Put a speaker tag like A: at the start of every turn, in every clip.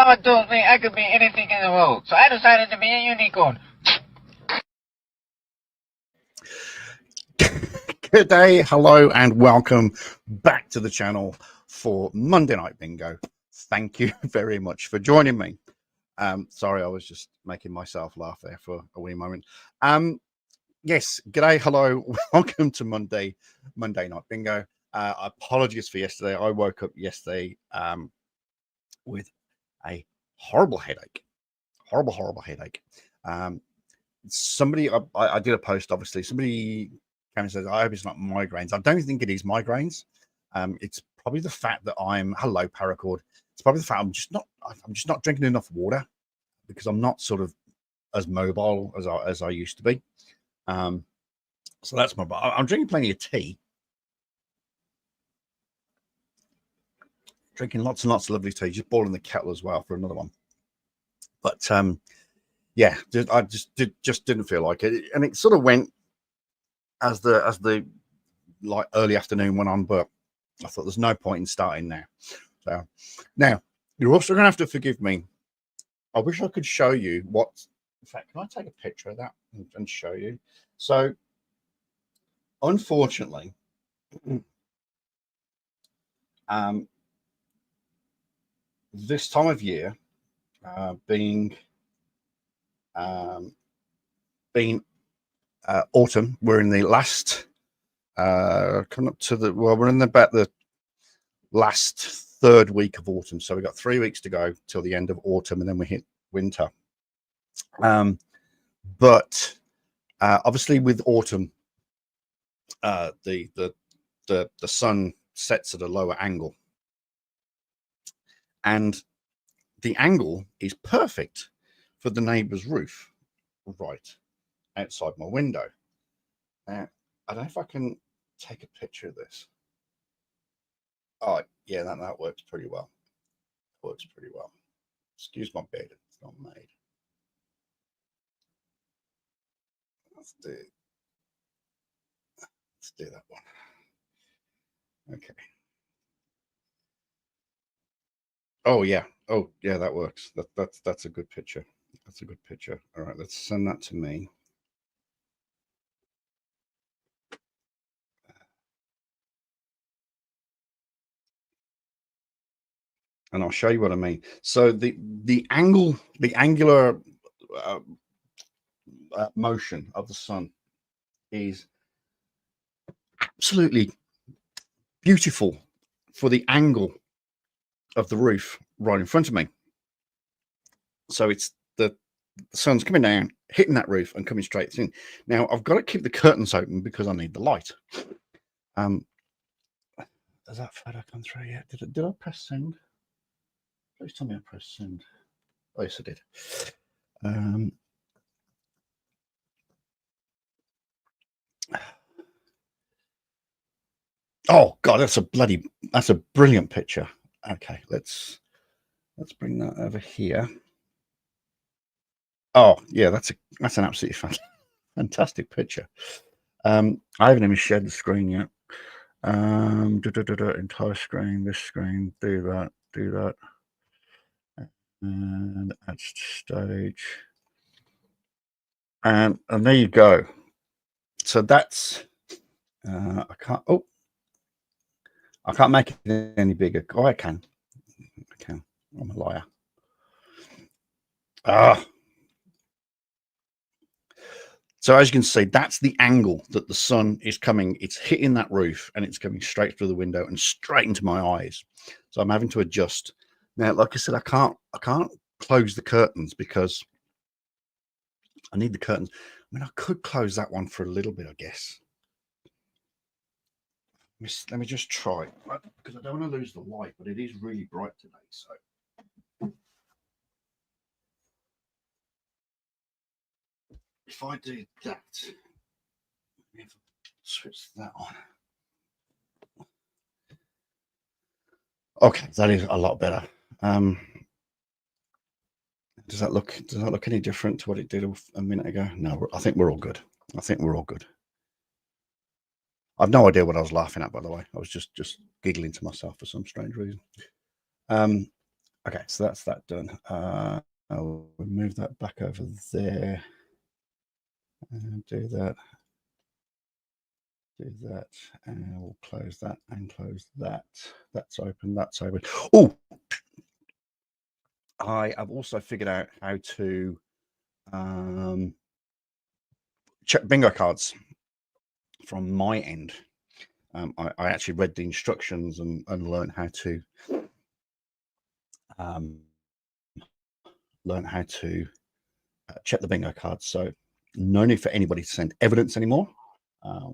A: Mama told me I could be anything in the world, so I decided to be a unicorn.
B: Good day, hello, and welcome back to the channel for Monday Night Bingo. Thank you very much for joining me. Sorry, I was just making myself laugh there for a wee moment. Yes, g'day, hello, welcome to Monday Night Bingo. Apologies for yesterday. I woke up yesterday with a horrible headache. Horrible headache. Somebody, I did a post, obviously. Somebody came and says, I hope it's not migraines. I don't think it is migraines. It's probably the fact that hello, paracord. It's probably the fact I'm just not drinking enough water because I'm not sort of as mobile as I used to be. So that's my, I'm drinking plenty of tea. Drinking lots and lots of lovely tea, just boiling the kettle as well for another one. But yeah, I just didn't feel like it, and it sort of went as the like early afternoon went on. But I thought there's no point in starting now. So now you're also going to have to forgive me. I wish I could show you what. In fact, can I take a picture of that and show you? So, unfortunately, this time of year, being autumn, we're in the last coming up to we're in about the last third week of autumn, so we've got 3 weeks to go till the end of autumn, and then we hit winter. But obviously with autumn, the sun sets at a lower angle, and the angle is perfect for the neighbor's roof right outside my window. Now, I don't know if I can take a picture of this. Oh, yeah, that works pretty well. Works pretty well. Excuse my bed, it's not made. Let's do that one. Okay. Oh yeah. Oh yeah, that works. That's a good picture. That's a good picture. All right, let's send that to me. And I'll show you what I mean. So the angular motion of the sun is absolutely beautiful for the angle of the roof right in front of me. So it's the sun's coming down, hitting that roof, and coming straight in. Now I've got to keep the curtains open because I need the light. Has that photo come through yet? Did I press send? Please tell me I pressed send. Oh yes, I did. Oh God, that's a brilliant picture. Okay, let's bring that over here. Oh yeah, that's an absolutely fantastic picture. I haven't even shared the screen yet. Entire screen, this screen, do that, and add stage, and there you go. So that's I can't make it any bigger. Oh, I can. I'm a liar. So as you can see, that's the angle that the sun is coming. It's hitting that roof and it's coming straight through the window and straight into my eyes. So I'm having to adjust. Now, like I said, I can't close the curtains because I need the curtains. I mean, I could close that one for a little bit, I guess. Let me just try, because I don't want to lose the light, but it is really bright today. So if I do that, switch that on. Okay, that is a lot better. Does that look any different to what it did a minute ago? No, I think we're all good. I think we're all good. I've no idea what I was laughing at, by the way. I was just giggling to myself for some strange reason. Okay, so that's that done. I'll move that back over there and do that, and we'll close that and close that. That's open, that's open. Oh, I have also figured out how to check bingo cards from my end. I actually read the instructions and learned how to check the bingo cards. So no need for anybody to send evidence anymore. I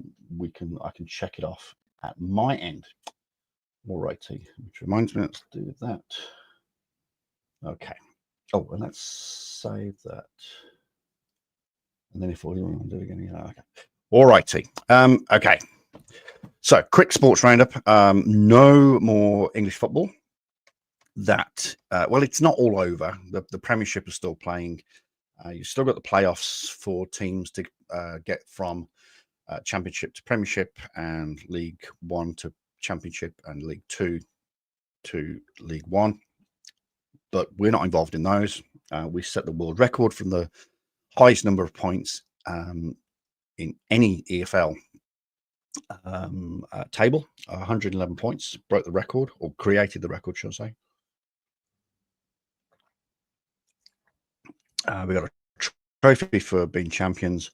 B: can check it off at my end. All righty, which reminds me, let's do that. Okay. Oh, and let's save that. And then if we want to do it again, yeah, okay. All righty. Okay. So quick sports roundup. No more English football. That well, it's not all over. The Premiership is still playing. You've still got the playoffs for teams to get from Championship to Premiership, and League One to Championship, and League Two to League One. But we're not involved in those. We set the world record from the highest number of points in any EFL table. 111 points, broke the record, or created the record, shall I say. We got a trophy for being champions.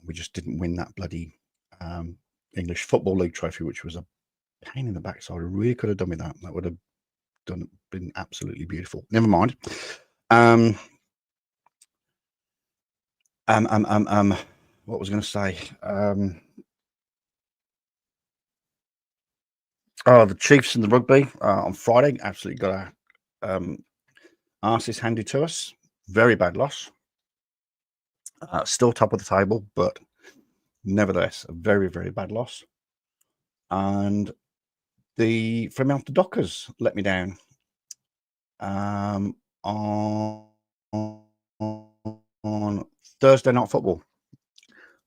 B: We just didn't win that bloody English Football League trophy, which was a pain in the backside. I really could have done with that. That would have been absolutely beautiful. Never mind. What was I going to say? The Chiefs and the rugby on Friday absolutely got our asses handed to us. Very bad loss. Still top of the table, but nevertheless, a very, very bad loss. And the Fremantle Dockers let me down on Thursday night football.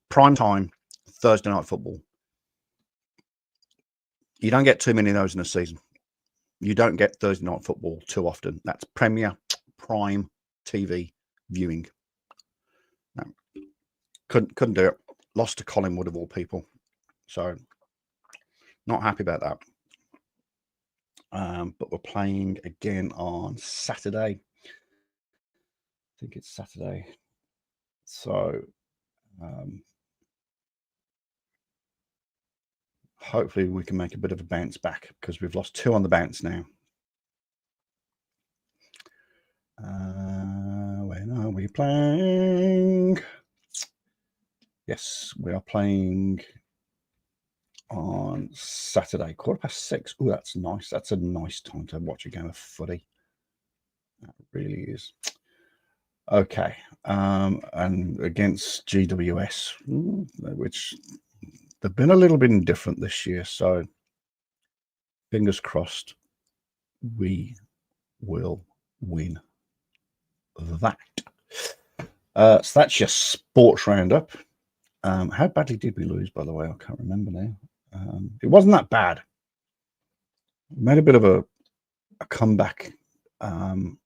B: Prime time, Thursday night football. You don't get too many of those in a season. You don't get Thursday night football too often. That's Premier Prime TV viewing. No, couldn't do it. Lost to Collingwood of all people. So not happy about that. But we're playing again on Saturday. I think it's Saturday. So hopefully we can make a bit of a bounce back, because we've lost 2 on the bounce now. When are we playing? Yes, we are playing on Saturday, 6:15. Oh, that's nice. That's a nice time to watch a game of footy. That really is. Okay, and against GWS, which they've been a little bit indifferent this year, so fingers crossed we will win that. So that's your sports roundup. How badly did we lose, by the way? I can't remember now. It wasn't that bad. We made a bit of a comeback. In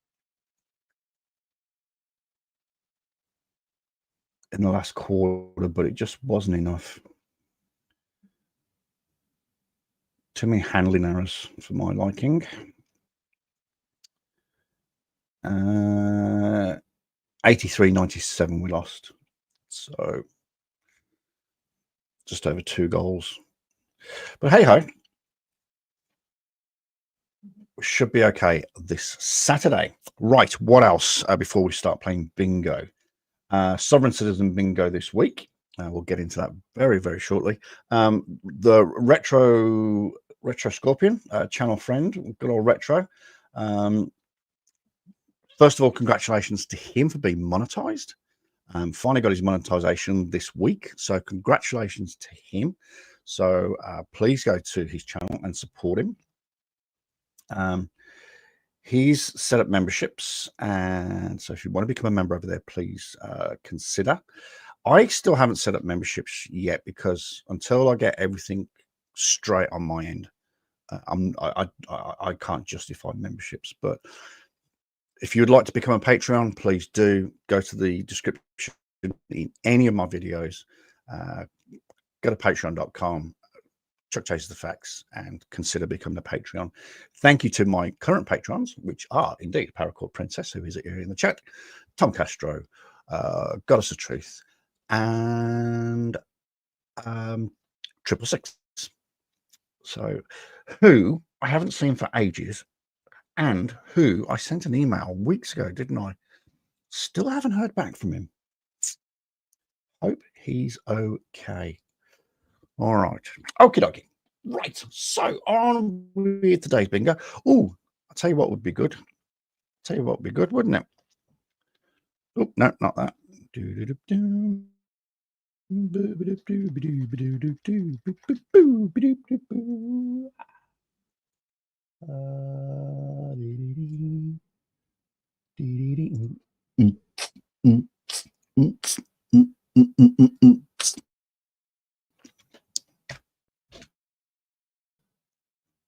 B: the last quarter, but it just wasn't enough. Too many handling errors for my liking. 83-97 we lost. So just over 2 goals. But hey ho, we should be okay this Saturday. Right, what else before we start playing bingo? Sovereign Citizen bingo this week. We'll get into that very, very shortly. The Retro Scorpion, channel friend, good old Retro. First of all, congratulations to him for being monetized. Finally got his monetization this week, so congratulations to him. So please go to his channel and support him. He's set up memberships, and so if you want to become a member over there, please consider. I still haven't set up memberships yet, because until I get everything straight on my end, I can't justify memberships. But if you'd like to become a Patreon, please do go to the description in any of my videos. Go to patreon.com, Chuck Chases the Facts, and consider becoming a Patreon. Thank you to my current patrons, which are indeed Paracord Princess, who is here in the chat, Tom Castro, Goddess of Truth, and 666. So, who I haven't seen for ages, and who I sent an email weeks ago, didn't I? Still haven't heard back from him. Hope he's okay. All right. Okie dokie. Right. So on with today's bingo. Oh, I'll tell you what would be good. Tell you what would be good, wouldn't it? Oh, no, not that.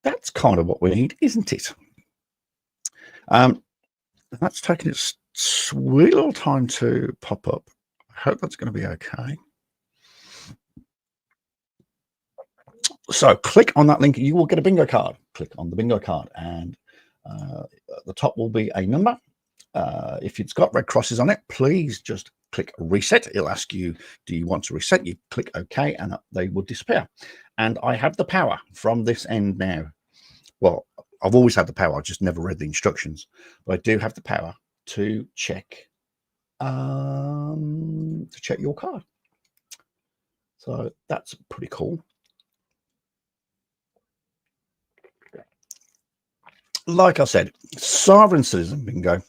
B: That's kind of what we need, isn't it? That's taking its sweet little time to pop up. I hope that's going to be okay. So click on that link. You will get a bingo card. Click on the bingo card, and at the top will be a number. If it's got red crosses on it, please just click reset. It'll ask you, do you want to reset? You click OK, and they will disappear. And I have the power from this end now. Well, I've always had the power. I've just never read the instructions. But I do have the power to check your card. So that's pretty cool. Like I said, Sovereign Citizen bingo.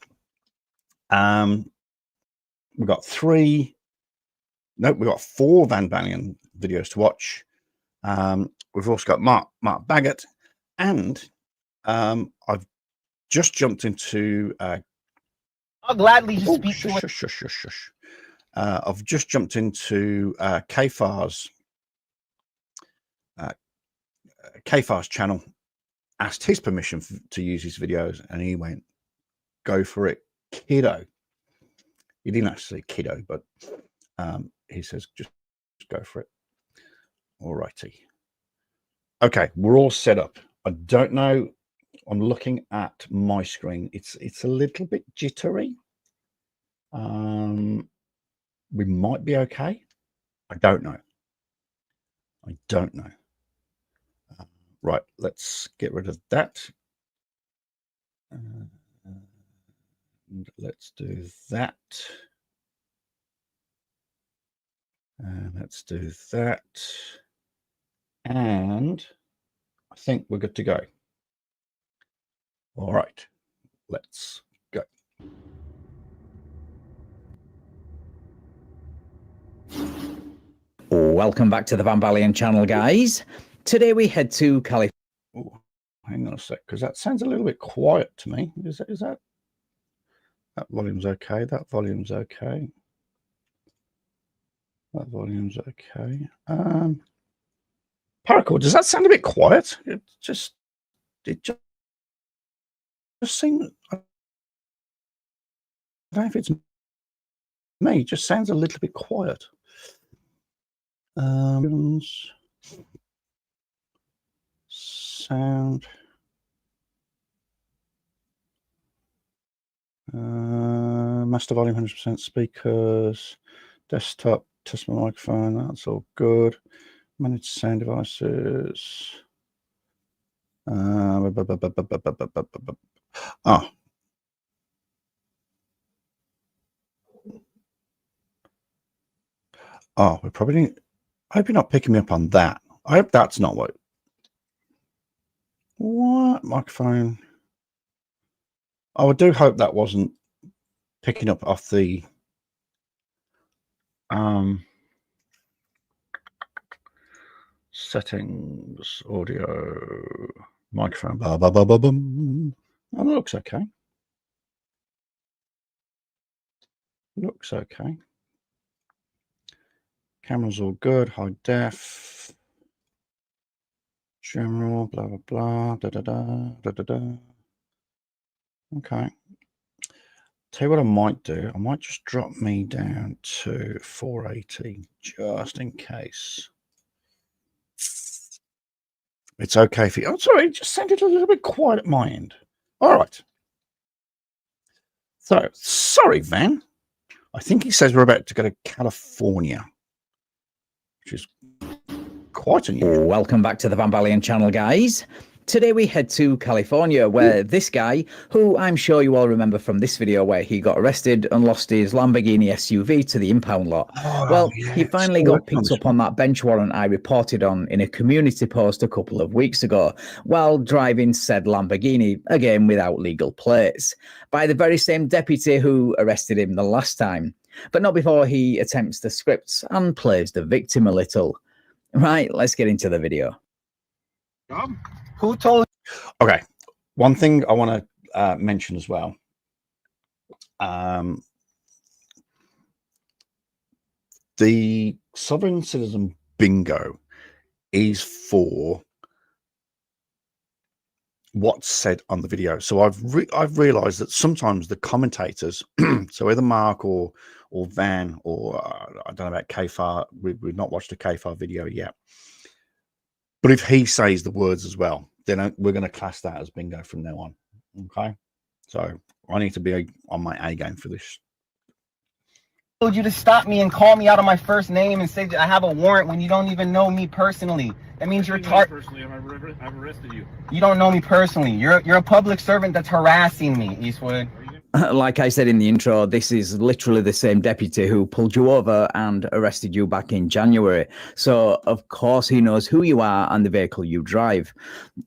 B: We've got 4 Van Balian videos to watch. We've also got Mark Baggett, and I've just jumped into
A: I'll gladly speak to
B: shush. I've just jumped into Kfar's channel, asked his permission to use his videos, and he went, go for it, kiddo. He didn't actually say kiddo, but he says just go for it. All righty. Okay, we're all set up. I don't know. I'm looking at my screen. It's a little bit jittery. We might be okay. I don't know. Right, let's get rid of that. And let's do that. And let's do that. And I think we're good to go. All right, let's go.
C: Welcome back to the Van Balian channel, guys. Today we head to California.
B: Oh, hang on a sec, because that sounds a little bit quiet to me. Is that volume's okay? That volume's okay. That volume's okay. Paracord, does that sound a bit quiet? It just seems. I don't know if it's me. It just sounds a little bit quiet. Sound. Master volume 100%, speakers, desktop, test my microphone, that's all good. Manage sound devices. Oh, we're probably. I hope you're not picking me up on that. I hope that's not what microphone. Oh, I do hope that wasn't picking up off the settings, audio, microphone. Oh, that looks okay. Looks okay. Camera's all good. High def. General. Blah blah blah. Da da da da da da. Okay. Tell you what I might do. I might just drop me down to 480 just in case. It's okay if you. Oh, sorry, just send it a little bit quiet at my end. All right. So, sorry, Van. I think he says we're about to go to California, which is quite unusual.
C: Welcome back to the Van Balian channel, guys. Today we head to California, where this guy, who I'm sure you all remember from this video where he got arrested and lost his Lamborghini SUV to the impound lot. He finally got picked up on that bench warrant I reported on in a community post a couple of weeks ago, while driving said Lamborghini, again without legal plates, by the very same deputy who arrested him the last time, but not before he attempts the scripts and plays the victim a little. Right, let's get into the video.
A: Who told?
B: Okay, one thing I want to mention as well. The sovereign citizen bingo is for what's said on the video. So I've realized that sometimes the commentators, so either Mark or Van or I don't know about Kfar, we've not watched a Kfar video yet. But if he says the words as well, then we're going to class that as bingo from now on. Okay, so I need to be on my A game for this.
A: Told you to stop me and call me out on my first name and say that I have a warrant when you don't even know me personally. That means you're
D: personally. I've arrested you.
A: You don't know me personally. You're a public servant that's harassing me, Eastwood.
C: Like I said in the intro, this is literally the same deputy who pulled you over and arrested you back in January. So, of course, he knows who you are and the vehicle you drive.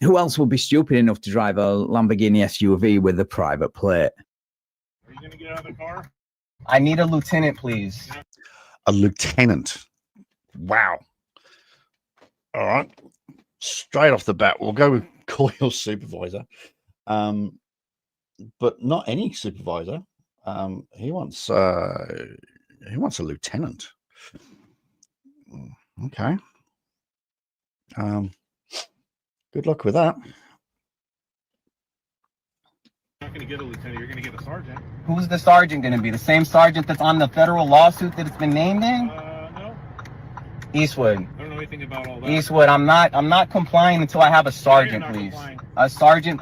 C: Who else would be stupid enough to drive a Lamborghini SUV with a private plate?
D: Are you going to get out of the car?
A: I need a lieutenant, please.
B: A lieutenant. Wow. All right. Straight off the bat, we'll go with call your supervisor. But not any supervisor. He wants a lieutenant. Okay. Good luck with that.
D: You're not going to get a lieutenant. You're going to get a sergeant.
A: Who's the sergeant going to be? The same sergeant that's on the federal lawsuit that it's been named in?
D: No.
A: Eastwood.
D: I don't know anything about all that.
A: Eastwood, I'm not complying until I have a sergeant, please.
D: Complying.
A: A sergeant.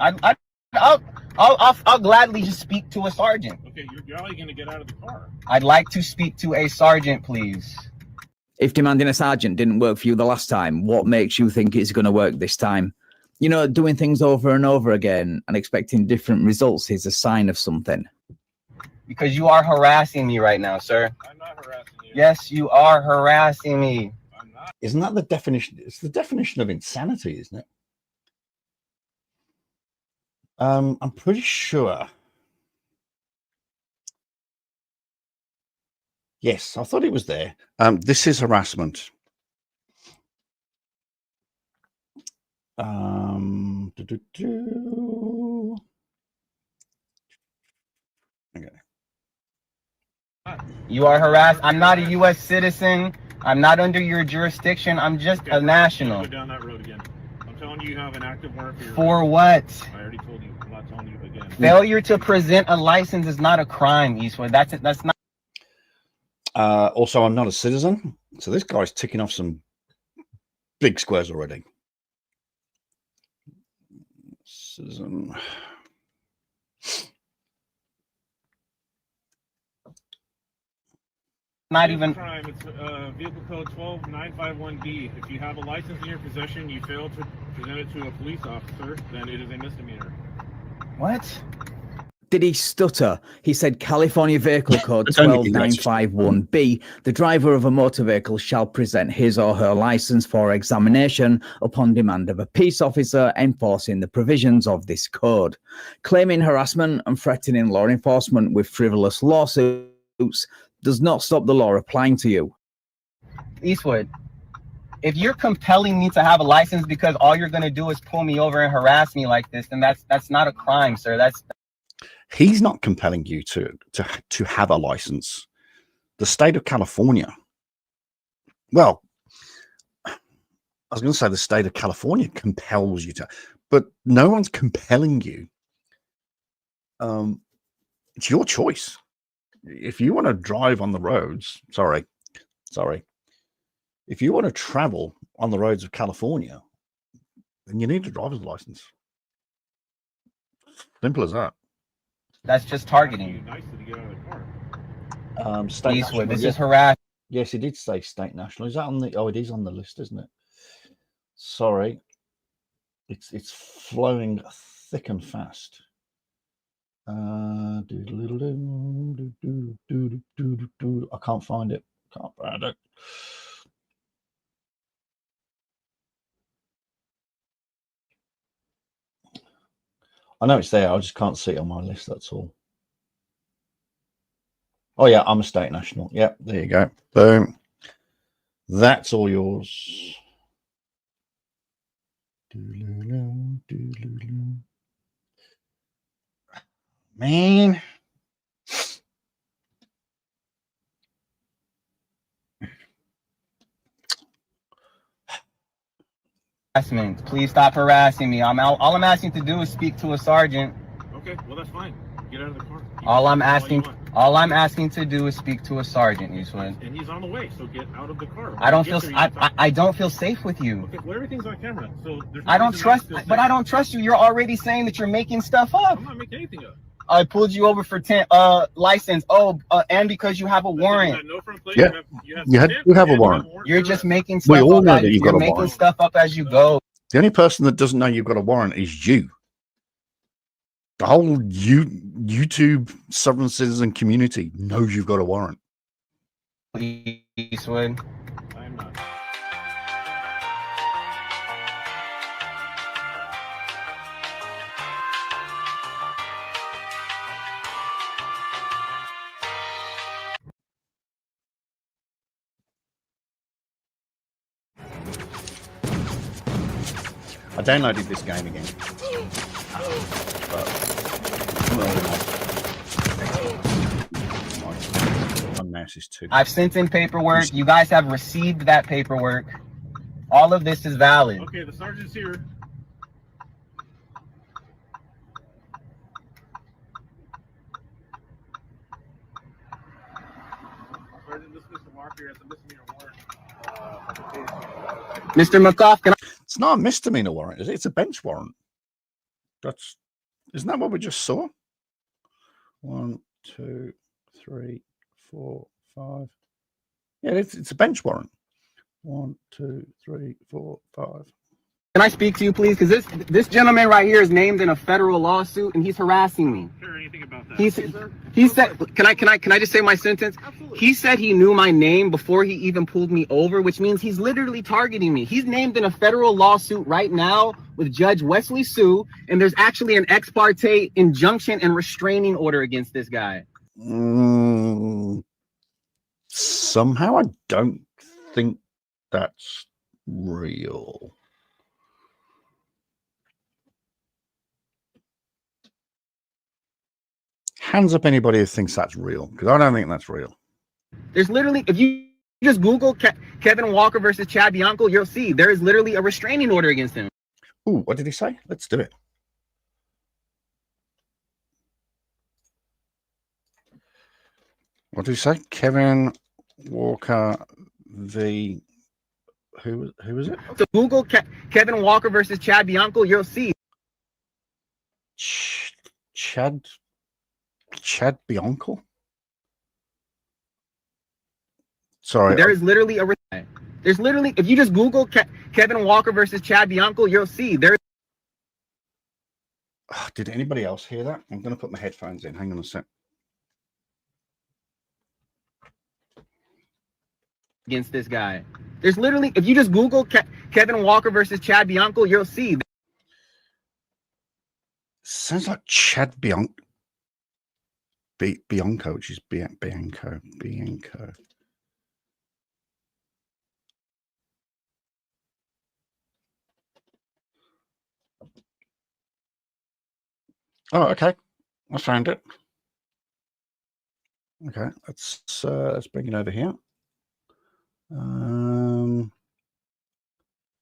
A: I'll gladly just speak to a sergeant.
D: Okay, you're probably going to get out of the car.
A: I'd like to speak to a sergeant, please.
C: If demanding a sergeant didn't work for you the last time, what makes you think it's going to work this time? You know, doing things over and over again and expecting different results is a sign of something.
A: Because you are harassing me right now, sir.
D: I'm not harassing you.
A: Yes, you are harassing me.
D: I'm not.
B: Isn't that the definition? It's the definition of insanity, isn't it? I'm pretty sure. Yes, I thought it was there. This is harassment. Okay.
A: You are harassed. I'm not a U.S. citizen. I'm not under your jurisdiction. I'm just a national.
D: Go down that road again. I'm telling you, you have an active warrant for your
A: For what?
D: I already told you. I'm not telling you again.
A: Failure to present a license is not a crime, Eastwood. That's not.
B: Also, I'm not a citizen, so this guy's ticking off some big squares already. Citizen.
A: Not even.
D: Crime. It's vehicle code 12951D. If you have a license in your possession, you fail to present it to a police officer, then it is a misdemeanor.
A: What?
C: Did he stutter? He said California Vehicle Code 12951B. The driver of a motor vehicle shall present his or her license for examination upon demand of a peace officer enforcing the provisions of this code. Claiming harassment and threatening law enforcement with frivolous lawsuits does not stop the law applying to you.
A: Eastwood, if you're compelling me to have a license because all you're going to do is pull me over and harass me like this, then that's not a crime, sir.
B: He's not compelling you to have a license. The state of California. Well, I was going to say the state of California compels you to, but no one's compelling you. It's your choice. If you want to drive on the roads, sorry. If you want to travel on the roads of California, then you need a driver's license. Simple as that.
A: That's just targeting.
D: Nice to get out of the car.
B: State
A: Eastwood,
B: national,
A: this
B: yeah.
A: is harassment.
B: Yes, he did say state national. Is that on the? Oh, it is on the list, isn't it? Sorry, it's flowing thick and fast. I can't find it. Can't find it. I know it's there. I just can't see it on my list. That's all. Oh yeah, I'm a state national. Yeah, there you go. Boom. That's all yours. Man.
A: Harassment. Please stop harassing me. I'm out. All I'm asking to do is speak to a sergeant.
D: Okay, well that's fine. Get out of the car.
A: All I'm asking to do is speak to a sergeant, Eastwood.
D: And he's on the way, so get out of the car.
A: I don't feel I don't feel safe with you.
D: Okay, well everything's on camera, so there's no
A: I don't
D: reason
A: trust,
D: not to
A: but
D: say-
A: I don't trust you. You're already saying that you're making stuff up.
D: I'm not making anything up.
A: I pulled you over for license. And because you have a warrant.
D: You had no front plate,
B: Yeah.
D: you
B: have a warrant.
A: You're just making
B: We
A: stuff
B: all
A: up.
B: know that you've got
A: You're
B: a
A: making
B: warrant.
A: stuff up as you go.
B: The only person that doesn't know you've got a warrant is you. The whole YouTube Southern Citizen community knows you've got a warrant.
A: Eastwood.
D: I'm not.
B: I downloaded this game again. My mouse is too.
A: I've sent in paperwork. You guys have received that paperwork. All of this is valid.
D: Okay, the sergeant's here. Sergeant, this is Mr. Walker. It's a misdemeanor warrant.
A: Mr. McCoff, can
B: It's not a misdemeanor warrant, is it? It's a bench warrant. Isn't that what we just saw? 1, 2, 3, 4, 5. Yeah, it's a bench warrant. 1, 2, 3, 4, 5.
A: I speak to you, please? Because this gentleman right here is named in a federal lawsuit, and he's harassing me.
D: Hear anything about that?
A: He said, can I just say my sentence?
D: Absolutely.
A: He said he knew my name before he even pulled me over, which means he's literally targeting me. He's named in a federal lawsuit right now with Judge Wesley Sue, and there's actually an ex parte injunction and restraining order against this guy.
B: Somehow I don't think that's real. Hands up anybody who thinks that's real, because I don't think that's real.
A: There's literally, if you just Google Kevin Walker versus Chad Bianco, you'll see there is literally a restraining order against him.
B: Ooh, what did he say? Let's do it. What did he say? Kevin Walker v. Who was it?
A: So Google Kevin Walker versus Chad Bianco, you'll see.
B: Chad Bianco? Sorry.
A: There's literally, if you just Google Kevin Walker versus Chad Bianco, you'll see there's.
B: Did anybody else hear that? I'm going to put my headphones in. Hang on a sec.
A: Against this guy. There's literally, if you just Google Kevin Walker versus Chad Bianco, you'll see.
B: Sounds like Chad Bianco. Bianco, which is Bianco. Oh, okay. I found it. Okay, let's bring it over here.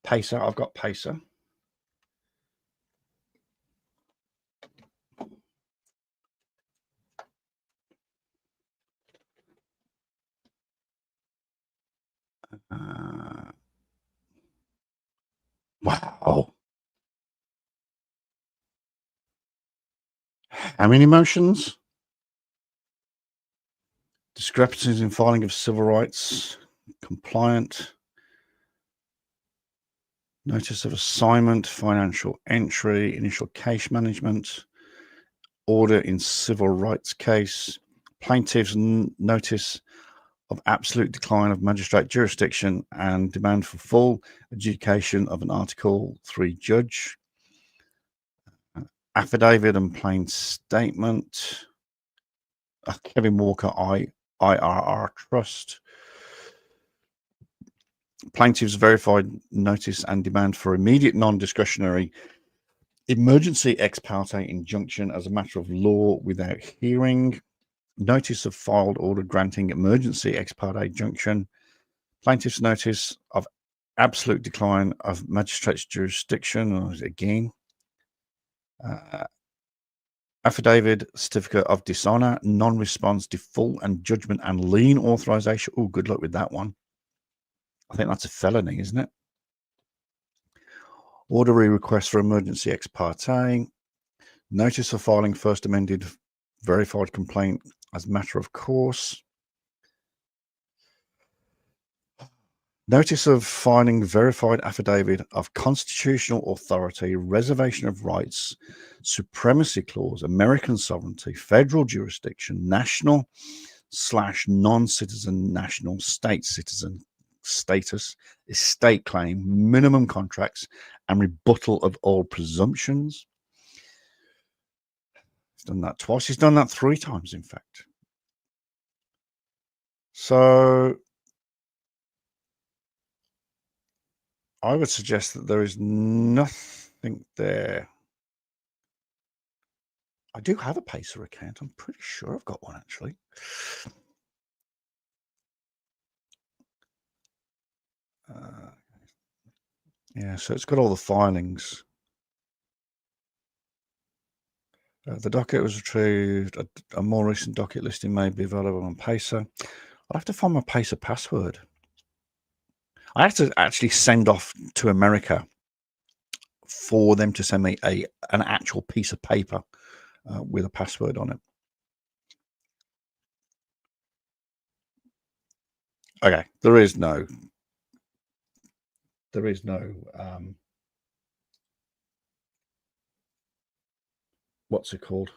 B: Pacer, I've got Pacer. Wow. How many motions? Discrepancies in filing of civil rights, compliant, notice of assignment, financial entry, initial case management, order in civil rights case, plaintiff's notice of absolute decline of magistrate jurisdiction and demand for full adjudication of an Article 3 judge, affidavit and plain statement, Kevin Walker, IRR Trust, plaintiff's verified notice and demand for immediate non-discretionary emergency ex parte injunction as a matter of law without hearing, notice of filed order granting emergency ex parte injunction, plaintiff's notice of absolute decline of magistrate's jurisdiction, again, affidavit, certificate of dishonor, non-response, default and judgment and lien authorization. Oh, good luck with that one. I think that's a felony, isn't it? Orderly request for emergency ex parte, notice of filing first amended verified complaint as matter of course, notice of filing verified affidavit of constitutional authority, reservation of rights, supremacy clause, American sovereignty, federal jurisdiction, national/non-citizen, national state citizen status, estate claim, minimum contracts, and rebuttal of all presumptions. He's done that twice. He's done that 3 times, in fact. So I would suggest that there is nothing there. I do have a Pacer account. I'm pretty sure I've got one, actually. Yeah, so it's got all the filings. The docket was retrieved. A more recent docket listing may be available on Pacer. I'll have to find my Pacer password. I have to actually send off to America for them to send me an actual piece of paper with a password on it. Okay, there is no what's it called?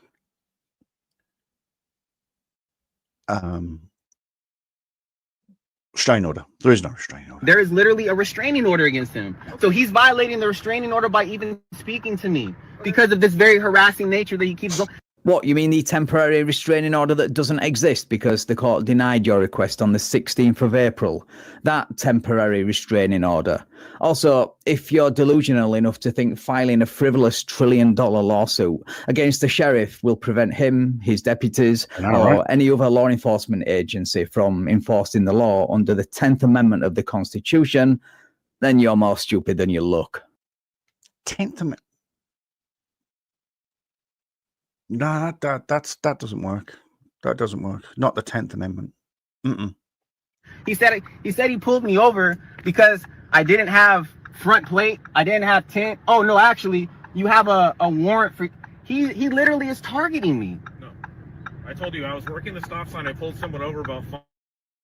B: Restraining order. There is no restraining order.
A: There is literally a restraining order against him. So he's violating the restraining order by even speaking to me because of this very harassing nature that he keeps going.
C: What, you mean the temporary restraining order that doesn't exist because the court denied your request on the 16th of April? That temporary restraining order. Also, if you're delusional enough to think filing a frivolous $1 trillion lawsuit against the sheriff will prevent him, his deputies, or any other law enforcement agency from enforcing the law under the 10th Amendment of the Constitution, then you're more stupid than you look.
B: 10th Amendment. No, that doesn't work. That doesn't work. Not the 10th Amendment.
A: He said he pulled me over because I didn't have front plate. I didn't have tint. Oh no, actually, you have a warrant for. He literally is targeting me.
D: No, I told you I was working the stop sign. I pulled someone over about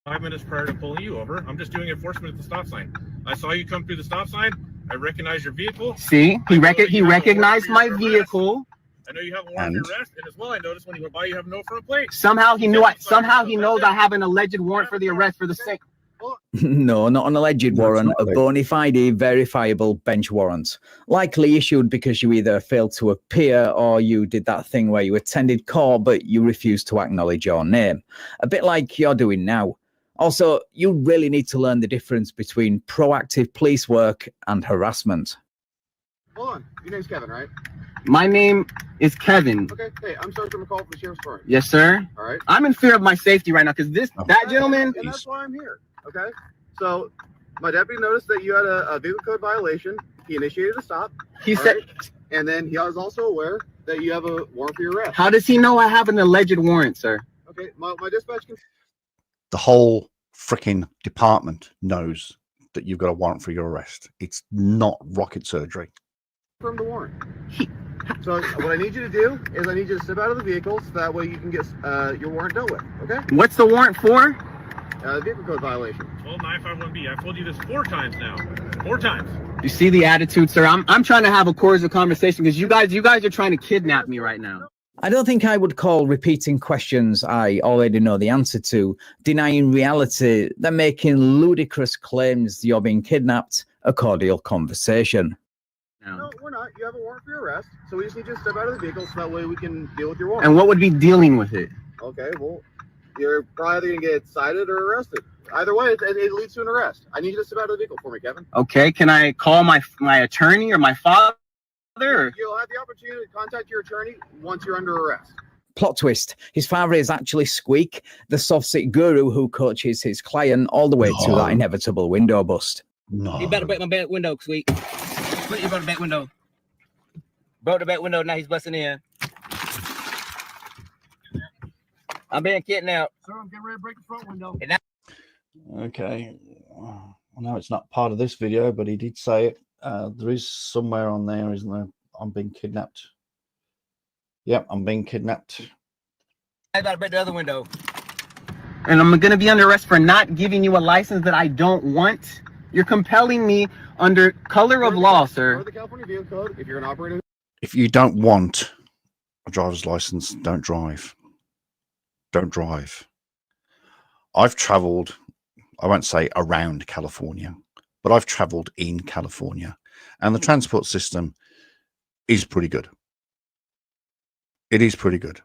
D: 5 minutes prior to pulling you over. I'm just doing enforcement at the stop sign. I saw you come through the stop sign. I recognized your vehicle.
A: See, he recognized my vehicle.
D: I know you have a warrant for arrest, and as well, I noticed when you went by, you have no front plate.
A: Somehow he knew. Somehow he knows I have an alleged warrant for the arrest for the sake.
C: No, not an alleged warrant, a bona fide, verifiable bench warrant. Likely issued because you either failed to appear or you did that thing where you attended court but you refused to acknowledge your name. A bit like you're doing now. Also, you really need to learn the difference between proactive police work and harassment.
E: Hold on. Your name's Kevin, right?
A: My name is Kevin.
E: Okay. Hey, I'm Sergeant McCall from the Sheriff's Department.
A: Yes, sir.
E: All right.
A: I'm in fear of my safety right now because that gentleman.
E: And that's why I'm here. Okay. So, my deputy noticed that you had a vehicle code violation. He initiated a stop.
A: He said,
E: right? And then he was also aware that you have a warrant for your arrest.
A: "How does he know I have an alleged warrant, sir?"
E: Okay. My dispatch can.
B: The whole freaking department knows that you've got a warrant for your arrest. It's not rocket surgery.
E: From the warrant. So what I need you to do is I need you to step out of the vehicle so that way you can get your warrant dealt with. Okay?
A: What's the warrant for?
E: Vehicle code violation.
D: 12951B. I've told you this 4 times now. 4 times.
A: You see the attitude, sir? I'm trying to have a cordial conversation because you guys are trying to kidnap me right now.
C: I don't think I would call repeating questions I already know the answer to, denying reality, then making ludicrous claims you're being kidnapped, a cordial conversation.
E: No, we're not. You have a warrant for your arrest, so we just need you to step out of the vehicle so that way we can deal with your warrant.
A: And what would be dealing with it?
E: Okay, well, you're probably going to get cited or arrested. Either way, it leads to an arrest. I need you to step out of the vehicle for me, Kevin.
A: Okay, can I call my attorney or my father?
E: You'll have the opportunity to contact your attorney once you're under arrest.
C: Plot twist, his father is actually Squeak, the soft-sit guru who coaches his client all the way to that inevitable window bust.
B: No.
F: You better break my back window, Sweet. Sweet, you broke the back window. Broke the back window, now he's busting in. I'm being kidnapped.
E: Sir, I'm getting ready to break the front window.
B: Okay. I know it's not part of this video, but he did say it. There is somewhere on there, isn't there? I'm being kidnapped. Yep, I'm being kidnapped.
F: I gotta break the other window.
A: And I'm going to be under arrest for not giving you a license that I don't want. You're compelling me under color of law, sir.
E: The California Vehicle Code, if you're an operator.
B: If you don't want a driver's license, don't drive. Don't drive. I've traveled, I won't say around California, but I've traveled in California, and the transport system is pretty good. It is pretty good.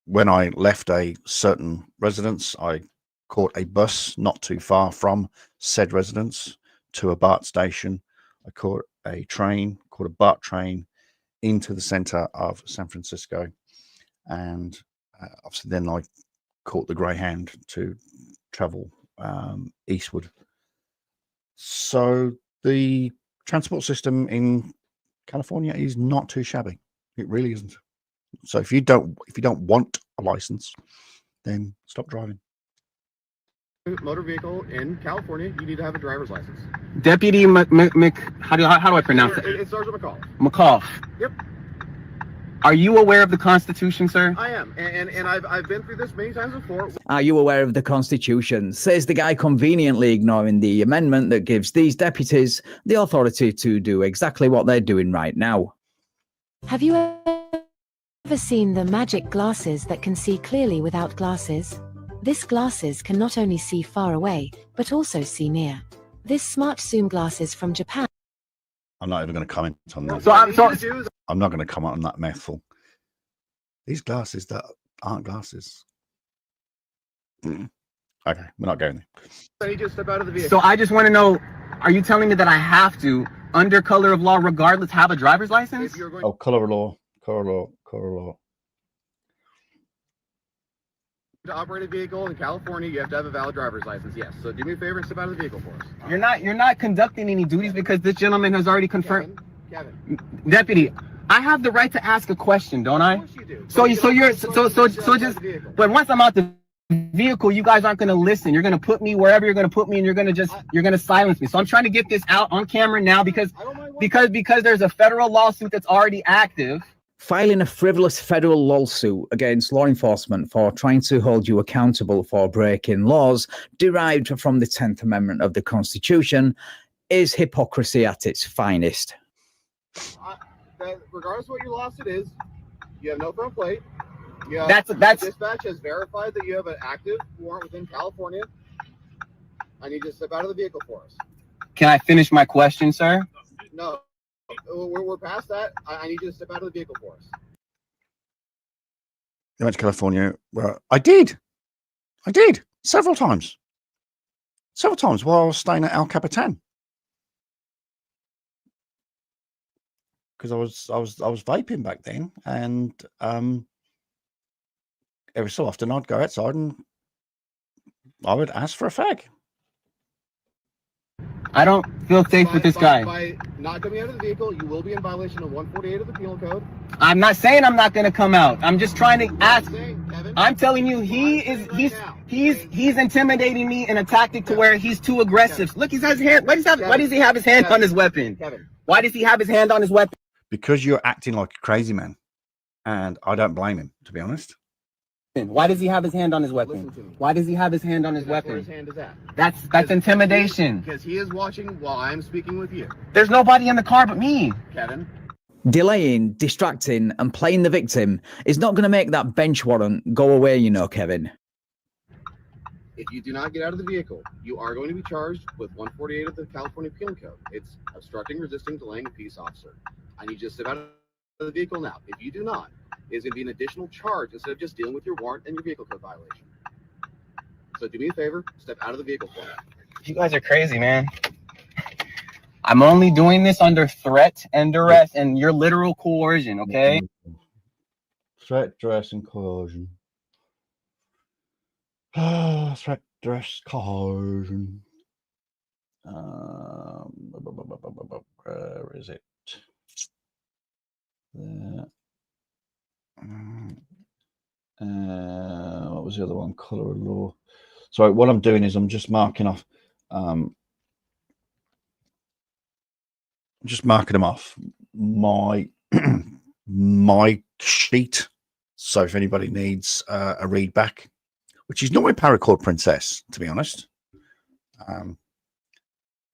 B: When I left a certain residence, I caught a bus not too far from said residence to a BART station. I caught a BART train into the center of San Francisco, and obviously then I caught the Greyhound to travel eastward. So the transport system in California is not too shabby. It really isn't. So if you don't want a license, then stop driving.
E: Motor vehicle in California, you need to have a driver's license.
A: Deputy how do I pronounce it?
E: It's Sergeant McCall.
A: McCall.
E: Yep.
A: Are you aware of the Constitution, sir?
E: I am, and I've been through this many times before.
C: Are you aware of the Constitution? Says the guy conveniently ignoring the amendment that gives these deputies the authority to do exactly what they're doing right now.
G: Have you ever seen the magic glasses that can see clearly without glasses? This glasses can not only see far away, but also see near. This smart zoom glasses from Japan.
B: I'm not even going to comment on that.
A: So
B: I'm not going to comment on that mouthful. These glasses that aren't glasses. Okay, we're not going there.
E: I need you to step out of the vehicle.
A: So I just want to know, are you telling me that I have to, under color of law, regardless, have a driver's license?
E: If you're going
B: Oh, color law.
E: to operate a vehicle in California, you have to have a valid driver's license. Yes. So do me a favor and step out of the vehicle for us.
A: You're not conducting any duties because this gentleman has already confirmed.
E: Kevin.
A: Deputy, I have the right to ask a question, don't I?
E: Of course you do.
A: So
E: But
A: just, but once I'm out the vehicle, you guys aren't going to listen. You're going to put me wherever you're going to put me, and you're going to silence me. So I'm trying to get this out on camera now because there's a federal lawsuit that's already active.
C: Filing a frivolous federal lawsuit against law enforcement for trying to hold you accountable for breaking laws derived from the 10th Amendment of the Constitution is hypocrisy at its finest.
E: Regardless of what your lawsuit is, you have no front plate.
A: That's
E: Dispatch has verified that you have an active warrant within California. I need you to step out of the vehicle for us.
A: Can I finish my question, sir?
E: No, we're past that. I need you to step out of the vehicle for us.
B: You went to California. Well, I did several times while I was staying at El Capitan. Because I was vaping back then, and every so often I'd go outside and I would ask for a fag.
A: I don't feel safe with this guy.
E: By not coming out of the vehicle, you will be in violation of 148 of the Penal Code.
A: I'm not saying I'm not gonna come out. I'm just trying to ask.
E: Kevin,
A: I'm telling you, he's intimidating me in a tactic to where he's too aggressive. Look, he's has his hand. Why does he have his hand on his weapon?
E: Kevin.
A: Why does he have his hand on his weapon?
B: Because you're acting like a crazy man, and I don't blame him, to be honest.
A: Why does he have his hand on his
E: Listen
A: weapon?
E: to me.
A: Why does he have his hand on his
E: That's where his
A: weapon?
E: hand is at.
A: That's intimidation.
E: Because he is watching while I'm speaking with you.
A: There's nobody in the car but me.
E: Kevin.
C: Delaying, distracting, and playing the victim is not going to make that bench warrant go away, you know, Kevin.
E: If you do not get out of the vehicle, you are going to be charged with 148 of the California Penal Code. It's obstructing, resisting, delaying a peace officer. I need you to step out of the vehicle now. If you do not, it's going to be an additional charge instead of just dealing with your warrant and your vehicle code violation. So do me a favor, step out of the vehicle for me.
A: You guys are crazy, man. I'm only doing this under threat and duress and your literal coercion, okay?
B: Threat, duress, and coercion. Threat, duress, coercion. Where is it? There. What was the other one? Colour of law. So what I'm doing is I'm just marking off. Just marking them off my my sheet. So if anybody needs a read back, which is not my paracord princess, to be honest. But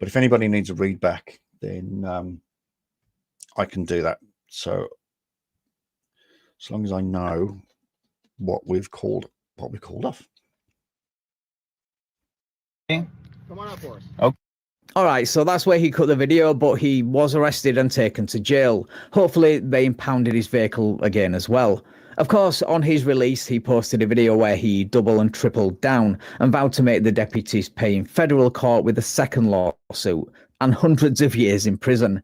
B: if anybody needs a read back, then I can do that. So as long as I know what we called off.
E: Come on up for us.
C: All right, so that's where he cut the video, but he was arrested and taken to jail. Hopefully, they impounded his vehicle again as well. Of course, on his release, he posted a video where he double and tripled down and vowed to make the deputies pay in federal court with a second lawsuit and hundreds of years in prison.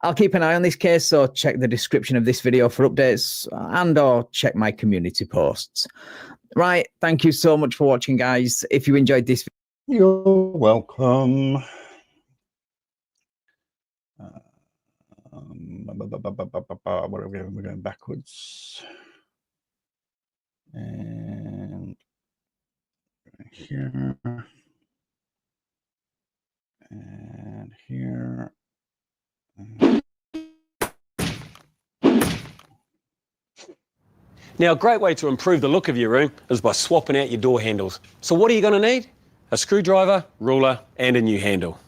C: I'll keep an eye on this case, so check the description of this video for updates and or check my community posts. Right, thank you so much for watching, guys. If you enjoyed this video,
B: You're welcome. Where are we going? We're going backwards. And here. And here.
H: Now, a great way to improve the look of your room is by swapping out your door handles. So what are you going to need? A screwdriver, ruler, and a new handle.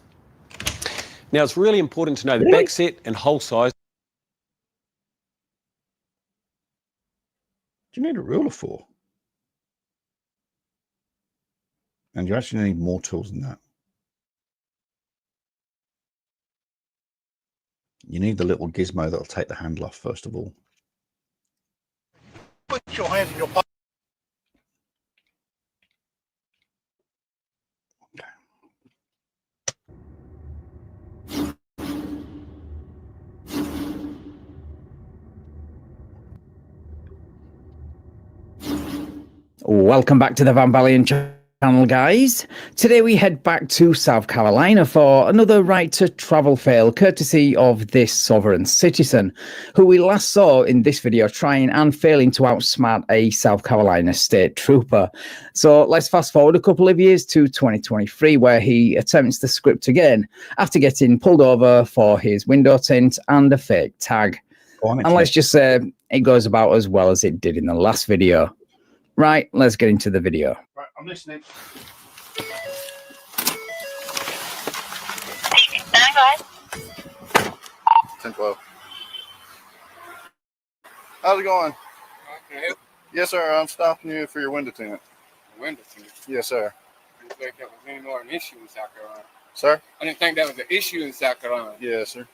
H: Now, it's really important to know the back set and hole size.
B: Do you need a ruler for? And you actually need more tools than that. You need the little gizmo that'll take the handle off, first of all.
I: Put your hands in your pocket.
C: welcome back to the Van Balian channel, guys. Today we head back to South Carolina for another right to travel fail, courtesy of this sovereign citizen, who we last saw in this video trying and failing to outsmart a South Carolina state trooper. So let's fast forward a couple of years to 2023, where he attempts the script again after getting pulled over for his window tint and a fake tag. And let's just say it goes about as well as it did in the last video. Right, let's get into the video.
B: Right, I'm listening.
J: Stand by.
I: 10-12. How's it going?
K: Can I help?
I: Yes, sir. I'm stopping you for your window tint.
K: Window tint.
I: Yes, sir.
K: I didn't think that was any more an issue in South Carolina.
I: Sir?
K: I didn't think that was an issue in South Carolina.
I: Yes, sir.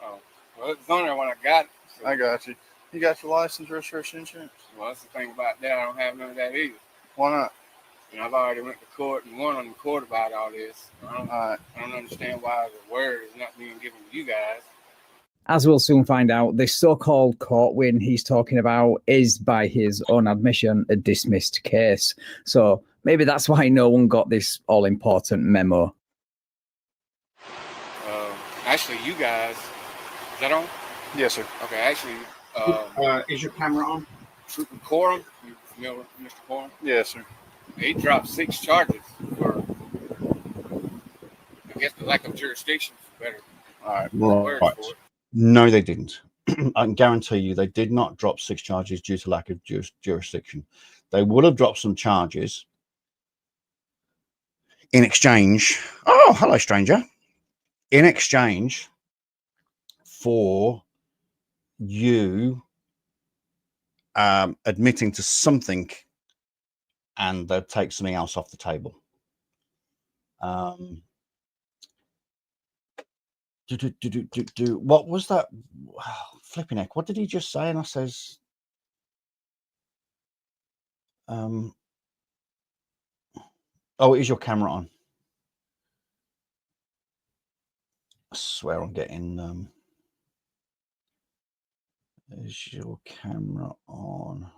K: Oh, well, it was on there when I got it. So,
I: I got you. You got your license, registration, insurance?
K: well, that's the thing about that. I don't have none of that either.
I: Why not?
K: And I've already went to court and won on the court about all this.
I: All right.
K: I don't understand why the word is not being given to you guys.
C: As we'll soon find out, this so-called court win he's talking about is, by his own admission, a dismissed case. So maybe that's why no one got this all-important memo.
K: Actually, you guys, is that on?
I: Yes, sir.
K: Okay, actually,
B: Is your camera on?
K: Trooper Corum, you familiar with Mr. Corum?
I: Yes, sir.
K: He dropped 6 charges for, I guess, the lack of jurisdiction, for better
I: All right.
K: words
B: Right.
K: for it.
B: No, they didn't. I can guarantee you they did not drop 6 charges due to lack of jurisdiction. They would have dropped some charges in exchange. Oh, hello, stranger. In exchange for you admitting to something, and they'll take something else off the table. What was that? Flipping heck, what did he just say? And I says, oh, is your camera on? I swear I'm getting is your camera on?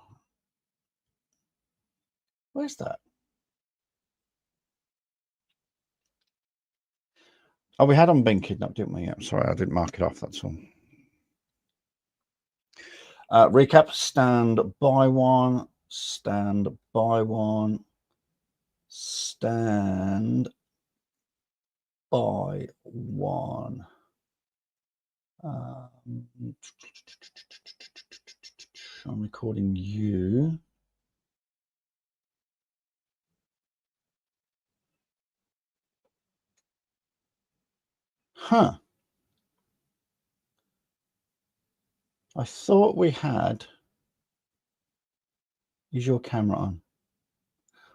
B: Where's that? Oh, we had on being kidnapped, didn't we? Yeah, sorry, I didn't mark it off, that's all. Recap, stand by one, stand by one, stand by one. I'm recording you. Huh. I thought we had. Is your camera on?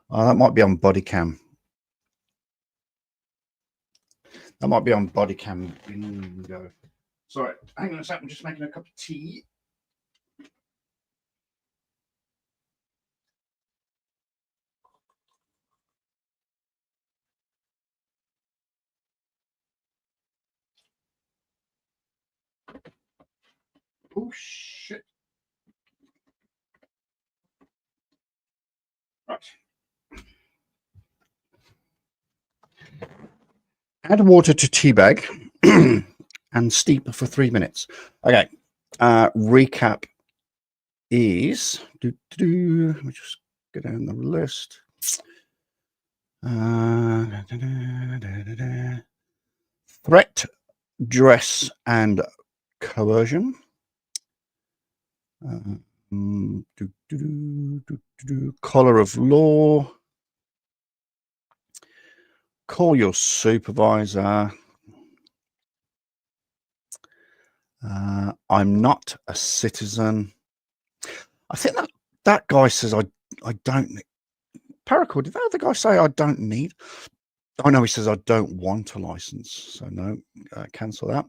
B: Oh, that might be on body cam. That might be on body cam. Bingo. Sorry, hang on a second. I'm just making a cup of tea. Oh, shit. Right. Add water to tea bag and steep for 3 minutes. Okay. Recap is let me just go down the list. Threat, duress, and coercion. Collar of law. Call your supervisor. I'm not a citizen. I think that guy says I don't need. Paracord, did that other guy say I don't need? Oh no, he says I don't want a license. So no, cancel that.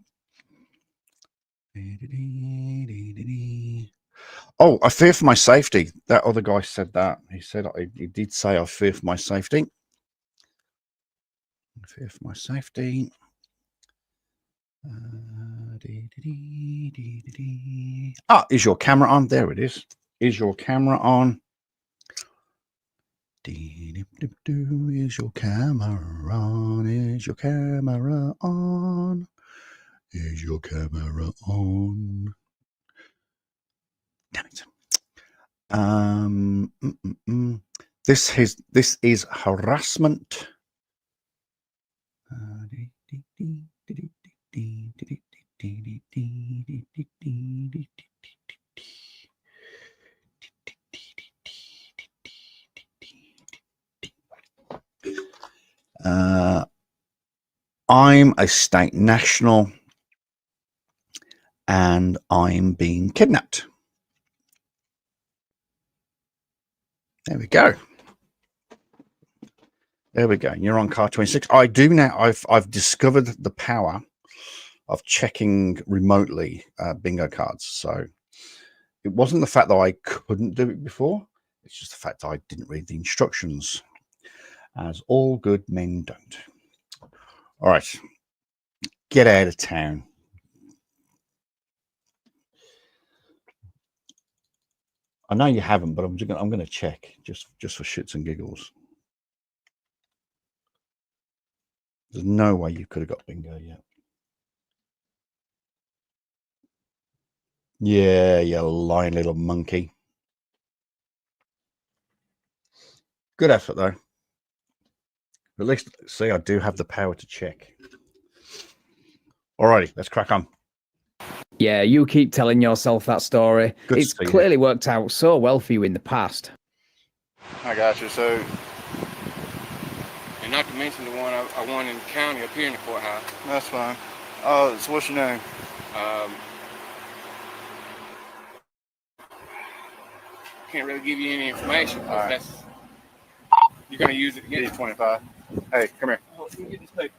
B: Oh, I fear for my safety. That other guy said that. He said he did say I fear for my safety. I fear for my safety. Ah, is your camera on? There it is. Is your camera on? Is your camera on? Is your camera on? Is your camera on? Damn it. This is harassment. I'm a state national and I'm being kidnapped. There we go. There we go. You're on car 26. I do now. I've discovered the power of checking remotely bingo cards. So it wasn't the fact that I couldn't do it before. It's just the fact that I didn't read the instructions, as all good men don't. All right, get out of town. I know you haven't, but I'm going to check just for shits and giggles. There's no way you could have got bingo yet. Yeah, you lying little monkey. Good effort, though. At least, see, I do have the power to check. Alrighty, let's crack on.
C: Yeah, you keep telling yourself that story.
B: Good
C: It's
B: to see you.
C: clearly worked out so well for you in the past.
I: I got you. So,
K: And not to mention the one I won in the county up here in the courthouse.
I: that's fine. So what's your name?
K: Can't really give you any information because
I: All right.
K: that's you're gonna use it against.
I: D25. Hey, come here.
K: Oh, let me get this paper.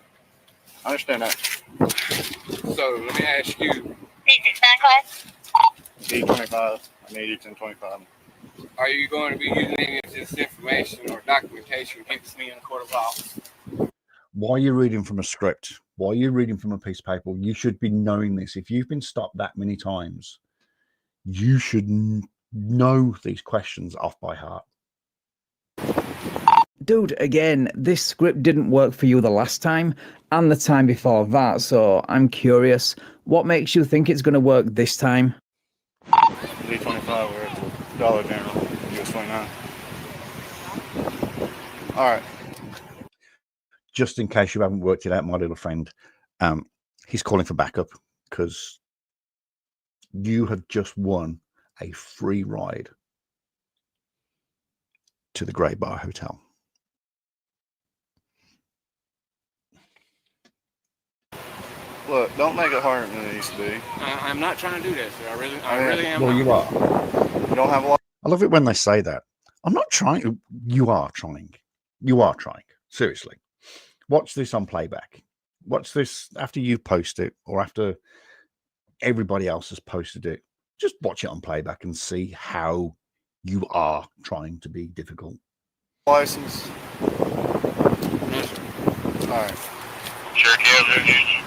I: I understand that.
K: So let me ask you:
I: D25. I need you 1025.
K: are you going to be using any of this information or documentation against me in a court of law?
B: Why are you reading from a script? Why are you reading from a piece of paper? You should be knowing this. If you've been stopped that many times, you should know these questions off by heart.
C: Dude, again, this script didn't work for you the last time and the time before that, so I'm curious, what makes you think it's going to work this time?
I: D25, we're at the Dollar General, US 29. All right.
B: Just in case you haven't worked it out, my little friend, he's calling for backup because you have just won a free ride to the Grey Bar Hotel.
I: Look, don't make it harder than it needs to be.
K: I'm not trying to do that, sir. I really am.
B: Well,
K: not.
B: you are.
I: You don't have a lot.
B: I love it when they say that. I'm not trying. You are trying. You are trying. Seriously. Watch this on playback. Watch this after you post it or after everybody else has posted it. Just watch it on playback and see how you are trying to be difficult.
I: License.
K: No, sir.
I: All right.
K: Sure can.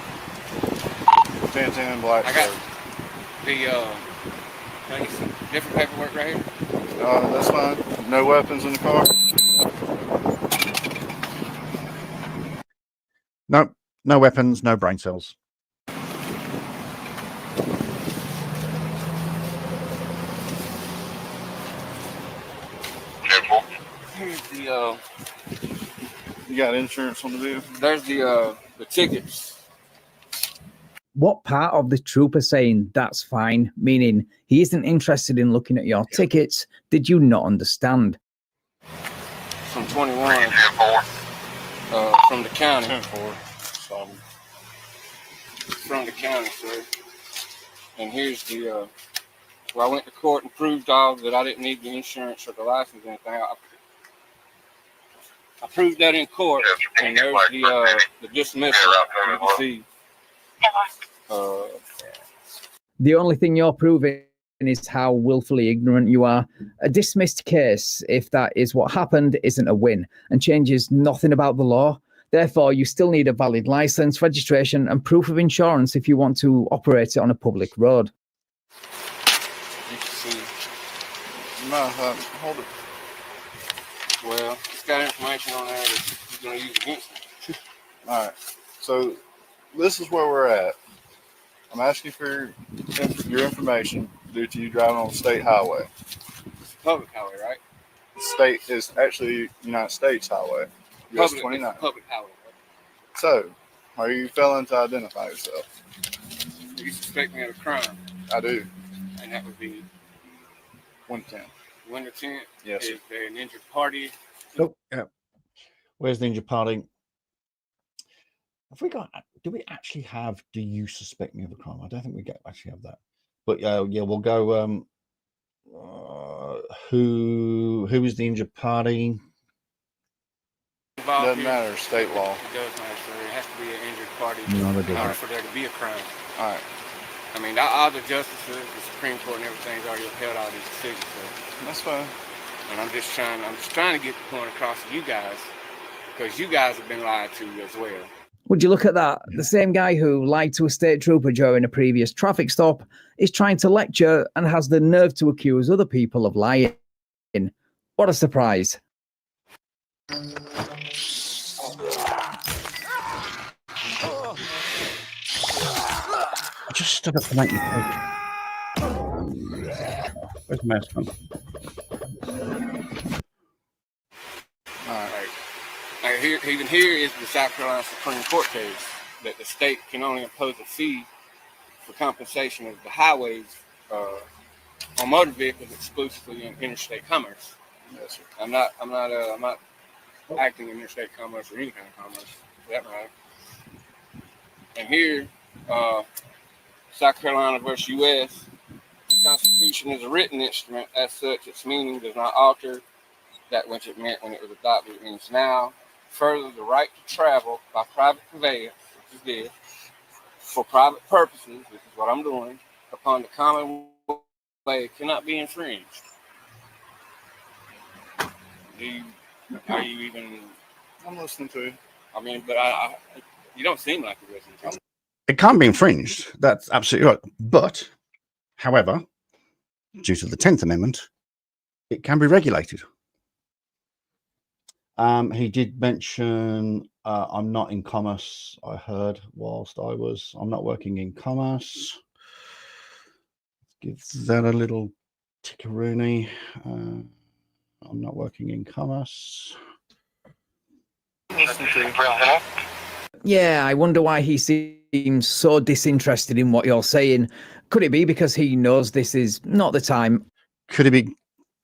I: 1010 black
K: I got
I: shirt.
K: the can I get some different paperwork right here?
I: That's fine. No weapons in the car.
B: No, no weapons, no brain cells.
K: Here's the
I: You got insurance on the vehicle?
K: there's the tickets.
C: What part of the trooper saying that's fine, meaning he isn't interested in looking at your tickets, did you not understand?
K: From 21 from the county.
I: 10-4. So,
K: From the county, sir. And here's the where I went to court and proved all that I didn't need the insurance or the license or anything. I proved that in court, and there's the dismissal. You can see.
C: The only thing you're proving is how willfully ignorant you are. A dismissed case, if that is what happened, isn't a win and changes nothing about the law. Therefore, you still need a valid license, registration, and proof of insurance if you want to operate it on a public road.
K: You can see.
I: no, hold it.
K: Well, it's got information on there that he's going to use against me.
I: All right. So this is where we're at. I'm asking for your information due to you driving on a state highway.
K: It's a public highway, right?
I: The state is actually United States Highway, US
K: Public,
I: 29.
K: it's a public highway. Right?
I: So, are you failing to identify yourself?
K: You suspect me of a crime,
I: I do.
K: and that would be
I: 110.
K: winter tent.
I: Yes, sir.
K: Is there an injured party?
B: Oh, yeah. Where's the injured party? Have we got? Do we actually have? Do you suspect me of a crime? I don't think we actually have that. But yeah, we'll go. Who is the injured party?
K: Involved
I: Doesn't
K: here?
I: matter. State law.
K: It does matter, sir. It has to be an injured party
B: No, they
K: in
B: don't.
K: order for there to be a crime.
I: All right.
K: I mean, all the justices, the Supreme Court, and everything's already upheld all these decisions. So,
I: That's fine.
K: and I'm just trying to get the point across to you guys, because you guys have been lied to as well.
C: Would you look at that? The same guy who lied to a state trooper during a previous traffic stop is trying to lecture and has the nerve to accuse other people of lying. What a surprise.
B: I just stood up to make you pay. Where's the mouse gone?
K: Like here, even here is the South Carolina Supreme Court case that the state can only impose a fee for compensation of the highways on motor vehicles exclusively in interstate commerce.
I: Yes, sir.
K: I'm not acting in interstate commerce or any kind of commerce for that matter. And here, South Carolina versus U.S., the Constitution is a written instrument. As such, its meaning does not alter that which it meant when it was adopted. It means now. Further, the right to travel by private conveyance, which is this, for private purposes, which is what I'm doing, upon the common way cannot be infringed. Are you even?
I: I'm listening to you.
K: I mean, but you don't seem like you're listening to me.
B: It can't be infringed. That's absolutely right. But, however, due to the 10th Amendment, it can be regulated. He did mention, I'm not in commerce, I heard whilst I'm not working in commerce. Give that a little tickaroony. I'm not working in commerce.
C: Yeah, I wonder why he seems so disinterested in what you're saying. Could it be because he knows this is not the time
B: Could it be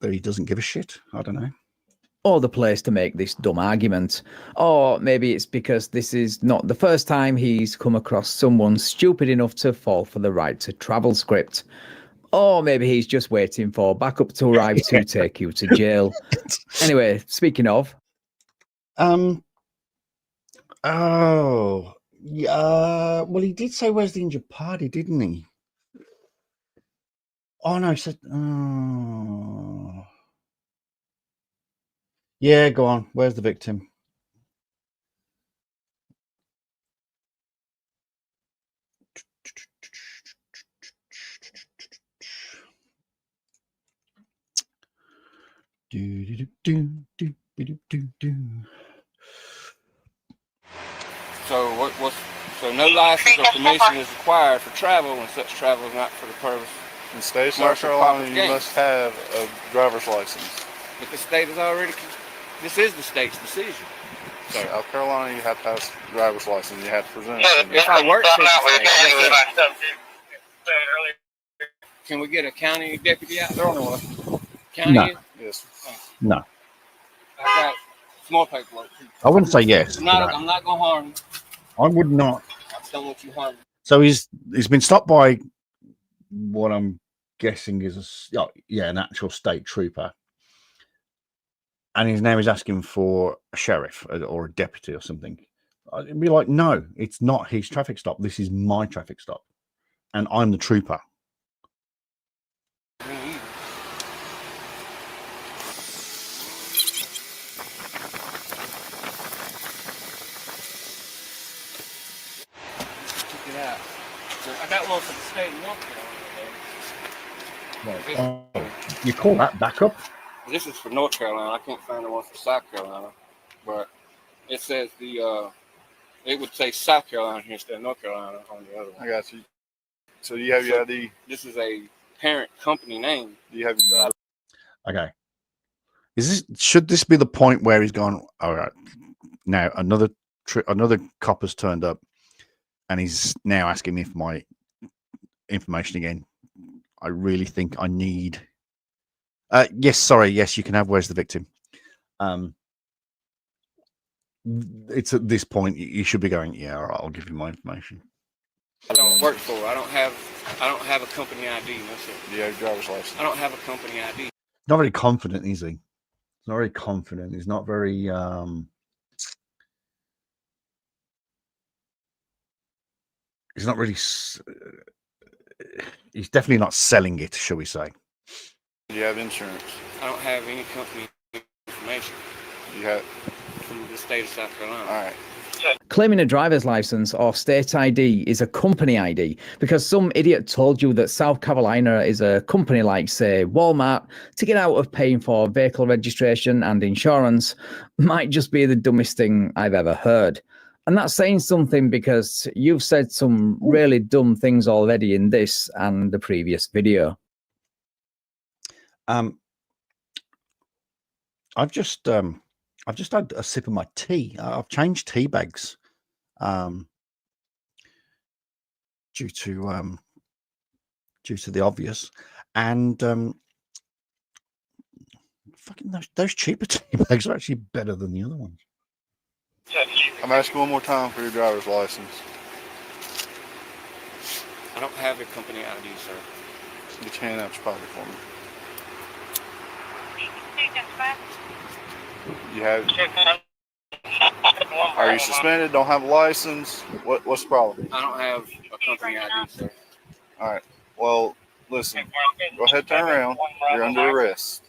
B: that he doesn't give a shit? I don't know.
C: or the place to make this dumb argument? Or maybe it's because this is not the first time he's come across someone stupid enough to fall for the right to travel script. Or maybe he's just waiting for backup to arrive to take you to jail. Anyway, speaking of.
B: Oh, yeah. Well, he did say, where's the injured party, didn't he? Oh, no, he said, oh. Yeah, go on. Where's the victim?
K: So no license or permission is required for travel when such travel is not for the purpose.
I: In the state of South Carolina, you must have a driver's license.
K: But the state has already, this is the state's decision. So
I: South Carolina, you have to have a driver's license. You have to present it.
K: if I work for the state, can we get a county deputy out there on the county?
B: No.
I: Yes.
B: No.
K: I got small paperwork.
B: I wouldn't say yes.
K: I'm not going to harm you.
B: I would not.
K: I don't want you harmed.
B: So he's been stopped by what I'm guessing is an actual state trooper, and his name is asking for a sheriff or a deputy or something. I'd be like, no, it's not his traffic stop. This is my traffic stop, and I'm the trooper.
K: I got one for the state of North Carolina.
B: You call that backup?
K: This is for North Carolina. I can't find the one for South Carolina, but it says it would say South Carolina here instead of North Carolina on the other one.
I: I got you. So you have your ID?
K: This is a parent company name.
I: Do you have your driver?
B: Okay. Should this be the point where he's gone, all right, now another cop has turned up and he's now asking me for my information again? I really think I need. Yes, you can have. Where's the victim? It's at this point you should be going. Yeah, all right, I'll give you my information.
K: I don't work for. I don't have a company ID. That's it.
I: Do you have your driver's license?
K: I don't have a company ID.
B: Not very confident, is he? He's not very confident. He's not very. He's not really. He's definitely not selling it, shall we say?
I: Do you have insurance?
K: I don't have any company information.
I: You have
K: from the state of South Carolina.
I: All right.
C: Claiming a driver's license or state ID is a company ID because some idiot told you that South Carolina is a company like, say, Walmart. To get out of paying for vehicle registration and insurance might just be the dumbest thing I've ever heard. And that's saying something because you've said some really dumb things already in this and the previous video.
B: I've just had a sip of my tea. I've changed tea bags due to the obvious, and fucking those cheaper tea bags are actually better than the other ones.
I: I'm asking one more time for your driver's license.
K: I don't have a company ID, sir.
I: Get your hand out your pocket for me. You have? Are you suspended? Don't have a license? What's the problem?
K: I don't have a company ID, sir.
I: All right. Well, listen. Go ahead, turn around. You're under arrest.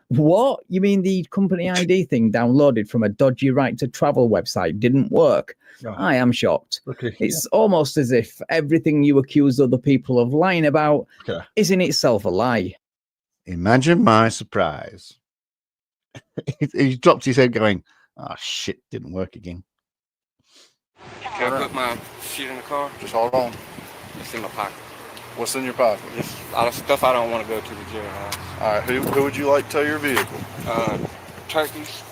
C: What? You mean the company ID thing downloaded from a dodgy right to travel website didn't work?
B: Oh.
C: I am shocked.
B: Okay.
C: It's almost as if everything you accuse other people of lying about is in itself a lie.
B: Imagine my surprise. He dropped his head going, oh shit, didn't work again.
K: Can I put my shit in the car?
I: Just hold on.
K: It's in my pocket.
I: What's in your pocket?
K: Just a lot of stuff I don't want to go to the jailhouse.
I: All right. Who would you like to tow your vehicle?
K: Turkeys.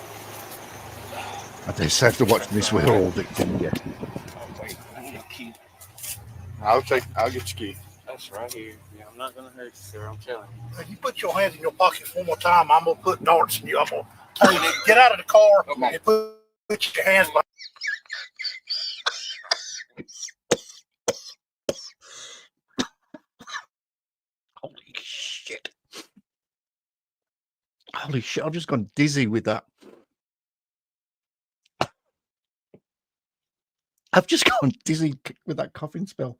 B: I just have to watch this. We're all victims. Yeah.
K: Oh, wait, I need a key.
I: I'll get your key.
K: That's right here. Yeah, I'm not gonna hurt you, sir. I'm telling you.
J: If you put your hands in your pockets one more time, I'm gonna put darts in you. I'm gonna tell you to get out of the car and put your hands behind.
B: Holy shit. Holy shit, I've just gone dizzy with that. I've just gone dizzy with that coughing spell.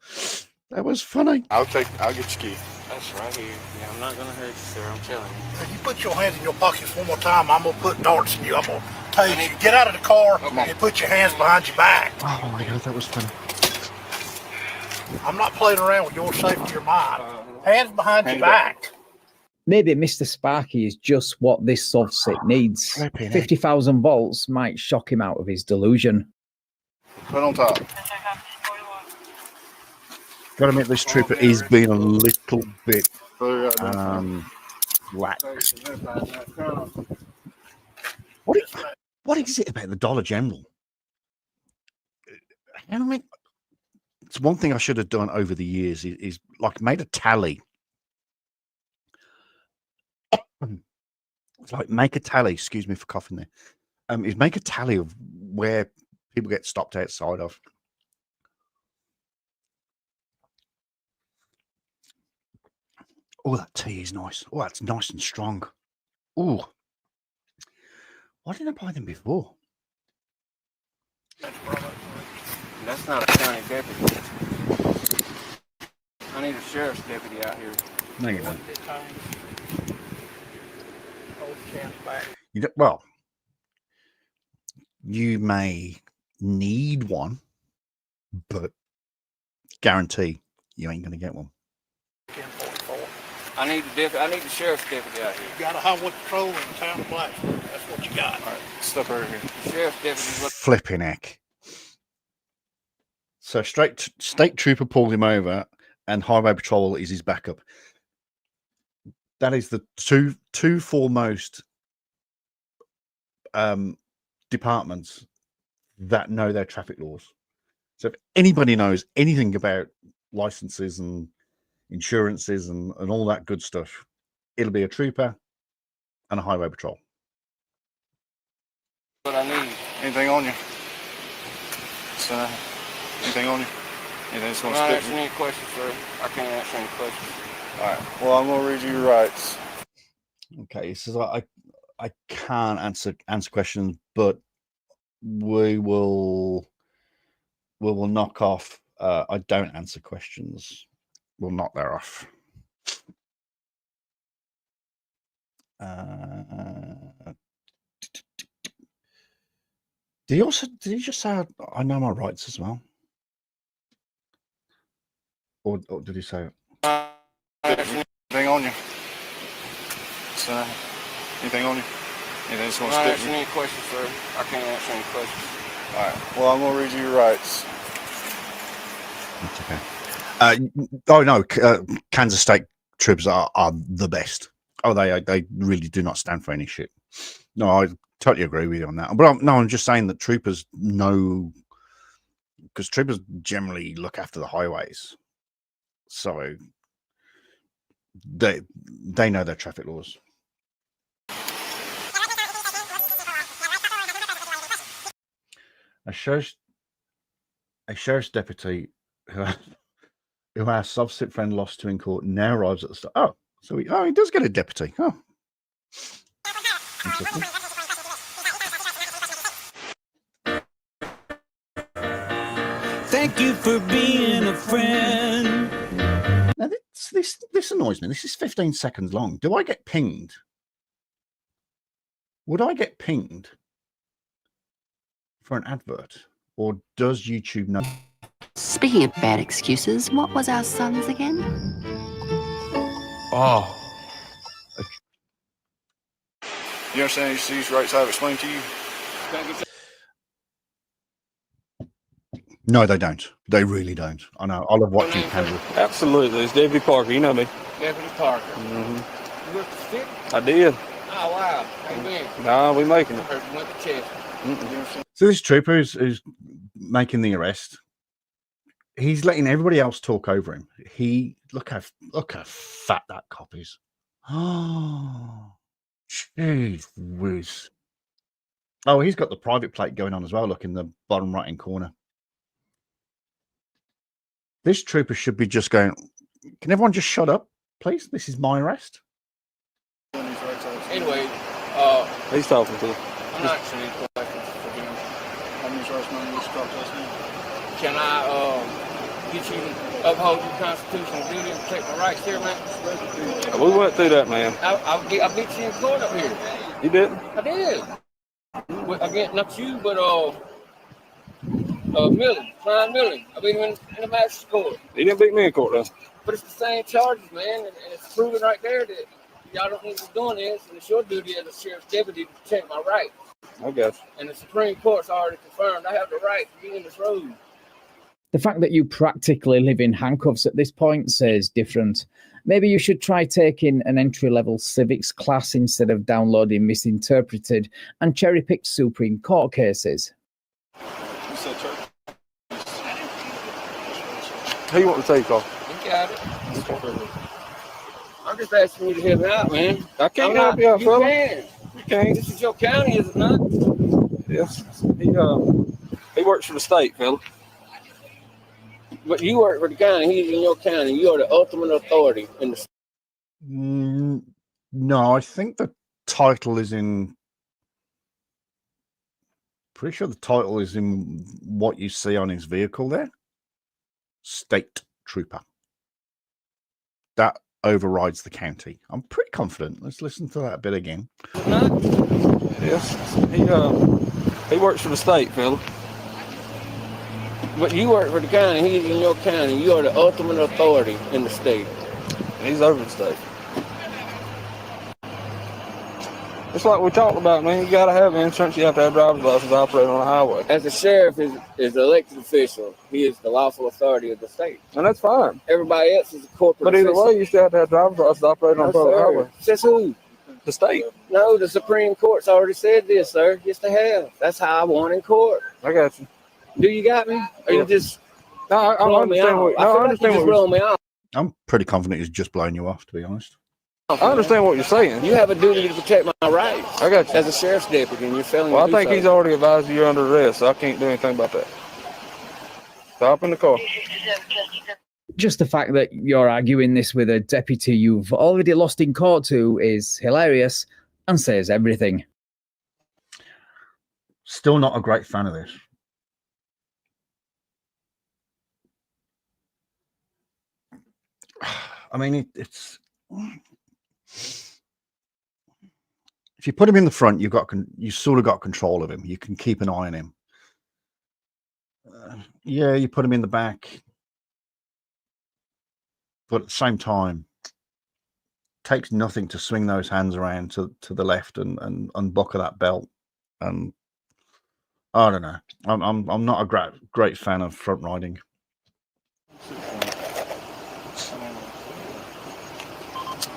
B: That was funny.
I: I'll get your key.
K: That's right here. Yeah, I'm not gonna hurt you, sir. I'm telling you.
J: If you put your hands in your pockets one more time, I'm gonna put darts in you. I'm gonna tell you to get out of the car and put your hands behind your back.
B: Oh my god, that was funny.
J: I'm not playing around with your safety or mine. Hands behind your back.
C: Maybe Mr. Sparky is just what this subset needs. 50,000 volts might shock him out of his delusion.
I: Put on top.
B: Gotta admit, this trooper is being a little bit lax. What is it about the Dollar General? I mean, it's one thing I should have done over the years is like made a tally. It's like make a tally. Excuse me for coughing there. Is make a tally of where people get stopped outside of. Oh, that tea is nice. Oh, that's nice and strong. Oh, why didn't I buy them before?
K: That's not a county deputy. I need a sheriff's deputy out here.
B: No, you don't. You don't. Well, you may need one, but guarantee you ain't going to get one.
K: I need the sheriff's deputy out here.
J: You got a highway patrol in the town of Blacksburg. That's what you got.
I: All right, step over here.
K: Sheriff's deputy.
B: Flipping heck. So state trooper pulled him over, and highway patrol is his backup. That is the two foremost departments that know their traffic laws. So if anybody knows anything about licenses and insurances and all that good stuff, it'll be a trooper and a highway patrol.
K: What I need.
I: Anything on you? Anything on you? Anything that's going to
K: I'm not
I: stick?
K: answering any questions, sir. I can't answer any questions.
I: All right. Well, I'm going to read you your rights.
B: Okay, so I can't answer questions, but we will knock off. I don't answer questions. We'll knock that off. Did he just say I know my rights as well? Or did he say
I: Anything on you? Anything on you? Anything that's going to
K: I'm not
I: stick?
K: answering any questions, sir. I can't answer any questions.
I: All right. Well, I'm gonna read you your rights.
B: That's okay. Oh no, Kansas State troopers are the best. Oh, they really do not stand for any shit. No, I totally agree with you on that. But I'm just saying that troopers know, because troopers generally look after the highways, so they know their traffic laws. A sheriff's deputy who our substitute friend lost to in court now arrives at the start. Oh, so he does get a deputy. Oh, interesting.
L: Thank you for being a friend.
B: Now this annoys me. This is 15 seconds long. Do I get pinged? Would I get pinged for an advert, or does YouTube know?
M: Speaking of bad excuses, what was our son's again?
B: Oh,
I: You understand these rights I've explained to you?
B: no, they don't. They really don't. I know. I love watching Canada.
F: Absolutely. It's Deputy Parker. You know me.
K: Deputy Parker.
F: Mm-hmm.
K: You went to stick?
F: I did.
K: Oh, wow. How you been?
F: Nah, we making it.
K: Or went to chest.
B: So this trooper who's making the arrest, he's letting everybody else talk over him. Look how fat that cop is. Oh, jeez whiz. Oh, he's got the private plate going on as well. Look in the bottom right hand corner. This trooper should be just going, can everyone just shut up, please? This is my arrest.
K: Anyway,
F: He's talking to you.
K: I'm not answering any questions for him.
I: How many rights money was dropped last name?
K: Can I get you to uphold your constitutional duty and protect my rights here, man?
F: We went through that, man.
K: I'll beat you in court up here.
F: You didn't?
K: I did. Again, not you, but Millie, Brian Millie. I beat him in the magistrate court.
F: He didn't beat me in court, though.
K: But it's the same charges, man, and it's proven right there that y'all don't need to be doing this, and it's your duty as a sheriff's deputy to protect my rights.
F: I guess.
K: And the Supreme Court's already confirmed I have the right to be in this road.
C: The fact that you practically live in handcuffs at this point says different. Maybe you should try taking an entry-level civics class instead of downloading misinterpreted and cherry-picked Supreme Court cases.
F: Who you want to take off?
K: You got it. I'm just asking you to help me out, man.
F: I can't help you out, fella.
K: Can.
F: You can't.
K: This is your county, is it not?
F: Yes. He works for the state, fella.
K: But you work for the county. He's in your county. You are the ultimate authority in the state.
B: No, I think the title is in. Pretty sure the title is in what you see on his vehicle there. State Trooper. That overrides the county. I'm pretty confident. Let's listen to that bit again.
F: Yes. He works for the state, fella.
K: But you work for the county. He's in your county. You are the ultimate authority in the state.
F: He's over the state. It's like we talked about, man. You got to have insurance. You have to have driver's license operating on a highway.
K: As the sheriff is an elected official, he is the lawful authority of the state.
F: And that's fine.
K: Everybody else is a corporate
F: But either
K: official.
F: way, you still have to have driver's license operating on a public highway.
K: Says who?
F: The state.
K: No, the Supreme Court's already said this, sir. Yes, they have. That's how I won in court.
F: I got you.
K: Do you got me? Or you just
F: No, I understand what.
K: I understand what you're me off.
B: I'm pretty confident he's just blowing you off, to be honest.
F: I understand what you're saying.
K: You have a duty to protect my rights.
F: I got you.
K: As a sheriff's deputy, and you're failing
F: Well, I
K: to do
F: think
K: so.
F: he's already advised you're under arrest, so I can't do anything about that. Stop in the car.
C: Just the fact that you're arguing this with a deputy you've already lost in court to is hilarious and says everything.
B: Still not a great fan of this. I mean, it's if you put him in the front, you sort of got control of him. You can keep an eye on him. Yeah, you put him in the back, but at the same time, it takes nothing to swing those hands around to the left and unbuckle that belt and I don't know. I'm not a great fan of front riding.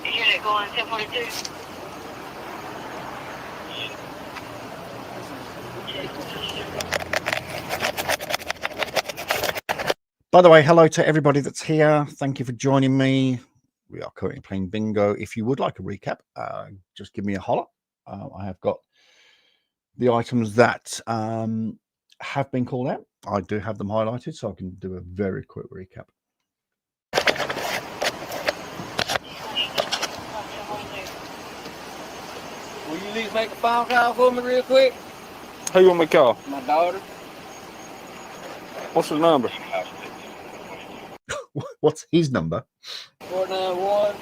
N: Unit going 1042.
B: By the way, hello to everybody that's here. Thank you for joining me. We are currently playing bingo. If you would like a recap, just give me a holler. I have got the items that have been called out. I do have them highlighted, so I can do a very quick recap.
K: Will you at least make a phone call for me real quick?
O: Who you want me to call?
K: My daughter.
O: What's the number?
B: What's his number?
K: 491.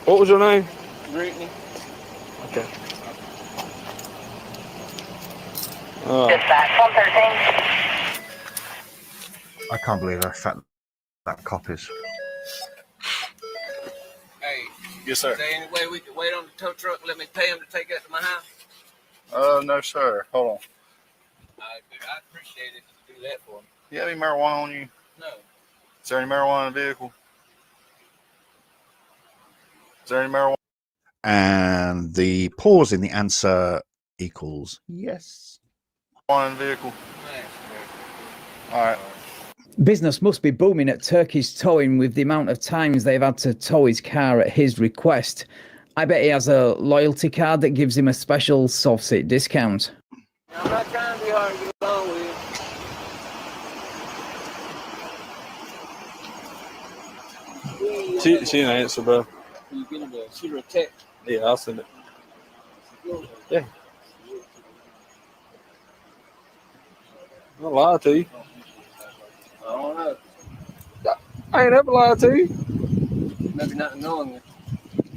O: What was your name?
K: Brittany.
B: Okay.
N: Dispatch 113.
B: I can't believe how fat that cop is.
K: Hey.
I: Yes, sir.
K: Is there any way we could wait on the tow truck and let me pay him to take that to my house?
I: No, sir. Hold on.
K: I'd appreciate it if you do that for me.
I: You have any marijuana on you?
K: No.
I: Is there any marijuana in the vehicle? Is there any marijuana?
B: And the pause in the answer equals yes.
I: In the vehicle. All right.
C: Business must be booming at Turkey's Towing with the amount of times they've had to tow his car at his request. I bet he has a loyalty card that gives him a special soft seat discount.
K: I'm not trying to be hard to get along with.
O: She didn't answer, bro.
K: You get him to shoot her a text.
O: Yeah, I'll send it. Yeah. I'll lie to you.
K: I don't know.
O: I ain't ever lied to you.
K: Maybe not knowing it.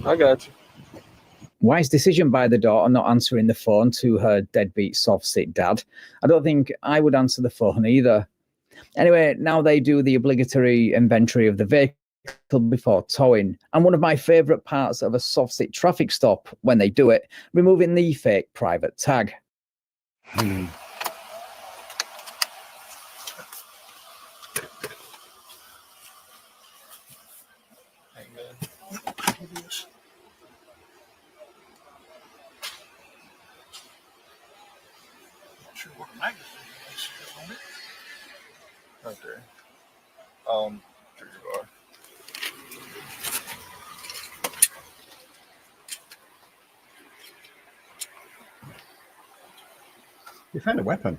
O: I got you.
C: Wise decision by the daughter not answering the phone to her deadbeat soft seat dad. I don't think I would answer the phone either. Anyway, now they do the obligatory inventory of the vehicle before towing. And one of my favourite parts of a soft seat traffic stop, when they do it, removing the fake private tag.
I: Right there. Here you are.
B: You found a weapon.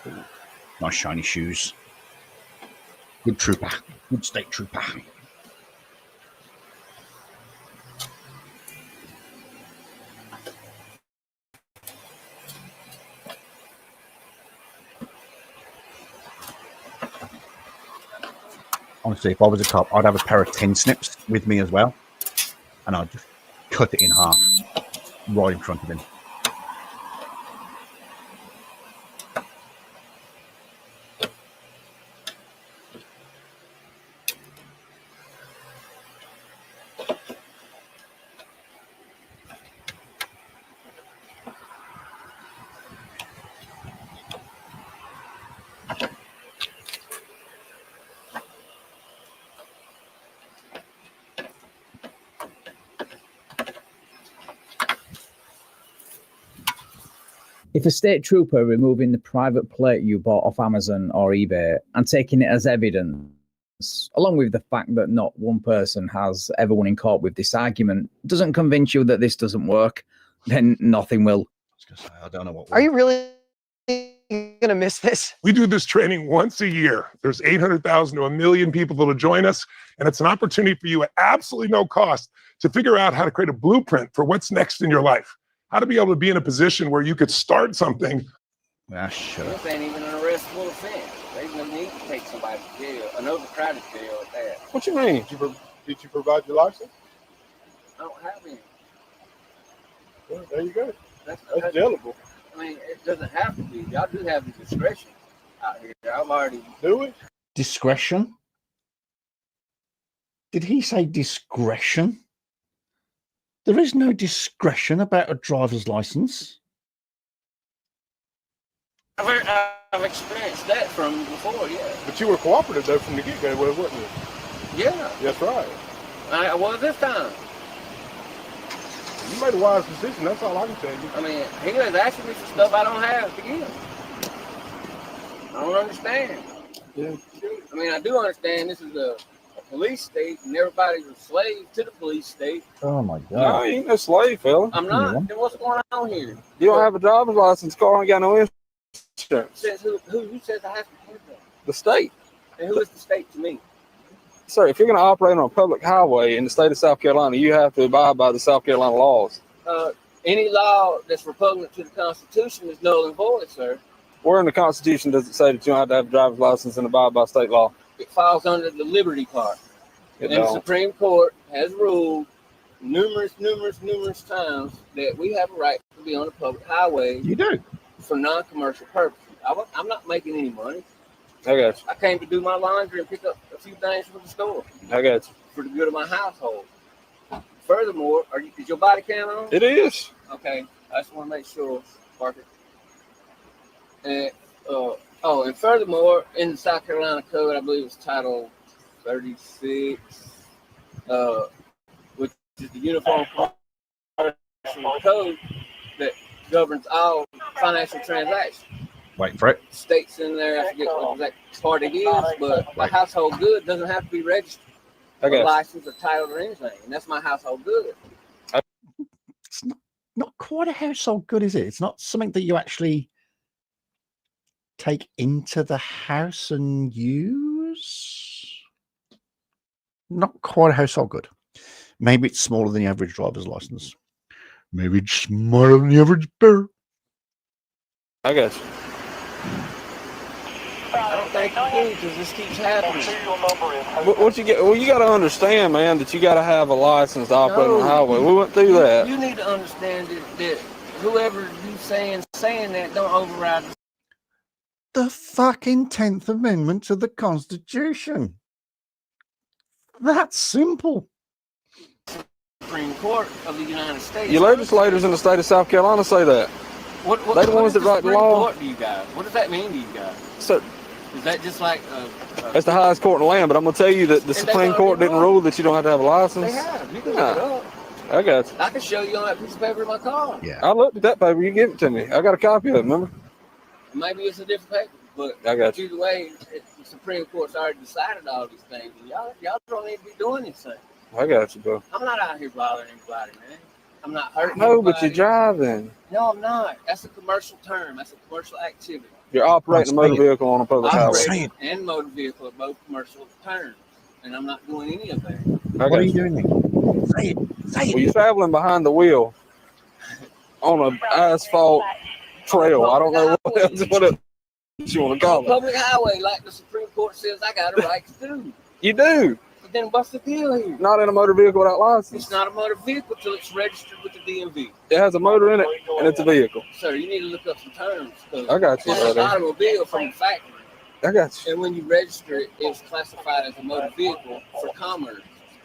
B: Ooh, nice shiny shoes. Good trooper. Good state trooper. Honestly, if I was a cop, I'd have a pair of 10 snips with me as well. And I'd just cut it in half right in front of him.
C: If a state trooper removing the private plate you bought off Amazon or eBay and taking it as evidence, along with the fact that not one person has ever won in court with this argument, doesn't convince you that this doesn't work, then nothing will.
B: I don't know what.
P: Are you really going to miss this?
Q: We do this training once a year. There's 800,000 to 1 million people that'll join us, and it's an opportunity for you at absolutely no cost to figure out how to create a blueprint for what's next in your life. How to be able to be in a position where you could start something.
B: Ah, shut up.
K: This ain't even an arrestable offense. They no need to take somebody to jail, an overcrowded jail at that.
O: What you mean?
I: Did you provide your license?
K: I don't have any.
I: Well, there you go.
K: That's
I: jailable.
K: I mean, it doesn't have to be. Y'all do have the discretion out here. I've already
I: do it.
B: Discretion? Did he say discretion? There is no discretion about a driver's license.
K: I've experienced that from before, yeah.
I: But you were cooperative though from the get-go, wasn't you?
K: Yeah.
I: That's right.
K: I was this time.
I: You made a wise decision. That's all I can tell you.
K: I mean, he was asking me for stuff I don't have to give. I don't understand.
I: Yeah.
K: I mean, I do understand this is a police state and everybody's a slave to the police state.
O: Oh my God. No, you ain't no slave, fella.
K: I'm not. Then what's going on here?
O: You don't have a driver's license, car ain't got no insurance.
K: Says who says I have to have that?
O: The state.
K: And who is the state to me?
O: Sir, if you're going to operate on a public highway in the state of South Carolina, you have to abide by the South Carolina laws.
K: Any law that's repugnant to the Constitution is null and void, sir.
O: Where in the Constitution does it say that you don't have to have a driver's license and abide by state law?
K: It falls under the liberty part.
O: It
K: And the
O: don't.
K: Supreme Court has ruled numerous times that we have a right to be on a public highway.
B: You do.
K: For non-commercial purposes. I'm not making any money.
O: I got you.
K: I came to do my laundry and pick up a few things from the store.
O: I got you.
K: For the good of my household. Furthermore, is your body cam on?
O: It is.
K: Okay, I just want to make sure, Parker. And and furthermore, in the South Carolina Code, I believe it's Title 36, which is the Uniform Commercial Code that governs all financial transactions.
B: Wait for it.
K: States in there, I forget what exact part it is, but a household good doesn't have to be registered,
O: Okay.
K: or licensed, or titled, or anything, and that's my household good.
B: It's not quite a household good, is it? It's not something that you actually take into the house and use. Not quite a household good. Maybe it's smaller than the average driver's license. Maybe it's smaller than the average bear.
O: I got you.
K: I don't think you do, because this keeps happening.
O: What you get? Well, you got to understand, man, that you got to have a license to operate on the highway. We went through that.
K: You need to understand that whoever you saying that don't override
B: The fucking 10th Amendment to the Constitution. That's simple.
K: the Supreme Court of the United States.
O: Your legislators in the state of South Carolina say that.
K: What
O: They're the ones that write the
K: Supreme
O: law.
K: Court to you guys? What does that mean to you guys?
O: So
K: Is that just like
O: that's the highest court in the land. But I'm gonna tell you that the Supreme Court didn't rule that you don't have to have a license.
K: They have. You can
O: Nah.
K: look it up.
O: I got you.
K: I can show you on that piece of paper in my car.
B: Yeah.
O: I looked at that paper. You give it to me. I got a copy of it. Remember?
K: Maybe it's a different paper, but
O: I got you.
K: either way, the Supreme Court's already decided all these things. And y'all don't need to be doing anything.
O: I got you, bro.
K: I'm not out here bothering anybody, man. I'm not hurting
O: No, but you're
K: anybody.
O: driving.
K: No, I'm not. That's a commercial term. That's a commercial activity.
O: You're operating a motor vehicle on a public highway.
K: Operating and motor vehicle are both commercial terms, and I'm not doing any of that.
O: I got you.
B: doing then? Say it. Say
O: Well, you're traveling behind the wheel on an asphalt trail. I don't know what else you want to call it.
K: Public highway, like the Supreme Court says I got a right to do.
O: You do.
K: But then what's the deal here?
O: Not in a motor vehicle without license.
K: It's not a motor vehicle till it's registered with the DMV.
O: It has a motor in it, and it's a vehicle.
K: Sir, you need to look up some terms. 'Cause
O: I got you,
K: it's an
O: brother.
K: automobile from the factory.
O: I got you.
K: And when you register it, it's classified as a motor vehicle for commerce.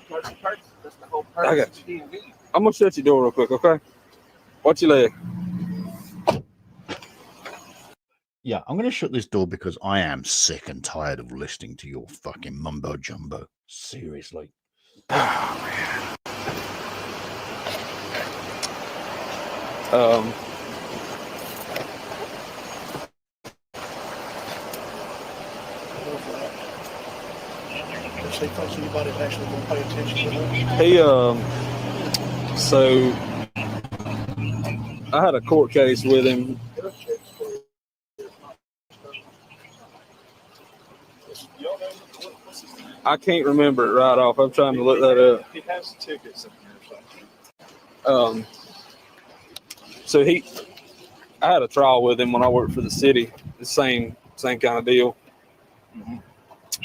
K: Commercial purpose. That's the whole
O: I
K: purpose
O: got
K: of the DMV.
O: I'm gonna shut your door real quick, okay? Watch your leg.
B: Yeah, I'm going to shut this door because I am sick and tired of listening to your fucking mumbo jumbo. Seriously.
J: He thinks anybody's actually going to pay attention to him.
O: He so I had a court case with him. I can't remember it right off. I'm trying to look that up.
I: He has tickets in here or something.
O: So I had a trial with him when I worked for the city. The same kind of deal.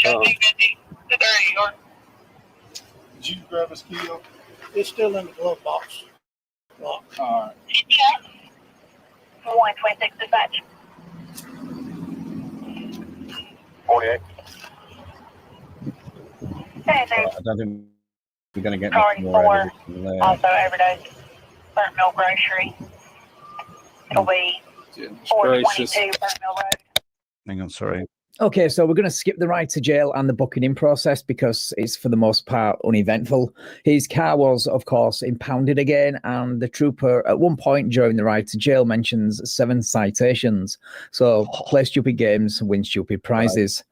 J: Did you grab his key? It's still in the glove box. Locked.
I: All right.
N: 126 dispatch.
I: 48.
N: Hey,
B: I don't think we're going to get
N: Priority
B: much more
N: 4,
B: out of it there.
N: also overdose. Burnt Mill Grocery. It'll be 422 Burnt Mill Road.
B: Hang on, sorry.
C: Okay, so we're going to skip the ride to jail and the booking in process because it's for the most part uneventful. His car was, of course, impounded again, and the trooper at one point during the ride to jail mentions 7 citations. So play stupid games, win stupid prizes.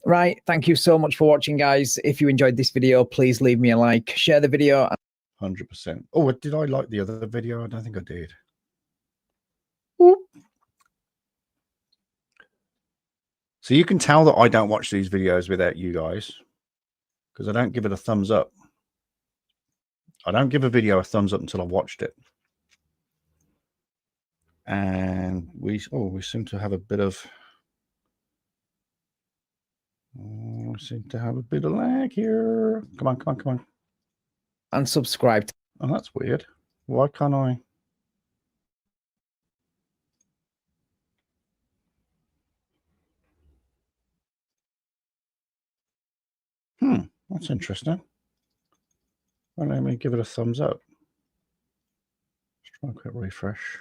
C: Right, thank you so much for watching, guys. If you enjoyed this video, please leave me a like, share the video.
B: 100%. Oh, did I like the other video? I don't think I did. Whoop. So you can tell that I don't watch these videos without you guys because I don't give it a thumbs up. I don't give a video a thumbs up until I've watched it. And we seem to have a bit of lag here. Come on.
C: And subscribe.
B: Oh, that's weird. Why can't I? That's interesting. Well, let me give it a thumbs up. Let's try and quick refresh.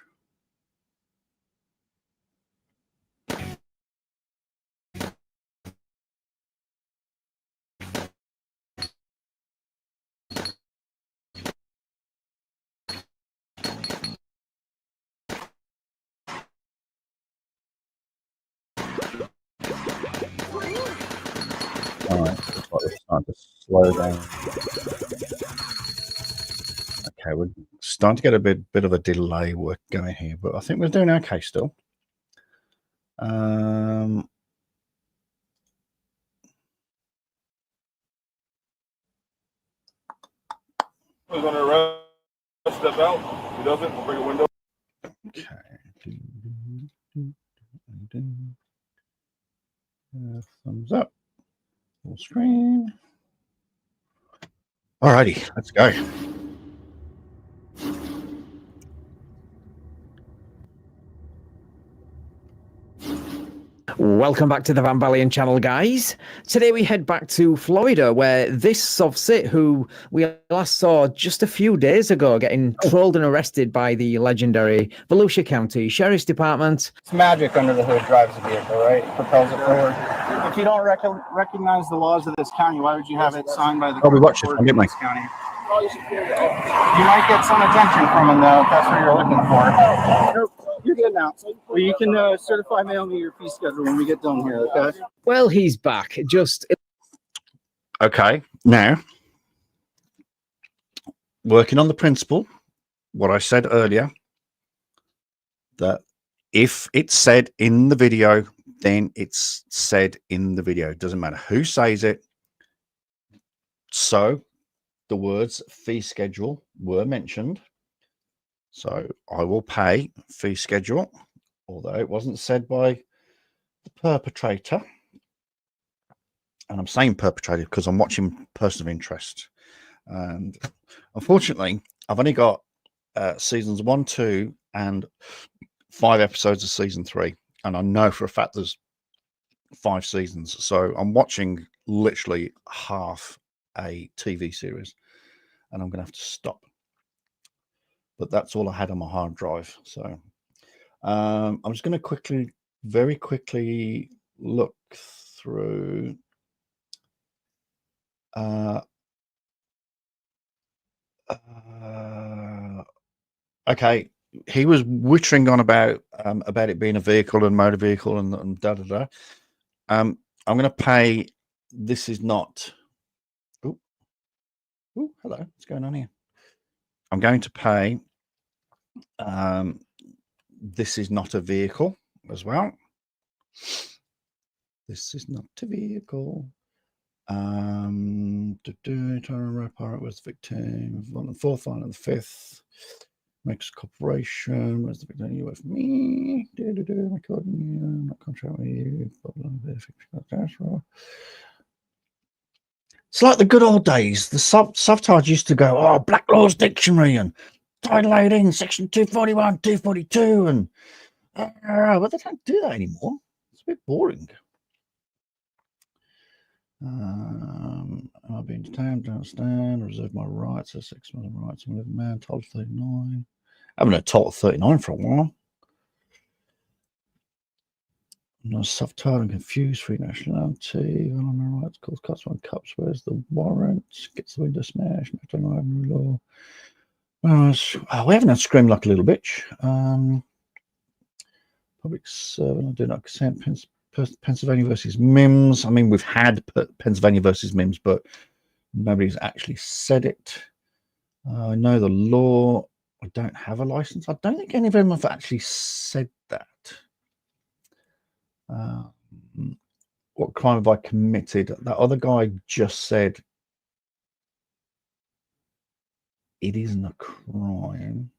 B: Alright, looks like we're starting to slow down. Okay, we're starting to get a bit of a delay work going here, but I think we're doing okay still.
I: Who's going to arrest, step out. If he doesn't, we'll bring a window.
B: Okay. Thumbs up. Full screen. Alrighty, let's go.
C: Welcome back to the Van Balian channel, guys. Today we head back to Florida, where this Sovsit, who we last saw just a few days ago, getting trolled and arrested by the legendary Volusia County Sheriff's Department.
R: It's magic under the hood drives the vehicle, right? Propels it forward. If you don't recognize the laws of this county, why would you have it signed by the
B: we watched it.
R: county? You might get some attention from him, though, if that's what you're looking for. Nope. You're good now. Well, you can certify mail me your fee schedule when we get done here, okay?
C: Well, he's back.
B: Okay, now, working on the principle, what I said earlier, that if it's said in the video, then it's said in the video. It doesn't matter who says it. So the words fee schedule were mentioned. So I will pay fee schedule, although it wasn't said by the perpetrator. And I'm saying perpetrator because I'm watching Person of Interest. And unfortunately, I've only got seasons 1, 2, and 5 episodes of season 3. And I know for a fact there's 5 seasons. So I'm watching literally half a TV series. And I'm going to have to stop. But that's all I had on my hard drive. So I'm just going to very quickly look through. Okay, he was wittering on about it being a vehicle and motor vehicle and da da da. I'm going to pay. This is not. Oh, hello. What's going on here? I'm going to pay. This is not a vehicle as well. This is not a vehicle. Trying to report was the victim on the 4th, on the 5th. Makes corporation. Where's the victim? You with me? Recording you. I'm not contract with you. It's like the good old days. The subtitles used to go, Black Laws Dictionary and Title 18, Section 241, 242, and But they don't do that anymore. It's a bit boring. I've been detained, don't stand, reserve my rights as 6 months of rights. I'm a living man, told 39. I haven't had told 39 for a while. I'm not self-titled and confused, free nationality. Well, on my rights, calls cuts one cups. Where's the warrant? Gets the window smashed. National law. Well, we haven't had scream like a little bitch. Public servant, I do not consent. Pennsylvania versus Mims. I mean, we've had Pennsylvania versus Mims, but nobody's actually said it. I know the law. I don't have a license. I don't think any of them have actually said that. What crime have I committed? That other guy just said it isn't a crime.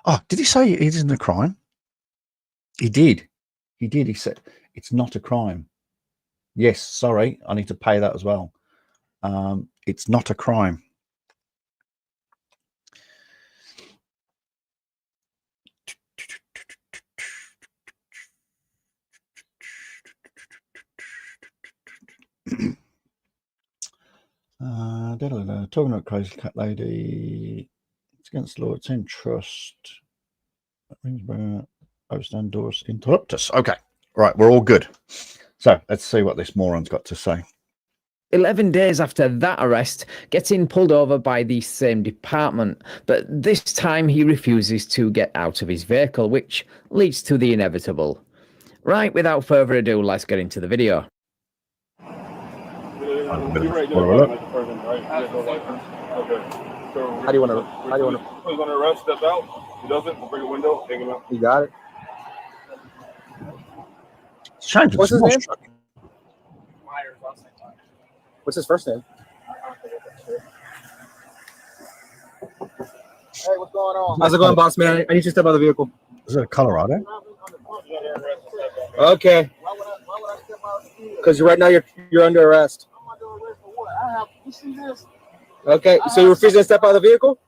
B: Oh, did he say it isn't a crime? He did. He did. He said it's not a crime. Yes, sorry, I need to pay that as well. It's not a crime. Talking about Crazy Cat Lady. It's against the law. It's in trust. Overstand doors interrupt us. Okay, right, we're all good. So let's see what this moron's got to say.
C: 11 days after that arrest, getting pulled over by the same department, but this time he refuses to get out of his vehicle, which leads to the inevitable. Right, without further ado, let's get into the video.
O: How do you want to? He's on the arrest. Step out. He doesn't. We'll bring a window. Take him out.
R: You got it.
B: What's his name?
R: What's his first name? Hey, what's going on? How's it going, boss man? I need you to step out of the vehicle.
B: Is it Colorado?
R: Okay. Because right now you're under arrest. Okay, so you're refusing to step out of the vehicle?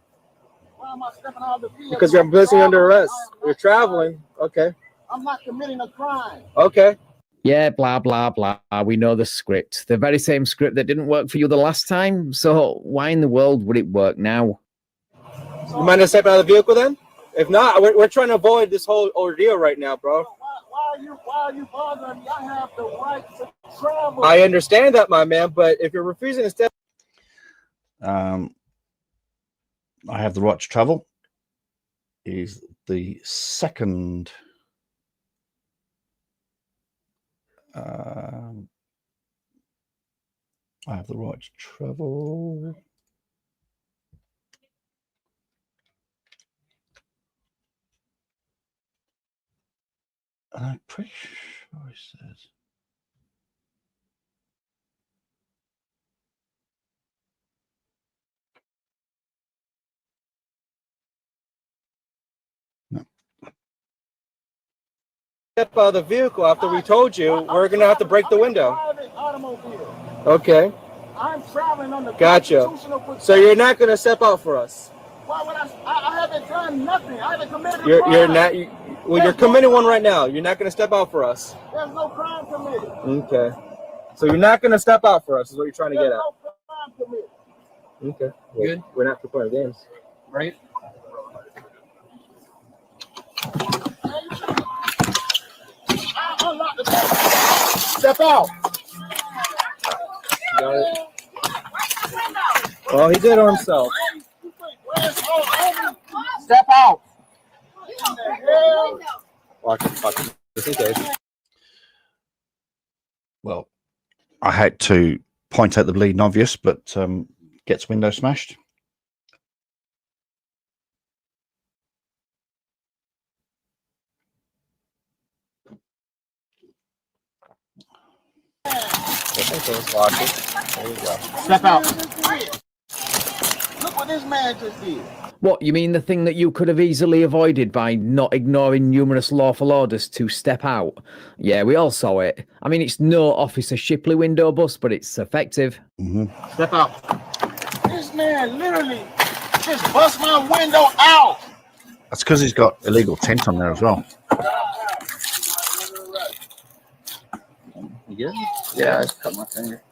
J: Why am I stepping out of the vehicle?
R: Because you're placing under arrest. You're traveling. Okay.
J: I'm not committing a crime.
R: Okay.
C: Yeah, blah, blah, blah. We know the script. The very same script that didn't work for you the last time. So why in the world would it work now?
R: You mind us stepping out of the vehicle then? If not, we're trying to avoid this whole ordeal right now, bro.
J: Why are you bothering me? I have the right to travel.
R: I understand that, my man, but if you're refusing to step...
B: I have the right to travel. Is the second... I have the right to travel. I'm pretty sure he says.
R: Step out of the vehicle after we told you we're going to have to break the window. Okay.
J: I'm traveling on the
R: Gotcha. So you're not going to step out for us?
J: Why would I haven't done nothing. I haven't committed a
R: You're
J: crime.
R: not... Well, you're committing one right now. You're not going to step out for us.
J: There's no crime committed.
R: Okay. So you're not going to step out for us is what you're trying to get
J: There's
R: at.
J: no crime committed.
R: Okay. Well,
J: Good.
R: We're not for playing games.
J: Right? I unlock the door. Step out.
R: Got it. Well, he did it himself.
J: Step out.
R: Watch it. Just in case.
B: Well, I had to point out the bleeding obvious, but gets window smashed.
R: There you go.
J: Step out. Look what this man just did.
C: What, you mean the thing that you could have easily avoided by not ignoring numerous lawful orders to step out? Yeah, we all saw it. I mean, it's no Officer Shipley window bust, but it's effective.
J: Step out. This man literally just bust my window out.
B: That's because he's got illegal tint on there as well.
R: You good? Yeah, I just cut my finger.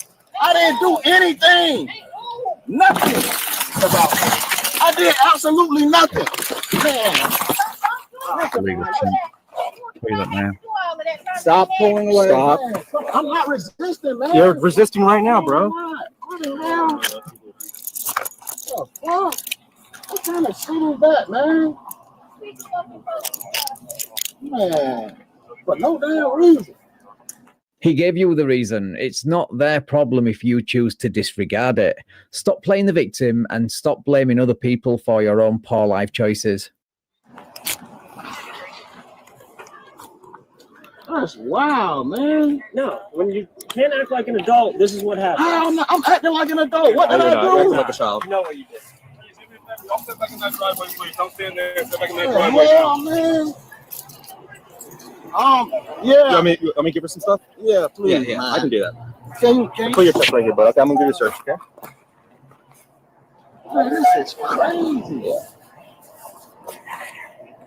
R: I didn't do anything. Nothing about it. I did absolutely nothing. Man.
B: Illegal tint. Look at that, man.
R: Stop pulling away. Stop. I'm not resisting, man. You're resisting right now, bro. What the hell? What the fuck? What kind of shit is that, man? Man, for no damn reason.
C: He gave you the reason. It's not their problem if you choose to disregard it. Stop playing the victim and stop blaming other people for your own poor life choices.
R: That's wild, man.
S: No, when you can't act like an adult, this is what happens.
R: I'm acting like an adult. What did I do?
S: Acting like a child. You know what you did.
D: Don't step back in that driveway, please. Don't stand there. Step back in that
R: Yeah,
D: driveway.
R: man. Yeah.
S: You want me to give her some stuff?
R: Yeah, please.
S: Yeah,
R: man.
S: I can do that.
R: Can you?
S: Put your chest right here, bud. Okay, I'm gonna do the search, okay?
R: Man, this is crazy.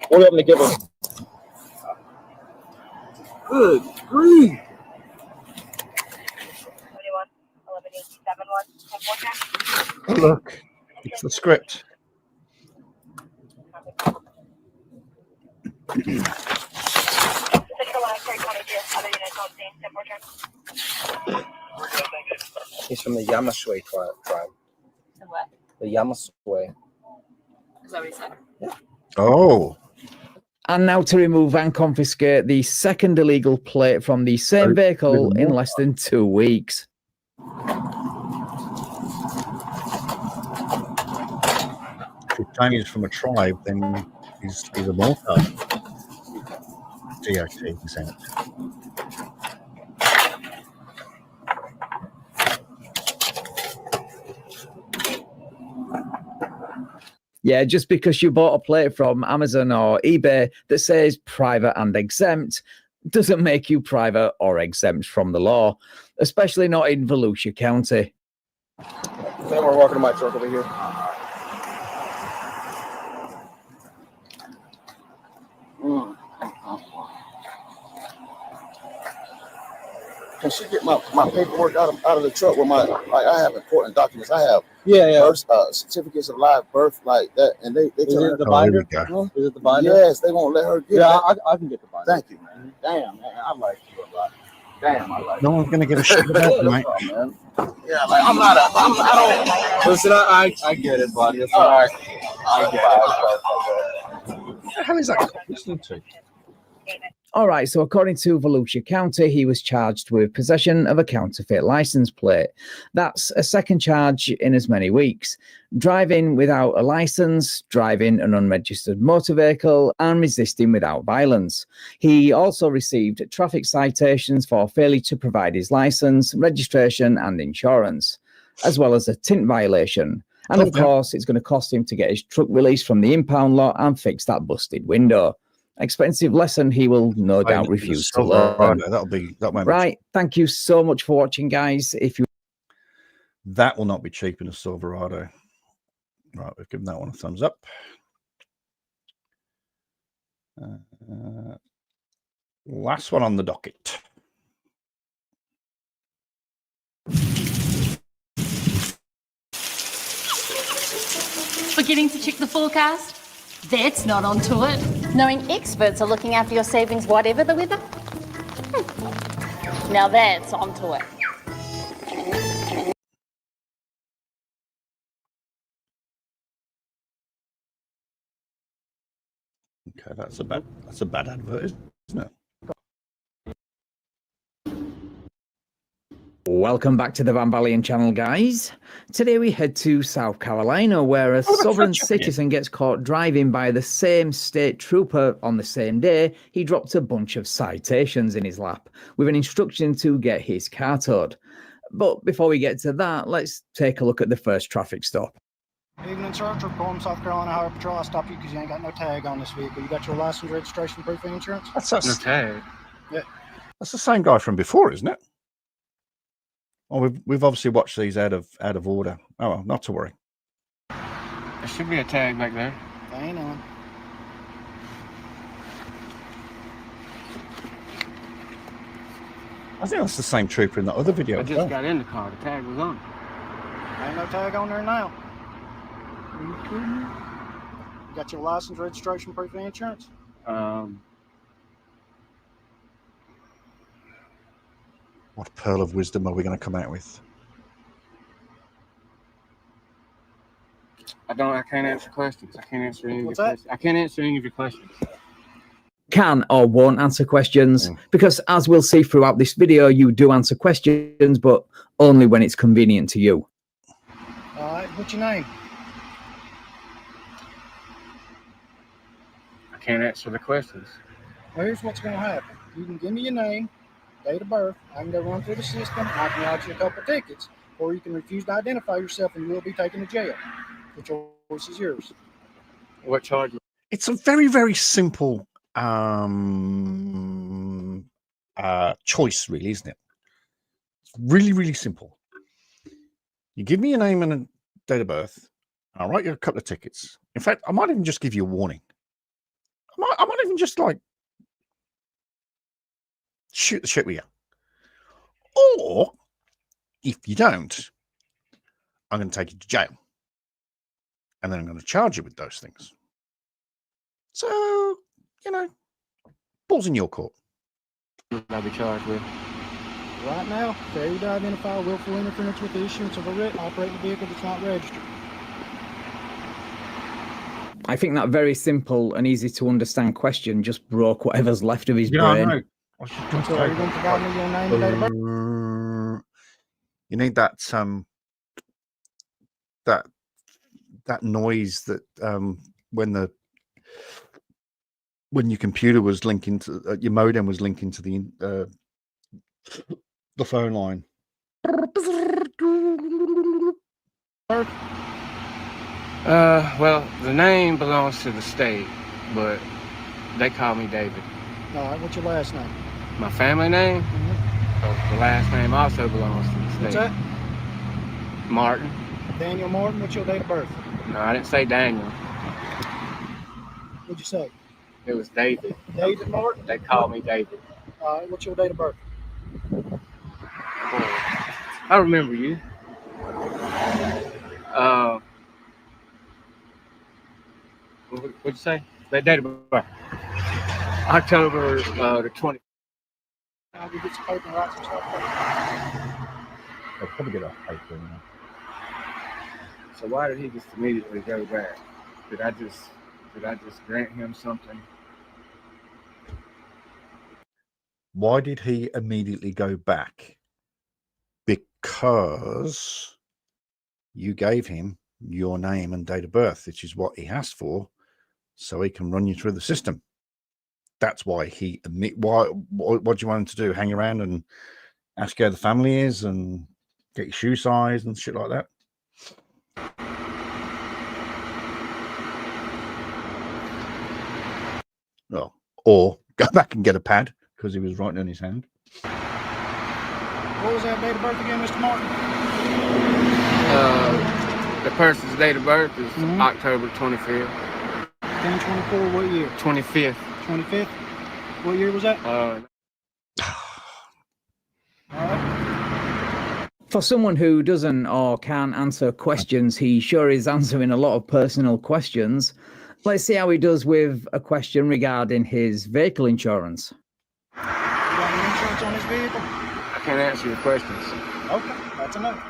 S: What do you want me to give her?
R: Good grief.
N: 1171.
B: Look, it's the script.
F: He's from the Yamashui tribe.
N: The what?
F: The Yamashui.
N: Is that what he said?
B: Oh.
C: And now to remove and confiscate the second illegal plate from the same vehicle in less than 2 weeks.
B: If you're Chinese from a tribe, then he's a mortar. DOT exempt.
C: Yeah, just because you bought a plate from Amazon or eBay that says private and exempt doesn't make you private or exempt from the law, especially not in Volusia County.
S: Then we're walking to my truck over here.
R: Can she get my paperwork out of the truck with I have important documents. I have birth, certificates of live birth like that, and they tell her
S: the binder? Is it the binder?
R: Yes, they won't let her get it.
S: I can get the binder.
R: Thank you, man. Damn, man, I like you a lot. Damn, I like
B: No one's gonna give a shit about it, mate.
R: man. Yeah, like I don't.
S: Listen, I get it, buddy. It's all right. I get it.
B: What the hell is that listening to?
C: All right, so according to Volusia County, he was charged with possession of a counterfeit license plate. That's a second charge in as many weeks. Driving without a license, driving an unregistered motor vehicle, and resisting without violence. He also received traffic citations for failure to provide his license, registration, and insurance, as well as a tint violation. And of course, it's going to cost him to get his truck released from the impound lot and fix that busted window. Expensive lesson he will no doubt refuse to learn.
B: That won't
C: right. Thank you so much for watching, guys.
B: That will not be cheap in a Silverado. Right, we've given that one a thumbs up. Last one on the docket.
T: Forgetting to check the forecast? That's not onto it.
U: Knowing experts are looking after your savings whatever the weather? Now that's onto it.
B: Okay, that's a bad advert, isn't it?
C: Welcome back to the Van Valiant channel, guys. Today we head to South Carolina, where a sovereign citizen gets caught driving by the same state trooper on the same day. He dropped a bunch of citations in his lap with an instruction to get his car towed. But before we get to that, let's take a look at the first traffic stop.
R: Evening, sir. Troop Gorham, South Carolina Highway Patrol. I stopped you because you ain't got no tag on this vehicle. You got your license, registration, proof of insurance?
B: That's us.
R: No tag. Yeah.
B: That's the same guy from before, isn't it? Oh, we've obviously watched these out of order. Oh well, not to worry.
K: There should be a tag back there.
R: Ain't on.
B: I think that's the same trooper in that other video.
K: I just got in the car. The tag was on.
J: Ain't no tag on there now. Are you kidding me? You got your license, registration, proof of insurance?
B: What pearl of wisdom are we going to come out with?
K: I can't answer questions. I can't answer any of your
J: What's that?
K: questions. I can't answer any of your questions.
C: Can or won't answer questions, because as we'll see throughout this video, you do answer questions, but only when it's convenient to you.
J: All right, what's your name?
K: I can't answer the questions.
J: Well, here's what's going to happen. You can give me your name, date of birth. I can go run through the system. I can write you a couple of tickets, or you can refuse to identify yourself and you will be taken to jail. The choice is yours.
K: What charge?
B: It's a very, very simple choice, really, isn't it? It's really, really simple. You give me your name and a date of birth, and I'll write you a couple of tickets. In fact, I might even just give you a warning. I might even just like shoot the shit with you. Or if you don't, I'm going to take you to jail. And then I'm going to charge you with those things. So, you know, ball's in your court.
K: I'll be charged with.
J: Right now, failure to identify willful interference with the issuance of a writ, operating a vehicle that's not registered.
C: I think that very simple and easy to understand question just broke whatever's left of his brain.
B: I know.
J: So are you going to provide me your name and date of birth?
B: You need that that noise that when your computer was linking to your modem was linking to the phone line.
K: Well, the name belongs to the state, but they call me David.
J: All right, what's your last name?
K: My family name? The last name also belongs to the state.
J: What's that?
K: Martin.
J: Daniel Martin, what's your date of birth?
K: No, I didn't say Daniel.
J: What'd you say?
K: It was David.
J: David Martin?
K: They call me David.
J: All right, what's your date of birth?
K: I remember you. What'd you say? That date of birth. October the 20th.
J: I'll get some paper and write some stuff down.
B: I'll probably get off paper now.
K: So why did he just immediately go back? Did I just grant him something?
B: Why did he immediately go back? Because you gave him your name and date of birth, which is what he asked for, so he can run you through the system. That's why he what do you want him to do? Hang around and ask you how the family is and get your shoe size and shit like that? Well, or go back and get a pad because he was writing on his hand.
J: What was that date of birth again, Mr. Martin?
K: The person's date of birth is October 25th.
J: 10/24, what year?
K: 25th.
J: 25th? What year was that?
C: For someone who doesn't or can't answer questions, he sure is answering a lot of personal questions. Let's see how he does with a question regarding his vehicle insurance.
J: You got any insurance on this vehicle?
K: I can't answer your questions.
J: Okay, that's enough.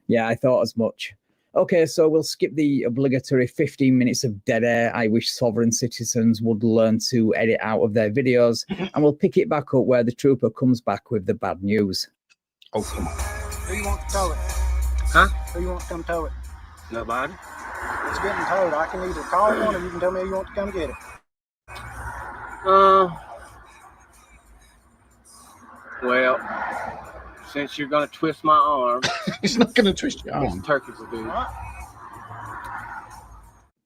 C: Yeah, I thought as much. Okay, so we'll skip the obligatory 15 minutes of dead air I wish sovereign citizens would learn to edit out of their videos, and we'll pick it back up where the trooper comes back with the bad news.
B: Okay.
J: Who you want to tow it?
K: Huh?
J: Who you want to come tow it?
K: Nobody.
J: It's getting towed. I can either call one or you can tell me you want to come get it.
K: Well, since you're gonna twist my arm,
B: he's not gonna twist your arm.
K: Turkeys will do.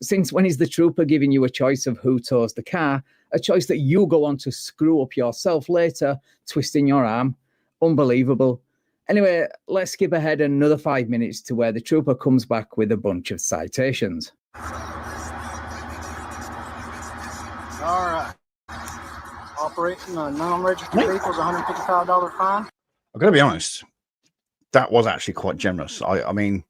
C: Since when is the trooper giving you a choice of who tows the car, a choice that you go on to screw up yourself later, twisting your arm? Unbelievable. Anyway, let's skip ahead another 5 minutes to where the trooper comes back with a bunch of citations.
J: All right. Operating a non-registered vehicle is $155 fine.
B: I've got to be honest, that was actually quite generous. I mean,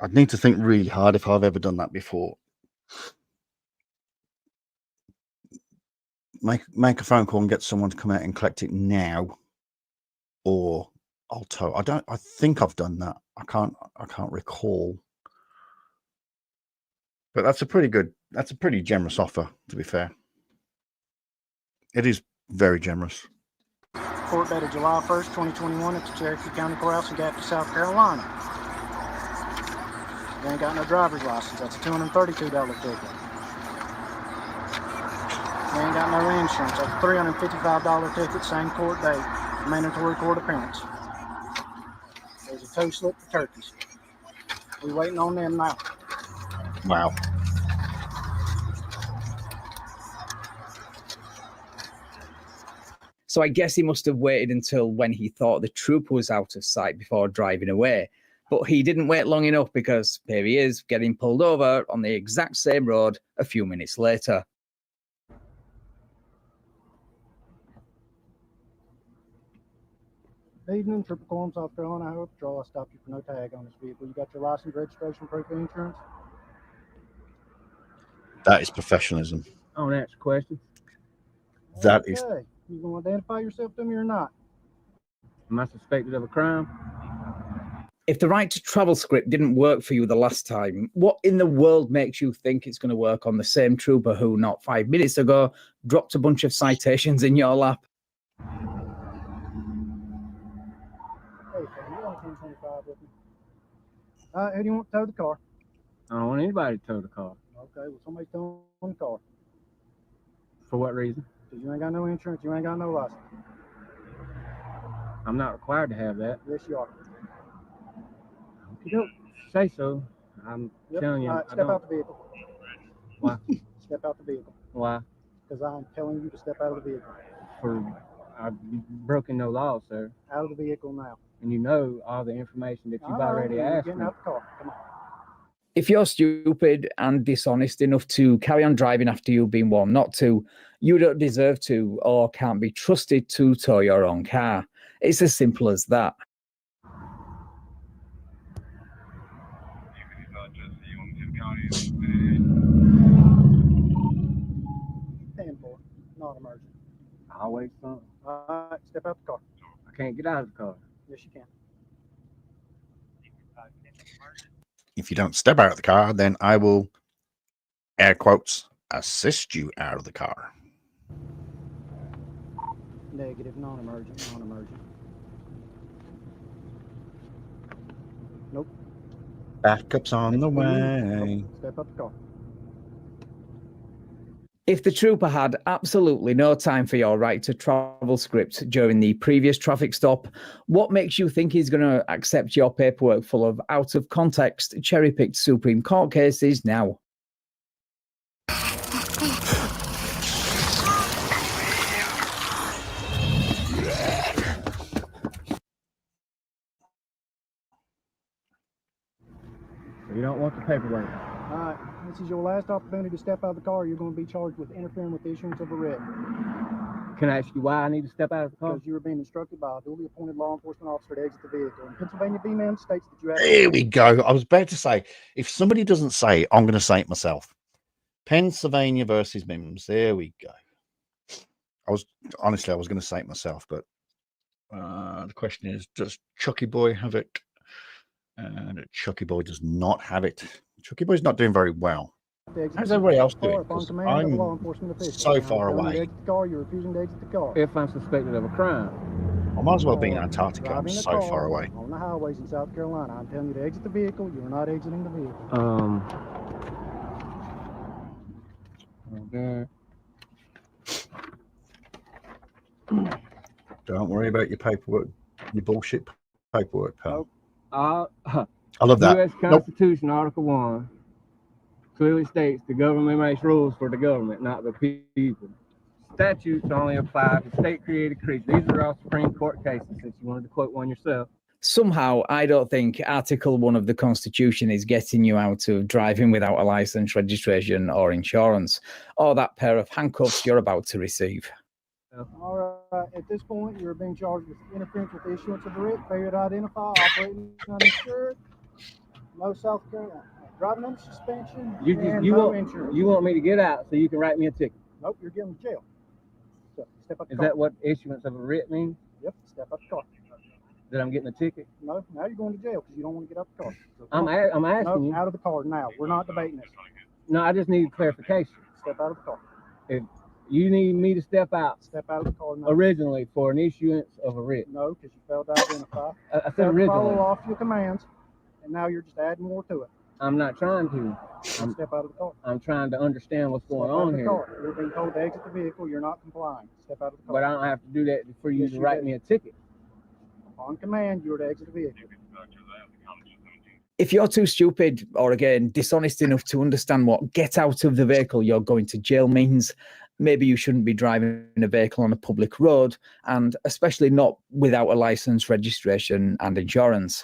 B: I'd need to think really hard if I've ever done that before. Make a phone call and get someone to come out and collect it now, or I'll tow. I think I've done that. I can't recall. But that's a pretty generous offer, to be fair. It is very generous.
J: Court dated July 1st, 2021 at the Cherokee County Courthouse in Gaffney, South Carolina. You ain't got no driver's license. That's a $232 ticket. You ain't got no insurance. That's a $355 ticket, same court date. Mandatory court appearance. There's a tow slip for turkeys. We waiting on them now.
B: Wow.
C: So I guess he must have waited until when he thought the trooper was out of sight before driving away. But he didn't wait long enough, because here he is getting pulled over on the exact same road a few minutes later.
J: Evening, Triple Quorum, South Carolina Highway Patrol. I stopped you for no tag on this vehicle. You got your license, registration, proof of insurance?
B: That is professionalism.
F: I don't answer questions.
B: That is.
J: Okay. You going to identify yourself to me or not?
F: Am I suspected of a crime?
C: If the right to travel script didn't work for you the last time, what in the world makes you think it's going to work on the same trooper who, not 5 minutes ago, dropped a bunch of citations in your lap?
J: Hey, so you're on 1025 with me. Who do you want to tow the car?
F: I don't want anybody to tow the car.
J: Okay, well, somebody's towing the car.
F: For what reason?
J: Because you ain't got no insurance, you ain't got no license.
F: I'm not required to have that.
J: Yes, you are.
F: You don't say so. I'm telling you.
J: All right, step out the vehicle.
F: Why?
J: Step out the vehicle.
F: Why?
J: Because I'm telling you to step out of the vehicle.
F: I've broken no law, sir.
J: Out of the vehicle now.
F: And you know all the information that you've already asked me.
J: Getting out the car. Come on.
C: If you're stupid and dishonest enough to carry on driving after you've been warned not to, you don't deserve to or can't be trusted to tow your own car. It's as simple as that.
J: Stand for not emergent.
F: I'll wait some.
J: All right, step out the car.
F: I can't get out of the car.
J: Yes, you can.
B: If you don't step out of the car, then I will, air quotes, assist you out of the car.
J: Negative, non-emergent, non-emergent. Nope.
B: Backup's on the way.
J: Step up the car.
C: If the trooper had absolutely no time for your right to travel script during the previous traffic stop, what makes you think he's going to accept your paperwork full of out-of-context, cherry-picked Supreme Court cases now?
F: You don't want the paperwork.
J: All right, this is your last opportunity to step out of the car. You're going to be charged with interfering with the issuance of a writ.
F: Can I ask you why I need to step out of the car?
J: Because you were being instructed by a duly appointed law enforcement officer to exit the vehicle. In Pennsylvania v. Mims states that you have...
B: Here we go. I was about to say, if somebody doesn't say it, I'm going to say it myself. Pennsylvania versus Mims. There we go. I was going to say it myself, but the question is, does Chucky Boy have it? And Chucky Boy does not have it. Chucky Boy's not doing very well. How's everybody else doing? I'm so far away.
J: You're refusing to exit the car.
F: If I'm suspected of a crime.
B: I might as well be in Antarctica. I'm so far away.
J: On the highways in South Carolina. I'm telling you to exit the vehicle. You are not exiting the vehicle.
F: Okay.
B: Don't worry about your paperwork, your bullshit paperwork, pal.
F: Nope.
B: I love that.
F: U.S. Constitution, Article 1, clearly states the government makes rules for the government, not the people. Statutes only apply to state-created creatures. These are all Supreme Court cases, since you wanted to quote one yourself.
C: somehow I don't think Article 1 of the Constitution is getting you out of driving without a license, registration, or insurance, or that pair of handcuffs you're about to receive.
J: All right. At this point, you're being charged with interference with the issuance of a writ, failure to identify, operating uninsured, no South Carolina, driving under suspension,
F: You
J: and no insurance.
F: want me to get out so you can write me a ticket.
J: Nope, you're getting to jail. So step up the
F: Is
J: car.
F: that what issuance of a writ means?
J: Yep, step up the car.
F: That I'm getting a ticket?
J: No, now you're going to jail because you don't want to get out the car. So
F: I'm asking you.
J: Out of the car now. We're not debating this.
F: No, I just need clarification.
J: Step out of the car.
F: If you need me to step out
J: Step out of the car now.
F: originally for an issuance of a writ.
J: No, because you failed to identify.
F: I said
J: Failed to
F: originally.
J: follow off your commands, and now you're just adding more to it.
F: I'm not trying to.
J: Step out of the car.
F: I'm trying to understand what's going
J: Step out of
F: on
J: the
F: here.
J: car. You're being told to exit the vehicle. You're not complying. Step out of the car.
F: But I don't have to do that for you
J: Yes,
F: to
J: you
F: write
J: do.
F: me a ticket.
J: On command, you are to exit the vehicle.
C: If you're too stupid or, again, dishonest enough to understand what get out of the vehicle, you're going to jail means, maybe you shouldn't be driving a vehicle on a public road, and especially not without a license, registration, and insurance.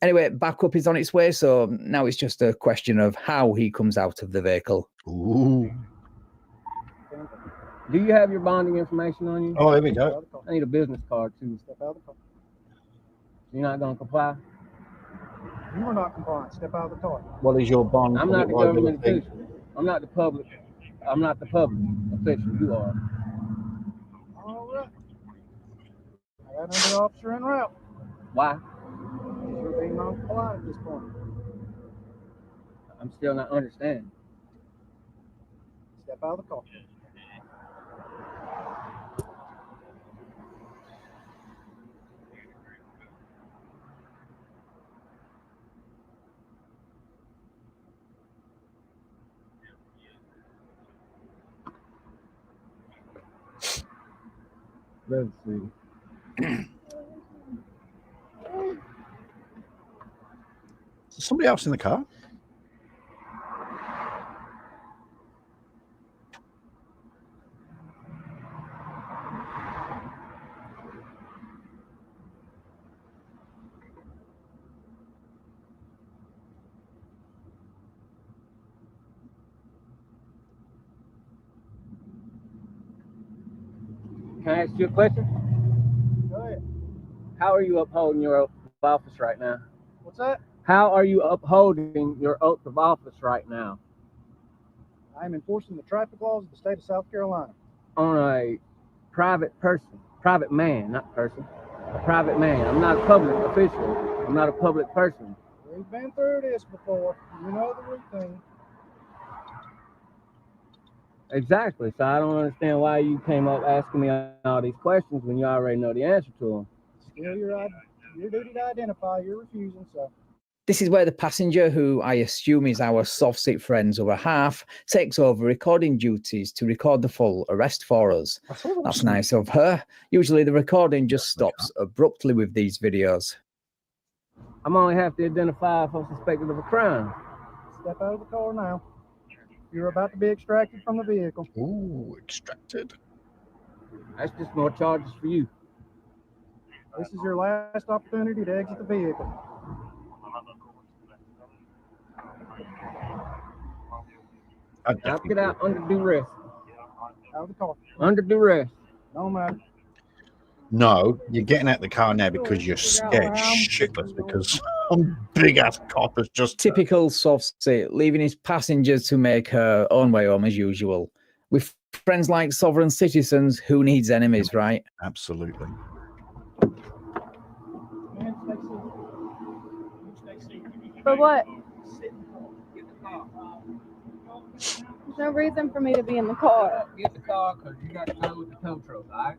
C: Anyway, backup is on its way, so now it's just a question of how he comes out of the vehicle.
B: Ooh.
F: Do you have your bonding information on you?
B: Oh, there we go.
F: I need a business card too.
J: Step out of the car.
F: You're not going to comply?
J: You are not compliant. Step out of the car.
B: What is your bond?
F: I'm not the government official. I'm not the public. I'm not the public official. You are.
J: All right. I got another officer en route.
F: Why?
J: You're being non-compliant at this point.
F: I'm still not understanding.
J: Step out of the car.
F: Let's see.
B: Is somebody else in the car?
F: Can I ask you a question?
J: Go ahead.
F: How are you upholding your oath of office right now?
J: What's that?
F: How are you upholding your oath of office right now?
J: I am enforcing the traffic laws of the state of South Carolina.
F: On a private person, private man, not person, a private man. I'm not a public official. I'm not a public person.
J: We've been through this before. You know the routine.
F: Exactly. So I don't understand why you came up asking me all these questions when you already know the answer to them.
J: Still your duty to identify. You're refusing, so.
C: This is where the passenger, who I assume is our soft seat friend's other half, takes over recording duties to record the full arrest for us. That's nice of her. Usually the recording just stops abruptly with these videos.
F: I'm only have to identify if I'm suspected of a crime.
J: Step out of the car now. You're about to be extracted from the vehicle.
B: Ooh, extracted.
F: That's just more charges for you.
J: This is your last opportunity to exit the vehicle.
F: I'll get out under duress.
J: Out of the car.
F: Under duress.
J: No matter.
B: No, you're getting out the car now because you're scared shitless because some big ass cop has just.
C: Typical soft seat, leaving his passengers to make her own way home as usual. With friends like sovereign citizens, who needs enemies, right?
B: Absolutely.
G: For what? There's no reason for me to be in the car.
F: Get the car because you got to go with the tow truck, all right?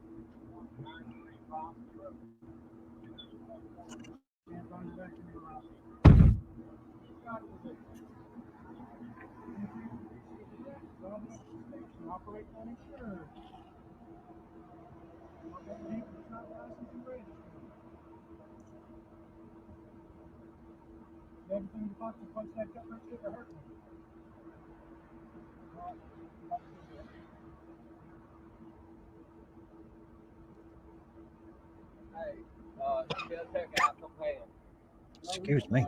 J: Everything you punch that cut right stick or hurt me.
F: Hey,
B: Excuse me.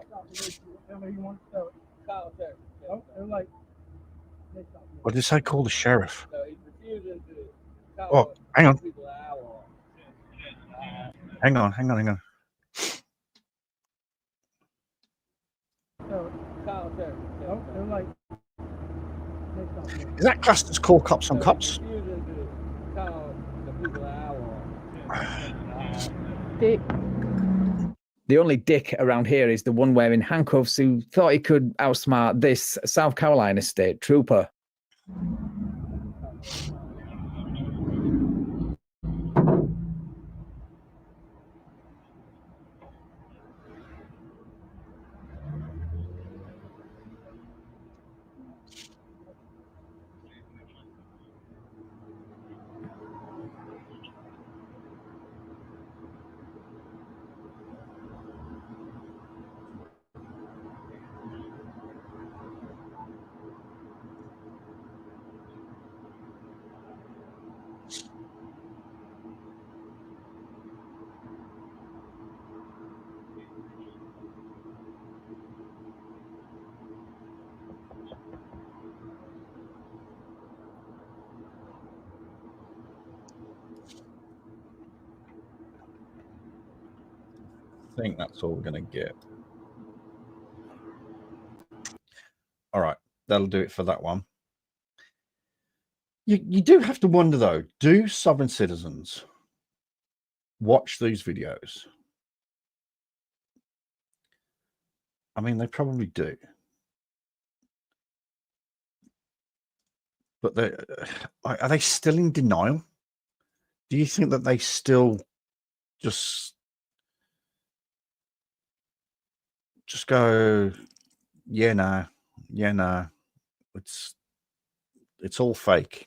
B: What did it say? Call the sheriff. Oh, hang on. Hang on. Is that classed as call cops on cops?
G: Dick.
C: The only dick around here is the one wearing handcuffs who thought he could outsmart this South Carolina state trooper.
B: I think that's all we're going to get. All right, that'll do it for that one. You do have to wonder, though, do sovereign citizens watch these videos? I mean, they probably do. But are they still in denial? Do you think that they still just go, yeah, nah, it's all fake?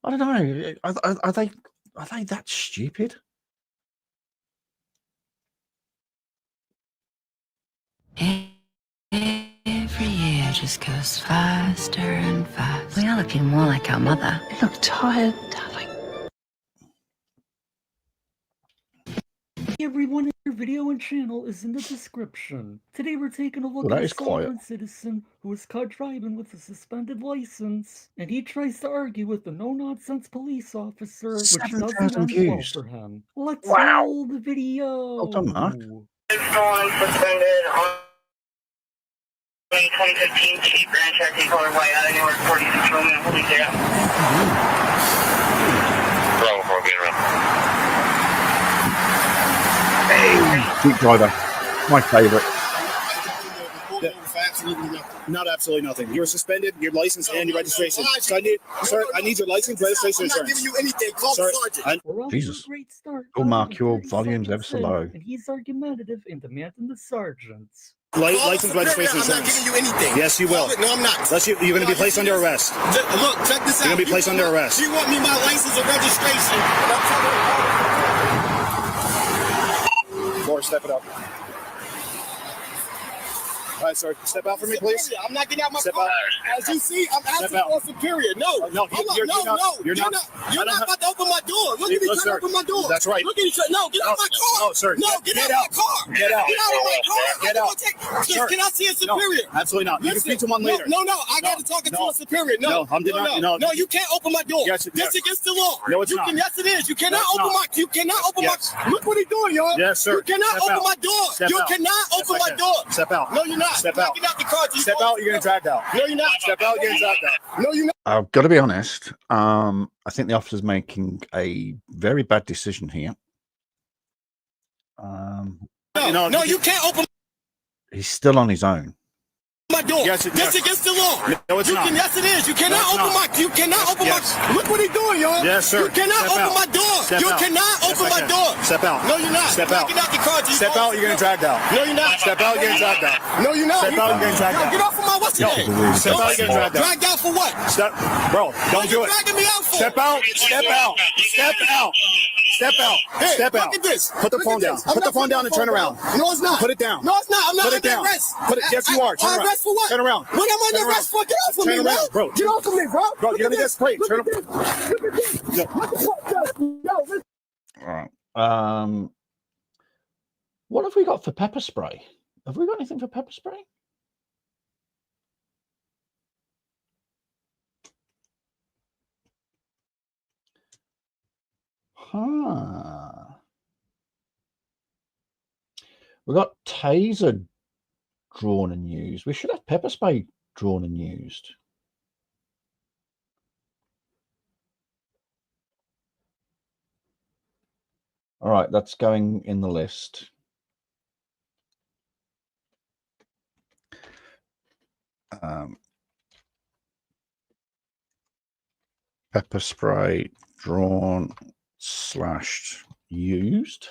B: I don't know. Are they that stupid?
M: Every year just goes faster and faster. We are looking more like our mother. You look tired, darling.
A: Everyone, your video and channel is in the description. Today we're taking a look
B: Well, that
A: at a
B: is quiet.
A: sovereign citizen who was caught driving with a suspended license, and he tries to argue with the no-nonsense police officer, which doesn't
B: 7,000
A: end well
B: views.
A: for him. Let's
B: Wow.
A: roll the video.
B: Well done, Mark.
N: Suspended on 2015 Jeep Grand Cherokee color white out anywhere 46 million. Holy shit. Wrong before getting around.
B: Jeep driver, my favorite.
R: Not absolutely nothing. You were suspended, your license and your registration. So I need your license, registration, insurance. I'm not giving you anything. Call the sergeant.
A: We're off
B: Jesus.
A: to a great start.
B: Go, Mark, your
A: 30
B: volume's ever
A: seconds
B: so
A: in,
B: low.
A: and he's argumentative and demanding the sergeants.
R: License, registration,
N: I'm not
R: insurance.
N: giving you anything.
R: Yes, you will.
N: No, I'm not.
R: You're going to be placed under arrest.
N: Look, check this out.
R: You're going to be placed under arrest.
N: You want me my license and registration?
R: Laura, step it up. All right, sir. Step out for me, please.
N: I'm not getting out my
R: Step
N: car.
R: out.
N: As you see, I'm asking
R: Step out.
N: for a superior. No,
R: No, you're not.
N: You're not about to open my door. Look at me
R: Look,
N: trying to
R: sir.
N: open my door.
R: That's right.
N: Look at you. No, get out of my car.
R: No, sir.
N: No, get out of my car.
R: Get out.
N: Get out of my car.
R: Get out. Sir.
N: Can I see a superior?
R: No, absolutely not. You can speak to one later.
N: No, I got to talk to a superior. No,
R: No,
N: you can't open my door.
R: Yes,
N: This against the law.
R: No, it's
N: you
R: not.
N: Can, yes, it is. You cannot
R: No, it's
N: open
R: not.
N: my. You cannot open
R: Yes.
N: my. Look what he's doing, y'all.
R: Yes, sir.
N: You cannot
R: Step
N: open
R: out.
N: my door.
R: Step
N: You
R: out.
N: cannot
R: Step
N: open
R: back
N: my
R: there.
N: door.
R: Step out.
N: No, you're not.
R: Step
N: You're not
R: out.
N: getting out the car.
R: Step out, you're getting dragged out.
N: No, you're not.
R: Step out, you're getting dragged out.
N: No, you're not.
B: I've got to be honest. I think the officer's making a very bad decision here.
N: No, you can't open
B: He's still on his own.
N: my door.
R: Yes,
N: That's against the law.
R: No, it's
N: you
R: not.
N: Can, yes, it is. You cannot
R: No, it's
N: open
R: not.
N: my. You cannot open
R: Yes.
N: my. Look what he's doing, y'all.
R: Yes, sir.
N: You cannot
R: Step
N: open
R: out.
N: my door.
R: Step
N: You
R: out.
N: cannot
R: Step
N: open
R: back
N: my
R: there.
N: door.
R: Step out.
N: No, you're not.
R: Step
N: You're
R: out.
N: not getting out the car.
R: Step out, you're getting dragged out.
N: No, you're not.
R: Step out, you're getting dragged out.
N: No, you're not.
R: Step out, you're getting dragged
N: Yo,
R: out.
N: get off of my what's
R: Yo,
N: your name?
R: step out, you're getting dragged out.
N: Dragged out for what?
R: Step, bro, don't do
N: you
R: it.
N: dragging me out for?
R: Step out, step out, step out, step out,
N: Hey,
R: step out.
N: look at this.
R: Put the
N: Look
R: phone
N: at
R: down.
N: this. I'm
R: Put the
N: not
R: phone
N: putting
R: down and turn around.
N: No, it's not.
R: Put it down.
N: No, it's not. I'm not
R: Put it
N: under
R: down.
N: arrest.
R: Put it. Yes, you are. Turn around.
N: Arrest for what?
R: Turn around.
N: What am I
R: Turn
N: under arrest
R: around.
N: for? Get off of
R: Turn
N: me, bro.
R: around, bro.
N: Get off of me, bro.
R: Bro,
N: Look
R: you're
N: at
R: gonna get
N: this.
R: sprayed.
N: Look
R: Turn
N: at this. Look at this.
R: No.
N: What the fuck? Yo, listen.
B: All right. What have we got for pepper spray? Have we got anything for pepper spray? Huh. We got taser drawn and used. We should have pepper spray drawn and used. All right, that's going in the list. Pepper spray drawn / used.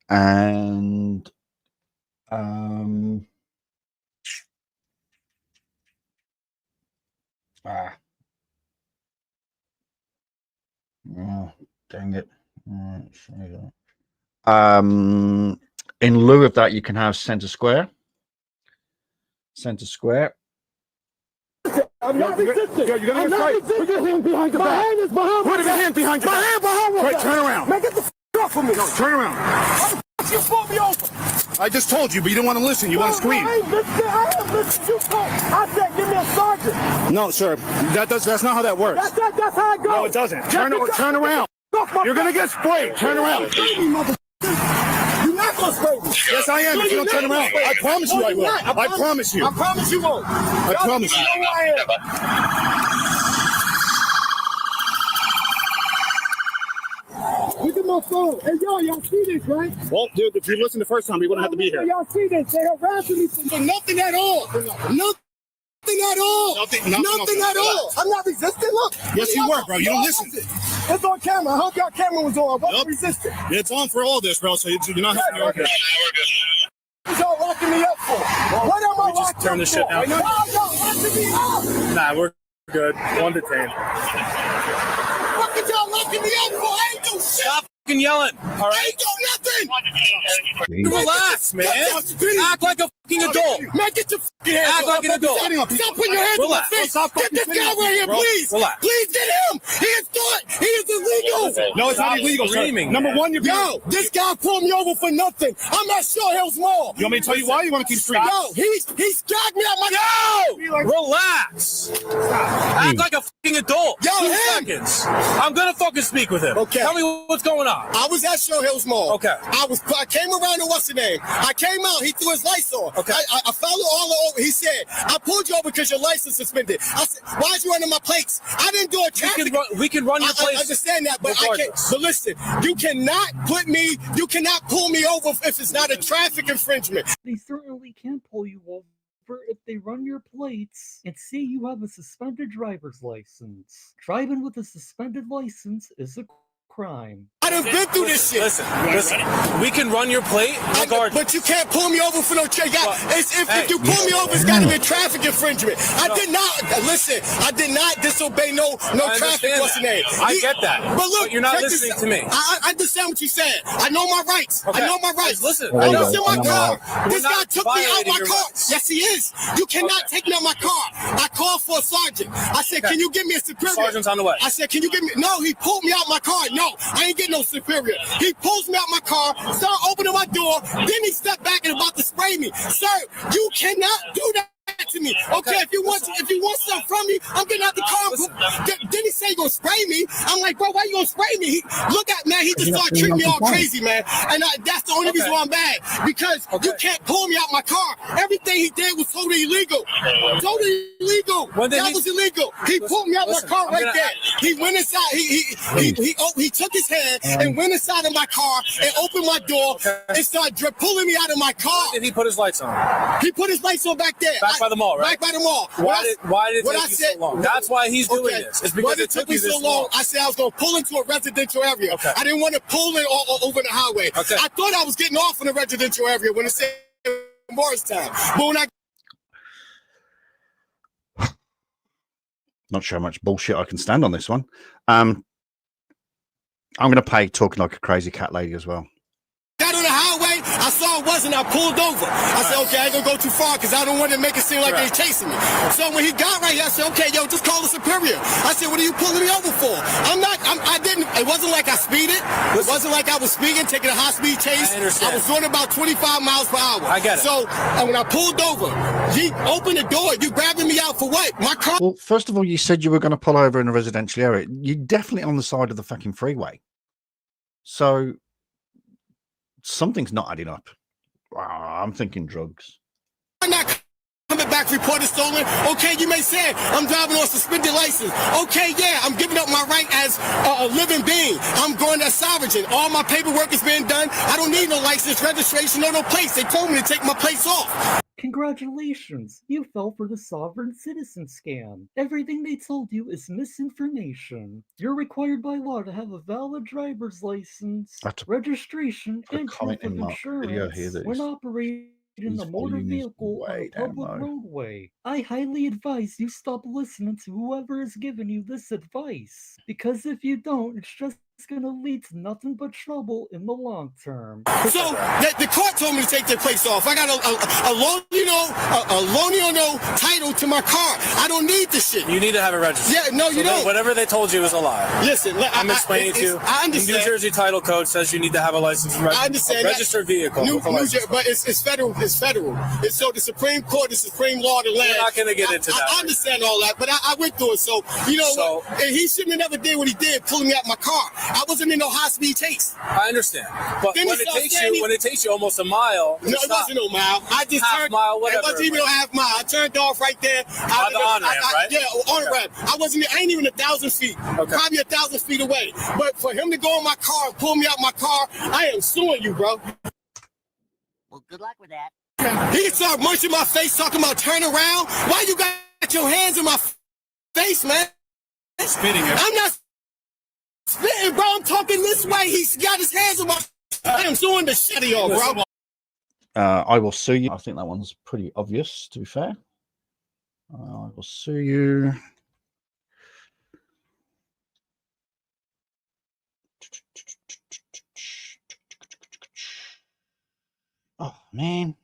B: And oh, dang it. In lieu of that, you can have center square. Center square.
R: I'm not resisting. You're gonna get fight. Put your hand behind your back. My hand is behind my back. Put your hand behind your back. My hand behind my back. Wait, turn around. Man, get the off of me. No, turn around. How the you pulled me over? I just told you, but you didn't want to listen. You want to scream. I ain't listening to you talk. I said, give me a sergeant. No, sir. That's not how that works. That's how it goes. No, it doesn't. Turn around. You're gonna get sprayed. Turn around. You're not gonna spray me. Yes, I am. If you don't turn around, I promise you I will. I promise you. I promise you won't. I promise you. Look at my phone. Hey, y'all see this, right? Well, dude, if you listened the first time, you wouldn't have to be here. Y'all see this? They're harassing me for nothing at all. Nothing at all. Nothing at all. I'm not resisting. Look. Yes, you were, bro. You don't listen. It's on camera. I hope y'all camera was on. I wasn't resisting. It's on for all this, bro. So you're not having to argue. What y'all locking me up for? What am I just turn this shit down. Why y'all locking me up? Nah, we're good. One detained. What did y'all locking me up for? I ain't do shit. Stop fucking yelling. All right. I ain't do nothing. Relax, man. Act like a fucking adult. Man, get your fucking hands Act like an adult. Stop putting your hands on my face. Get this guy right here, please. Relax. Please get him. He is good. He is illegal. No, it's not illegal, sir. Number one, yo, this guy pulled me over for nothing. I'm at Short Hills Mall. You want me to tell you why? You want to keep screaming? Yo, he skagged me out my. Yo, relax. Act like a fucking adult. Yo, 2 seconds. I'm gonna fucking speak with him. Okay. Tell me what's going on. I was at Short Hills Mall. Okay. I came around and what's the name? I came out. He threw his lights on. Okay. I followed all over. He said, I pulled you over because your license suspended. I said, why'd you running my plates? I didn't do a traffic. We can run your plates. I understand that, but I can't. But listen, you cannot pull me over if it's not a traffic infringement.
A: They certainly can pull you over if they run your plates and see you have a suspended driver's license. Driving with a suspended license is a crime.
R: I done been through this shit. Listen. We can run your plate regardless. But you can't pull me over for no traffic. If you pull me over, it's got to be a traffic infringement. I did not disobey no traffic. What's the name? I get that. But look, you're not listening to me. I understand what you said. I know my rights. Okay. I know my rights. Listen. I was in my car. This guy took me out my car. Yes, he is. You cannot take me out my car. I called for a sergeant. I said, can you give me a superior? Sergeant's on the way. I said, can you give me? No, he pulled me out my car. No, I ain't getting no superior. He pulls me out my car, start opening my door, then he stepped back and about to spray me. Sir, you cannot do that to me. Okay, if you want something from me, I'm getting out the car. Then he say you gonna spray me. I'm like, bro, why you gonna spray me? Look at man, he just started treating me all crazy, man. And that's the only reason why I'm mad. Because you can't pull me out my car. Everything he did was totally illegal. Totally illegal. That was illegal. He pulled me out my car right there. He went inside. He took his hand and went inside of my car and opened my door and started pulling me out of my car.
K: Did he put his lights on?
R: He put his lights on back there.
K: By the mall, right?
R: Back by the mall.
K: Why did it take you so long? That's why he's doing this. It's because it took me so long.
R: I said I was going to pull into a residential area. Okay. I didn't want to pull in over the highway. Okay. I thought I was getting off in a residential area when it said Morristown. But when
B: Not sure how much bullshit I can stand on this one. I'm going to pay talking like a crazy cat lady as well.
R: got on the highway, I saw
E: I wasn't. I pulled over. I said, okay, I ain't gonna go too far because I don't want to make it seem like they're chasing me. So when he got right here, I said, okay, yo, just call the superior. I said, what are you pulling me over for? It wasn't like I speeded. It wasn't like I was speeding, taking a high-speed chase. I was doing about 25 miles per hour.
V: I get it.
E: So when I pulled over, he opened the door. You grabbing me out for what? My car.
B: Well, first of all, you said you were going to pull over in a residential area. You're definitely on the side of the fucking freeway. So something's not adding up. I'm thinking drugs.
E: I'm not coming back reported stolen. Okay, you may say I'm driving on suspended license. Okay, yeah, I'm giving up my right as a living being. I'm going as sovereign. All my paperwork is being done. I don't need no license, registration, or no place. They told me to take my place off.
A: Congratulations, you fell for the sovereign citizen scam. Everything they told you is misinformation. You're required by law to have a valid driver's license, registration, and proof of insurance when operating in a motor vehicle on a public roadway. I highly advise you stop listening to whoever is giving you this advice, because if you don't, it's just going to lead to nothing but trouble in the long term.
E: So the court told me to take their place off. I got a Lonio title to my car. I don't need this shit.
V: You need to have it registered.
E: Yeah, no, you don't.
V: Whatever they told you is a lie.
E: Listen,
V: I'm explaining to you.
E: I understand.
V: New Jersey title code says you need to have a license.
E: I understand.
V: Registered vehicle.
E: But it's federal. It's federal. It's so the Supreme Court is supreme law of the land.
V: We're not going to get into that.
E: I understand all that, but I went through it. So you know what? And he shouldn't have never did what he did, pulling me out my car. I wasn't in no high-speed chase.
V: I understand, but when it takes you almost a mile,
E: no, it wasn't no mile. I just turned.
V: Mile, whatever.
E: It wasn't even a half mile. I turned off right there.
V: On the on-ramp, right?
E: Yeah, on-ramp. I ain't even 1,000 feet. Okay. Probably 1,000 feet away. But for him to go in my car and pull me out my car, I am suing you, bro.
W: Well, good luck with that.
E: He can start munching my face, talking about turn around. Why you got your hands in my face, man?
V: Spitting it.
E: I'm not spitting, bro. I'm talking this way. He's got his hands on my. I am suing the shit out of y'all, bro.
B: I will sue you. I think that one's pretty obvious, to be fair. I will sue you. Oh, man.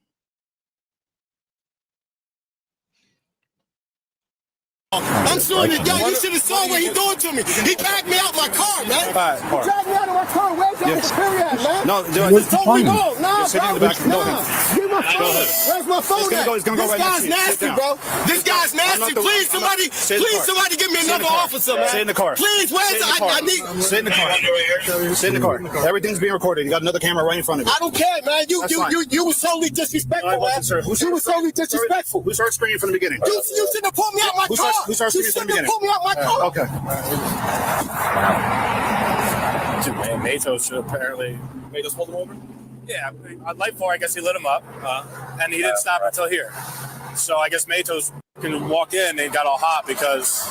E: I'm suing it. Yo, you should have saw what he doing to me. He backed me out my car, man. He dragged me out of my car. Where's your superior at, man?
V: No,
E: just told me go. Nah,
V: Just
E: bro.
V: in the back of the building.
E: Give my phone. Where's my phone at?
V: It's gonna go
E: This
V: right
E: guy's
V: next to you. Sit
E: nasty,
V: down.
E: bro. This guy's nasty. Please, somebody give me another officer, man.
V: Sit in the car.
E: Please, where's I need.
V: Sit in the car. Sit in the car. Everything's being recorded. You got another camera right in front of you.
E: I don't care, man. You was totally disrespectful, man. You was totally disrespectful.
V: Who started screaming from the beginning?
E: You shouldn't have pulled me out my car.
V: Who started screaming from the beginning?
E: Pull me out my car.
V: Okay. Dude, man, Matos should apparently. Matos pulled him over? Yeah, on light 4, I guess he lit him up, and he didn't stop until here. So I guess Matos can walk in and got all hot because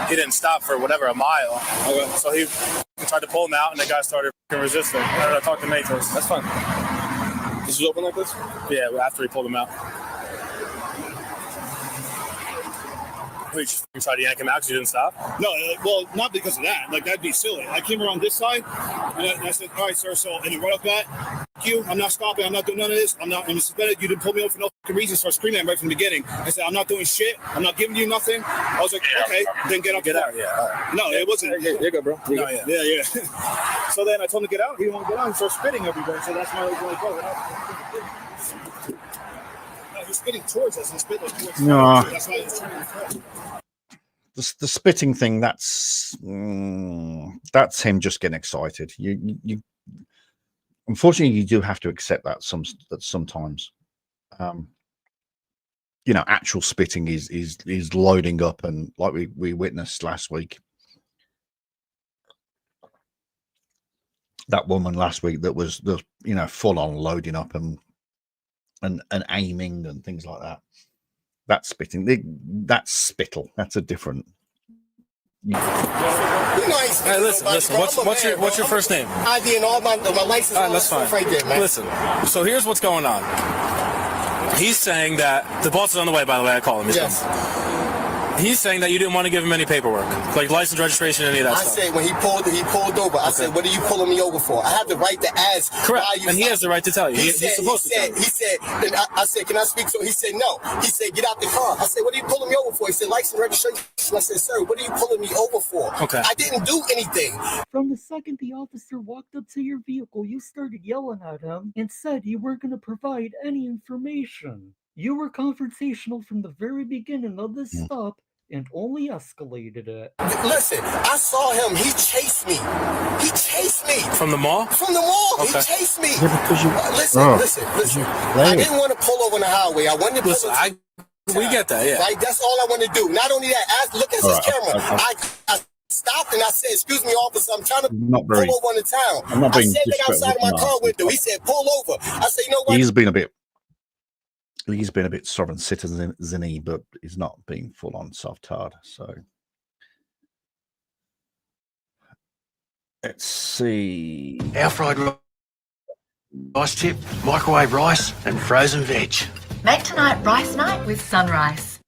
V: he didn't stop for whatever, a mile. Okay. So he tried to pull him out, and the guy started resisting. I talked to Matos. That's fine. This is open like this? Yeah, after he pulled him out. We tried to yank him out because you didn't stop?
X: No, well, not because of that. Like, that'd be silly. I came around this side, and I said, all right, sir, so, and then right off that, you, I'm not stopping, I'm not doing none of this, I'm suspended, you didn't pull me over for no fucking reason, start screaming at me right from the beginning. I said, I'm not doing shit, I'm not giving you nothing. I was like, okay, then get out.
V: Get out, yeah. All right.
X: No, it wasn't.
V: You're good, bro.
X: No, yeah. So then I told him to get out, he didn't want to get out, he started spitting everywhere, so that's why I was going to go. No, he's spitting towards us, and spit like towards us.
B: No.
X: That's why I was trying to throw.
B: The spitting thing, that's him just getting excited. You unfortunately, you do have to accept that sometimes. Actual spitting is loading up, and like we witnessed last week, that woman last week that was full on loading up and aiming and things like that. That's spitting. That's spittle. That's a different.
V: Hey, listen. What's your first name?
E: ID and all my license.
V: All right, that's fine.
E: Right there, man.
V: Listen. So here's what's going on. He's saying that the boss is on the way. By the way, I called him. He's coming. He's saying that you didn't want to give him any paperwork, like license, registration, any of that
E: I
V: stuff.
E: said when he pulled over, I said, "What are you pulling me over for?" I have the right to ask.
V: Correct,
E: why you
V: and he has the right to tell you. He's supposed to tell you.
E: He said, and I said, "Can I speak to him?" He said, "No." He said, "Get out the car." I said, "What are you pulling me over for?" He said, "License, registration." I said, "Sir, what are you pulling me over for?"
V: Okay.
E: I didn't do anything.
A: From the second the officer walked up to your vehicle, you started yelling at him and said you weren't going to provide any information. You were confrontational from the very beginning of this stop and only escalated it.
E: Listen, I saw him. He chased me. He chased me.
V: From the mall?
E: From the mall.
V: Okay.
E: He chased me.
V: Yeah, because you-
E: Listen. I didn't want to pull over on the highway. I wanted to pull over.
V: We get that, yeah.
E: Right? That's all I want to do. Not only that, look at his camera. I stopped and I said, "Excuse me, officer, I'm trying to pull over on the town."
B: I'm not
E: I
B: being
E: said that outside of my car
B: disrespectful.
E: window. He said, "Pull over." I said, "You know what?"
B: He's been a bit sovereign citizen-y, but he's not being full-on soft-hard. So let's see.
H: Air fried rice chip, microwave rice, and frozen veg.
M: Make tonight rice night with Sunrise.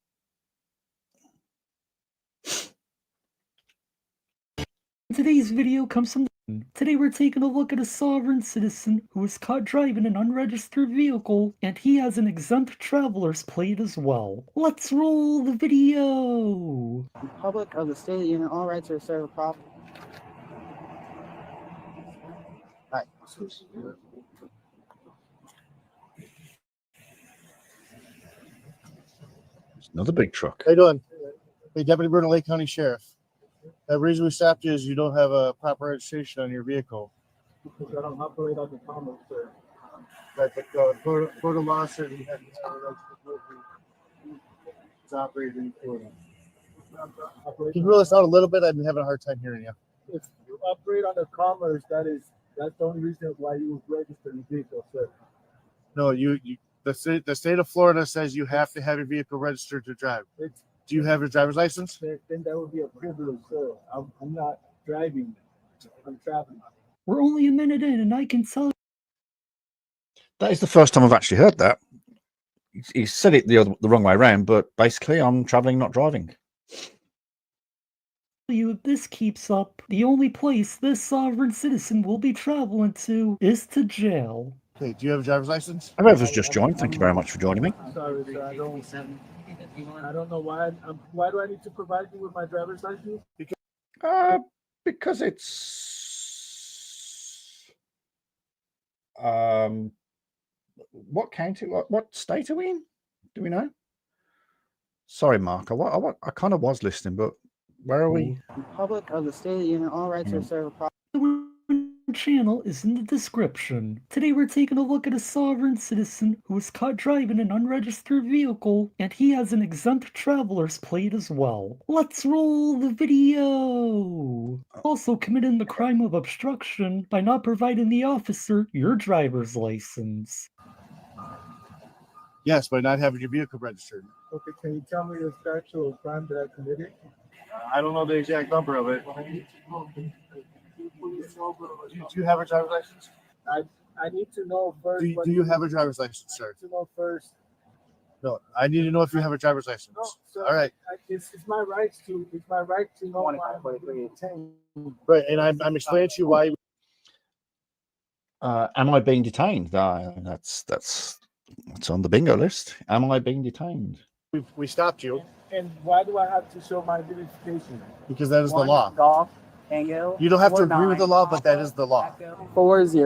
A: Today's video comes from Today we're taking a look at a sovereign citizen who was caught driving an unregistered vehicle, and he has an exempt traveler's plate as well. Let's roll the video!
L: Republic of the State of the Union, all rights are reserved property. Right.
B: Another big truck.
J: How you doing? Hey, Deputy Bruno, Lake County Sheriff. The reason we stopped you is you don't have a proper registration on your vehicle.
R: Because I don't operate on the commerce, sir.
J: Right, but Florida law says you have to have a registration. It's operated in Florida. Can you rule this out a little bit? I've been having a hard time hearing you.
R: If you operate on the commerce, that's the only reason why you register your vehicle, sir.
J: No, the state of Florida says you have to have your vehicle registered to drive. Do you have your driver's license?
R: Then that would be a privilege, sir. I'm not driving. I'm traveling.
A: We're only a minute in, and I can tell
B: That is the first time I've actually heard that. He said it the wrong way around, but basically I'm traveling, not driving.
A: you if this keeps up, the only place this sovereign citizen will be traveling to is to jail.
J: Okay, do you have a driver's license?
B: Whoever's just joined, thank you very much for joining me.
R: Sorry, sir. I don't know why. Why do I need to provide you with my driver's license?
B: Because it's what county? What state are we in? Do we know? Sorry, Mark. I kind of was listening, but where are we?
L: Republic of the State of the Union, all rights are reserved.
A: The channel is in the description. Today we're taking a look at a sovereign citizen who was caught driving an unregistered vehicle, and he has an exempt traveler's plate as well. Let's roll the video! Also committing the crime of obstruction by not providing the officer your driver's license.
J: Yes, by not having your vehicle registered.
R: Okay, can you tell me the statute of crime that I committed?
J: I don't know the exact number of it. Do you have a driver's license?
R: I need to know first.
J: Do you have a driver's license, sir?
R: To know first.
J: No, I need to know if you have a driver's license.
R: No, sir,
J: all right.
R: It's my right to. It's my right to know.
J: Right, and I'm explaining to you why.
B: Am I being detained? That's on the bingo list. Am I being detained?
J: We stopped you.
R: And why do I have to show my identification?
J: Because that is the law.
L: Golf, Tango.
J: You don't have to agree with the law, but that is the law.
L: 40.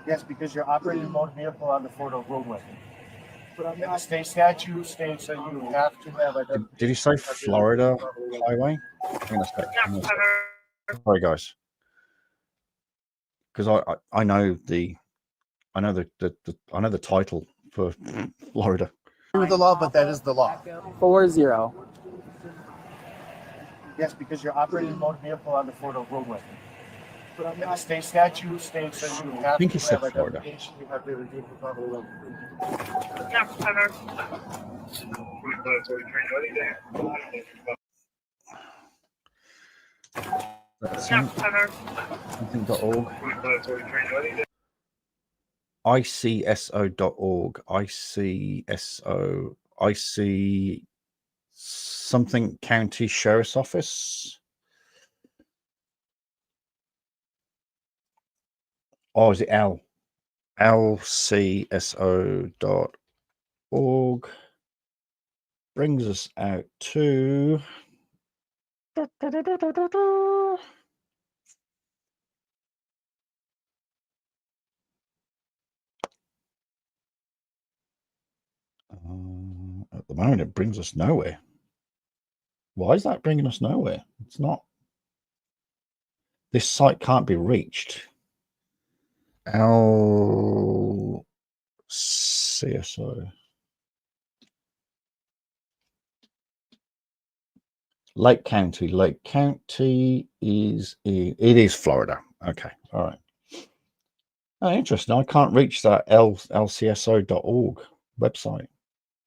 J: Yes, because you're operating a motor vehicle on the Florida roadway. And the state statute states that you have to have a.
B: Did you say Florida highway? Hang on a sec. Sorry, guys. Because I know the title for Florida.
J: With the law, but that is the law.
L: 40.
J: Yes, because you're operating a motor vehicle on the Florida roadway. And the state statute states that you have
B: think he
J: to
B: said
J: have
B: Florida.
J: identification. You have to have a proper road.
B: Something.org. ICSO.org. ICSO. I see something county sheriff's office. Oh, is it lcso.org? Brings us out to at the moment, it brings us nowhere. Why is that bringing us nowhere? It's not. This site can't be reached. LCSO. Lake County. Lake County is Florida. Okay, all right. Oh, interesting. I can't reach that lcso.org website.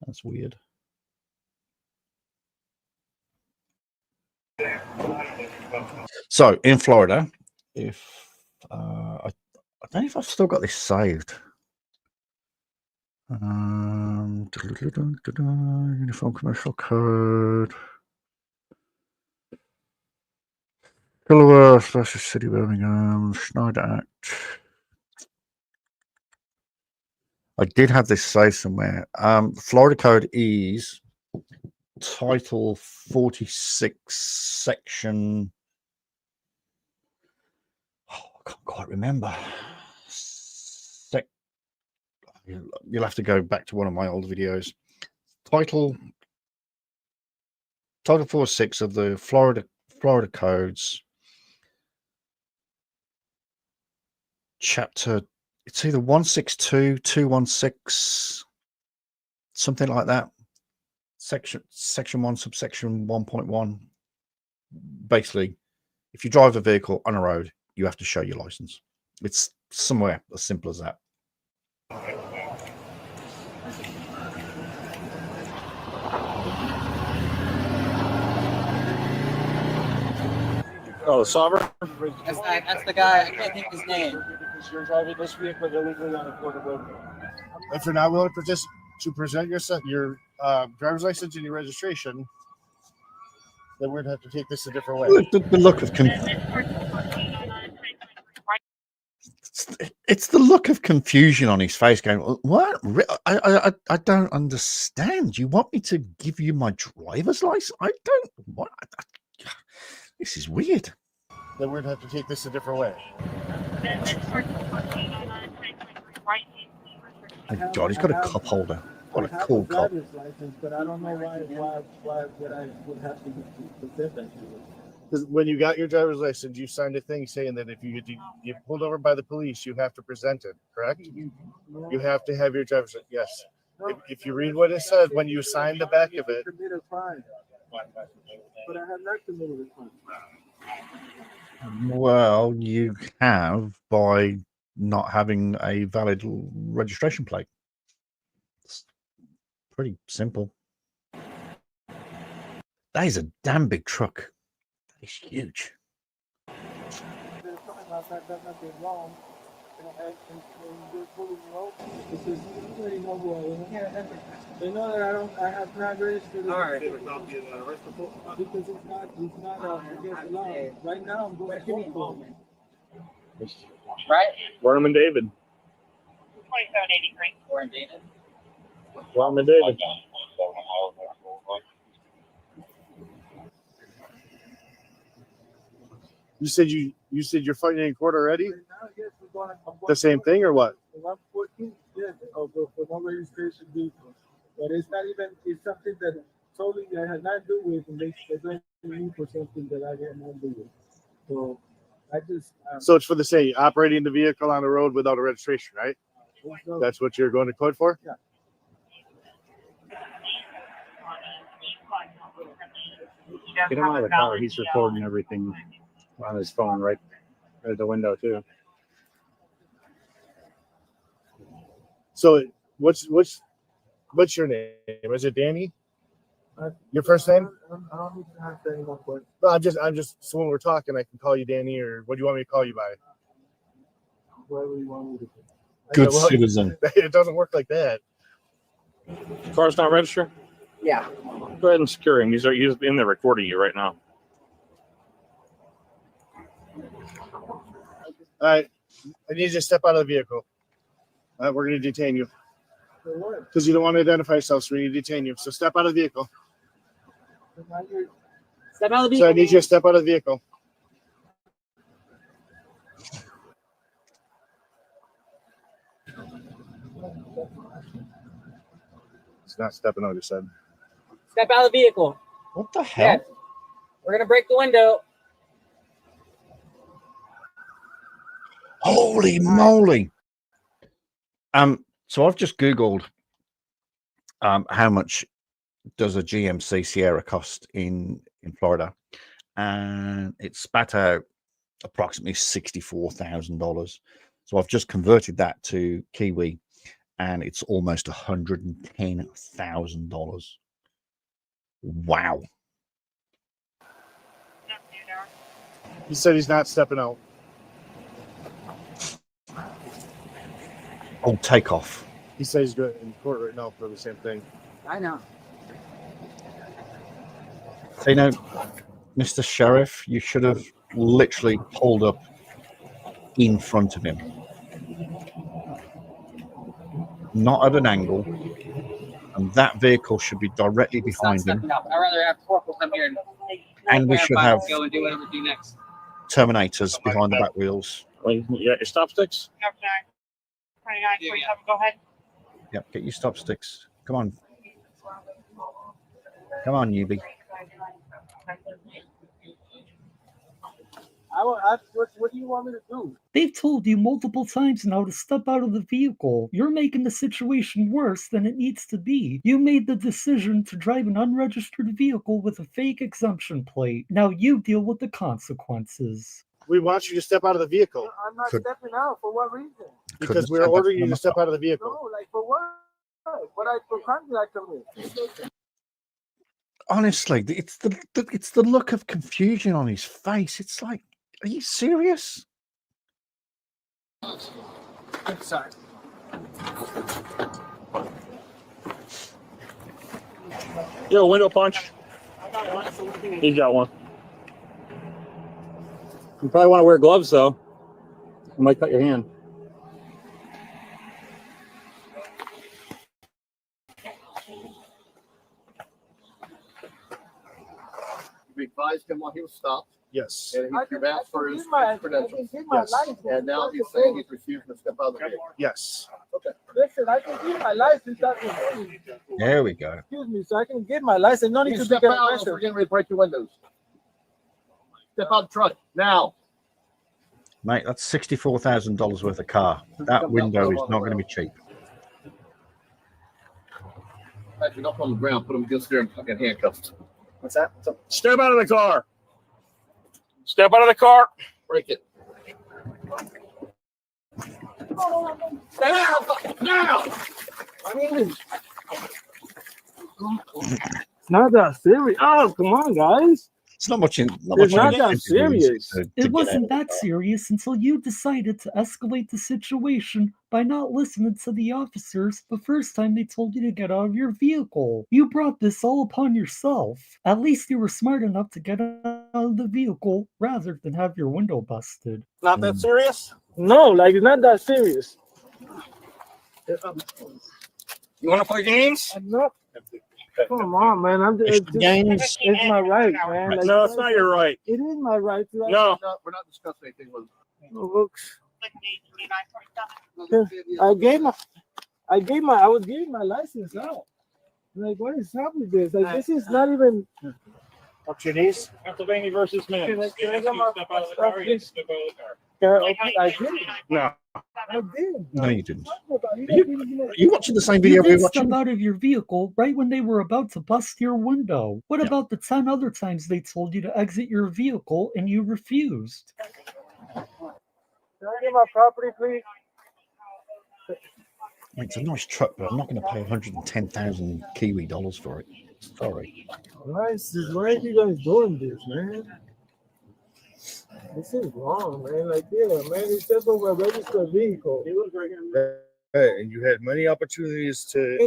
B: That's weird. So in Florida, if I don't know if I've still got this saved. Uniform Commercial Code. Delaware versus City Birmingham, Schneider Act. I did have this saved somewhere. Florida Code is Title 46, Section. Oh, I can't quite remember. You'll have to go back to one of my old videos. Title 46 of the Florida Codes. Chapter, it's either 162, 216, something like that. Section 1, subsection 1.1. Basically, if you drive a vehicle on a road, you have to show your license. It's somewhere as simple as that.
R: Oh, the Sovereign?
L: That's the guy. I can't think his name.
R: You're driving this vehicle illegally on a quarter road.
J: If you're not willing to present your driver's license and your registration, then we're going to have to take this a different way.
B: The look of it's the look of confusion on his face going, what? I don't understand. You want me to give you my driver's license? I don't. What? This is weird.
J: Then we're going to have to take this a different way.
B: Oh God, he's got a cup holder. What a cool cup.
R: But I don't know why would I would have to present that to you.
J: Because when you got your driver's license, you signed a thing saying that if you get pulled over by the police, you have to present it, correct? You have to have your driver's license. Yes. If you read what it says when you sign the back of it.
R: But I have not committed a crime.
B: Well, you have by not having a valid registration plate. It's pretty simple. That is a damn big truck. That is huge.
R: There's something like that does nothing wrong. They know who I am. They know that I have not registered. All right. Because it's not against the law. Right now, I'm going to court.
L: Right?
R: Worm and David.
N: 2783.
L: Warren David.
R: Worm and David.
J: You said you're fighting in court already? The same thing or what?
R: 114, yes, for no registration vehicle. But it's not even, it's something that totally I had not to do with, and they're blaming me for something that I had not to do with. So I just.
J: So it's for the same, operating the vehicle on the road without a registration, right? That's what you're going to court for?
R: Yeah.
I: Get him out of the car. He's recording everything on his phone right at the window too.
J: So what's your name? Is it Danny? Your first name?
R: I don't need to have to anymore.
J: No, I'm just. So when we're talking, I can call you Danny, or what do you want me to call you by?
R: Whatever you want me to do.
B: Good citizen.
J: It doesn't work like that.
I: Car's not registered?
L: Yeah.
I: Go ahead and secure him. He's in there recording you right now.
X: All right. I need you to step out of the vehicle. All right, we're going to detain you. Because you don't want to identify yourself, so we need to detain you. So step out of the vehicle.
L: Step out of the vehicle.
X: So I need you to step out of the vehicle. It's not stepping out, you said.
L: Step out of the vehicle.
B: What the hell?
L: Yes. We're gonna break the window.
B: Holy moly! So I've just Googled how much does a GMC Sierra cost in Florida, and it spat out approximately $64,000. So I've just converted that to Kiwi, and it's almost $110,000. Wow!
X: He said he's not stepping out.
B: Oh, take off.
X: He says he's going in court right now for the same thing.
L: I know.
B: So, you know, Mr. Sheriff, you should have literally pulled up in front of him. Not at an angle. And that vehicle should be directly behind him.
L: I'd rather have corporals come here
B: And we should have
L: go and do whatever we do next.
B: Terminators behind the back wheels.
I: Wait, you got your stop sticks?
N: 2947, go ahead.
B: Yep, get your stop sticks. Come on. Come on, newbie.
R: What do you want me to do?
A: They've told you multiple times now to step out of the vehicle. You're making the situation worse than it needs to be. You made the decision to drive an unregistered vehicle with a fake exemption plate. Now you deal with the consequences.
X: We want you to step out of the vehicle.
R: I'm not stepping out. For what reason?
X: Because we're ordering you to step out of the vehicle.
R: No, like for what? For crime did I commit?
B: Honestly, it's the look of confusion on his face. It's like, are you serious?
R: Sorry.
I: Yo, window punch. He's got one. You probably want to wear gloves, though. You might cut your hand.
S: We advised him while he was stopped.
X: Yes.
S: And he asked for his credentials.
R: Yes.
S: And now he's saying he's refusing to step out of the vehicle.
X: Yes.
S: Okay.
R: Listen, I can give my license.
B: There we go.
R: Excuse me, so I can get my license. No need
S: You
R: to
S: step
R: be
S: out, or
R: arrested.
S: we're getting ready to break your windows. Step out of the truck now.
B: Mate, that's $64,000 worth of car. That window is not going to be cheap.
S: Patrick, up on the ground, put him against there and fucking handcuffs.
R: What's that?
I: Step out of the car. Step out of the car.
S: Break it.
R: Now! I mean, it's not that serious. Oh, come on, guys.
B: It's not much.
R: It's not that serious.
A: It wasn't that serious until you decided to escalate the situation by not listening to the officers the first time they told you to get out of your vehicle. You brought this all upon yourself. At least you were smart enough to get out of the vehicle rather than have your window busted.
R: Not that serious? No, like it's not that serious.
I: You want to play games?
R: I'm not. Come on, man. It's my right, man. Like,
I: No, it's not your right.
R: It is my right. To
I: No.
S: We're not discussing anything with
R: Looks. I was giving my license out. Like, what is up with this? Like, this is not even.
X: Up to your knees.
I: Pennsylvania versus Mims.
R: Can I get my
I: Step out of the car. You step out of the car.
R: I did.
I: No.
R: I did.
B: No, you didn't. Are you watching the same video
A: You
B: we were
A: did
B: watching?
A: step out of your vehicle right when they were about to bust your window. What about the 10 other times they told you to exit your vehicle and you refused?
R: Can I get my property, please?
B: It's a nice truck, but I'm not going to pay 110,000 Kiwi dollars for it. Sorry.
R: Why are you guys doing this, man? This is wrong, man. Like, yeah, man, it's just over a registered vehicle.
X: Hey,
D: And you had many opportunities to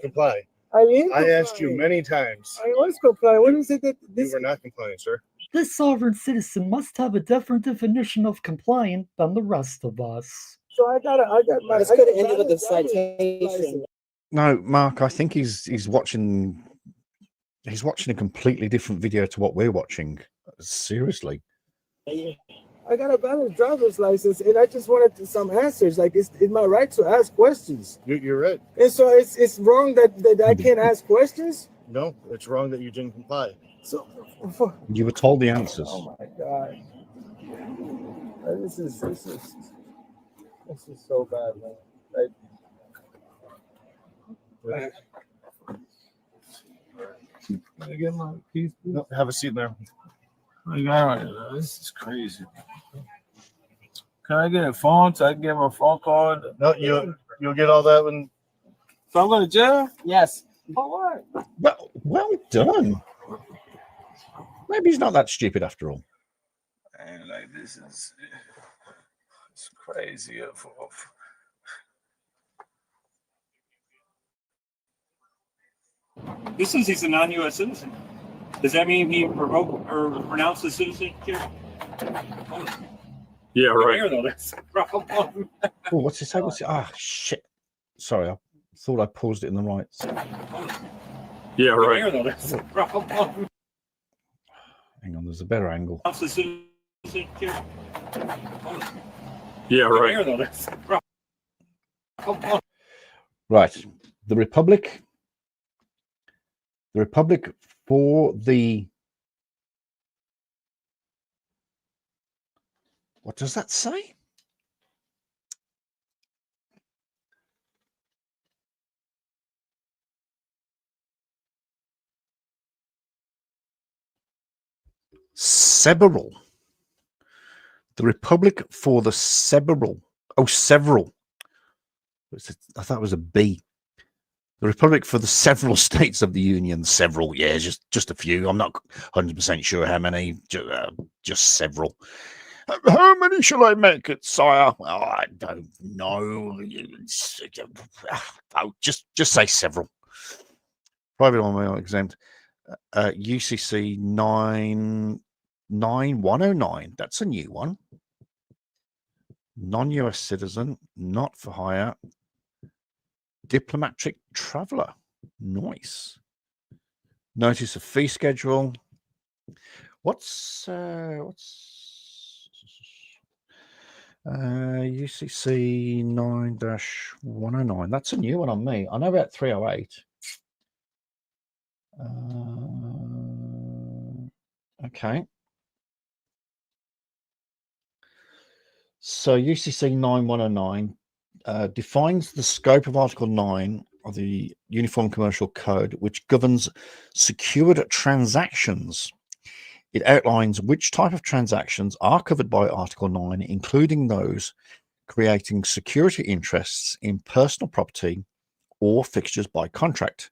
D: comply. I asked you many times.
R: I was complying. What is it that this?
D: You were not complying, sir.
A: This sovereign citizen must have a different definition of complying than the rest of us.
R: So I got my.
L: This could have ended with a citation.
B: No, Mark, I think he's watching a completely different video to what we're watching. Seriously.
R: I got a valid driver's license, and I just wanted some answers. Like, it's my right to ask questions.
D: You're right.
R: And so it's wrong that I can't ask questions.
D: No, it's wrong that you didn't comply.
R: So
B: you were told the answers.
R: Oh my god, this is so bad, man.
D: Can I get my keys? No, have a seat there.
R: This is crazy. Can I get a phone so I can get my phone card?
D: No, you'll get all that when.
R: So I'm going to jail?
L: Yes.
R: For what?
B: Well done. Maybe he's not that stupid after all.
R: And like this is it's crazy.
O: This says he's a non-U.S. citizen. Does that mean he revoked or renounced his citizenship?
D: Yeah, right.
O: Here, though, that's the problem.
B: Oh, what's it say? Ah, shit. Sorry, I thought I paused it in the right.
D: Yeah, right.
O: Here, though, that's the problem.
B: Hang on, there's a better angle.
D: Yeah, right.
O: Here, though, that's the problem.
B: Right. The Republic for the... What does that say? Several. The Republic for the several. Oh, several. I thought it was a B. The Republic for the several states of the Union. Several, yeah, just a few. I'm not 100% sure how many. Just several. How many shall I make it, sire? Oh, I don't know. Oh, just say several. Private on exempt. UCC 99109. That's a new one. Non-US citizen, not for hire. Diplomatic traveler. Nice. Notice of fee schedule. What's UCC 9-109? That's a new one on me. I know about 308. Okay. So UCC 9109 defines the scope of Article 9 of the Uniform Commercial Code, which governs secured transactions. It outlines which type of transactions are covered by Article 9, including those creating security interests in personal property or fixtures by contract,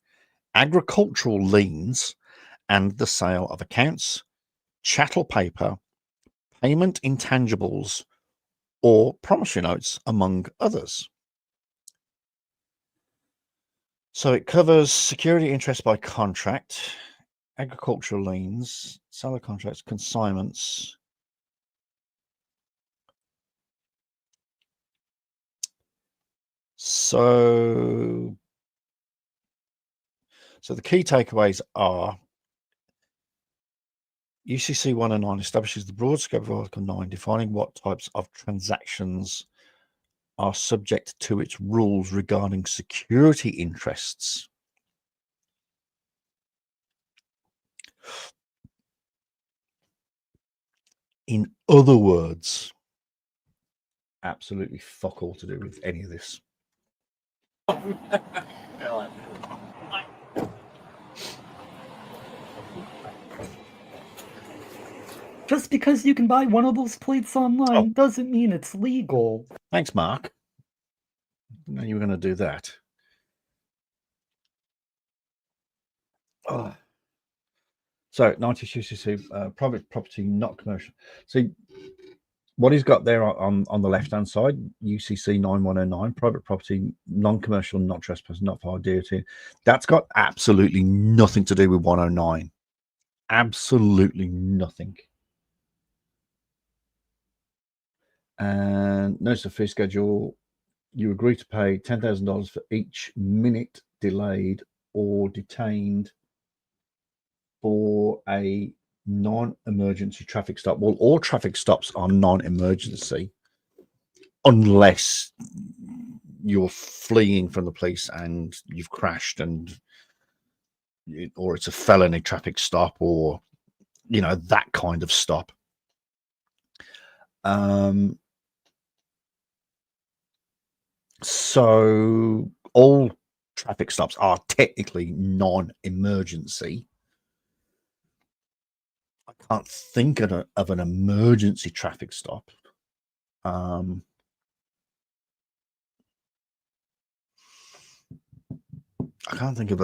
B: agricultural liens, and the sale of accounts, chattel paper, payment intangibles, or promissory notes, among others. So it covers security interest by contract, agricultural liens, seller contracts, consignments. So the key takeaways are UCC 109 establishes the broad scope of Article 9, defining what types of transactions are subject to its rules regarding security interests. In other words, absolutely fuck all to do with any of this.
A: Just because you can buy one of those plates online doesn't mean it's legal.
B: Thanks, Mark. I know you were going to do that. So, 90 UCC, private property, not commercial. See, what he's got there on the left-hand side, UCC 9109, private property, non-commercial, not trespass, not for duty. That's got absolutely nothing to do with 109. Absolutely nothing. And notice the fee schedule. You agree to pay $10,000 for each minute delayed or detained for a non-emergency traffic stop. Well, all traffic stops are non-emergency unless you're fleeing from the police and you've crashed, and or it's a felony traffic stop, or that kind of stop. So all traffic stops are technically non-emergency. I can't think of an emergency traffic stop. I can't think of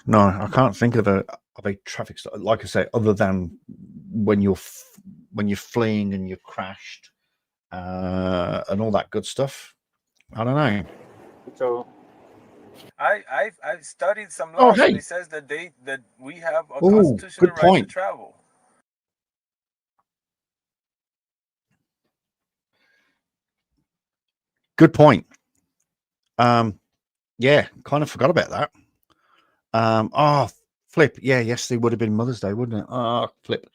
B: no, I can't think of a traffic stop, like I say, other than when you're fleeing and you're crashed and all that good stuff. I don't know.
P: So I've studied some laws, and it says that we have a constitutional right to travel.
B: Good point. Yeah, kind of forgot about that. Flip. Yeah, yesterday would have been Mother's Day, wouldn't it? Flip.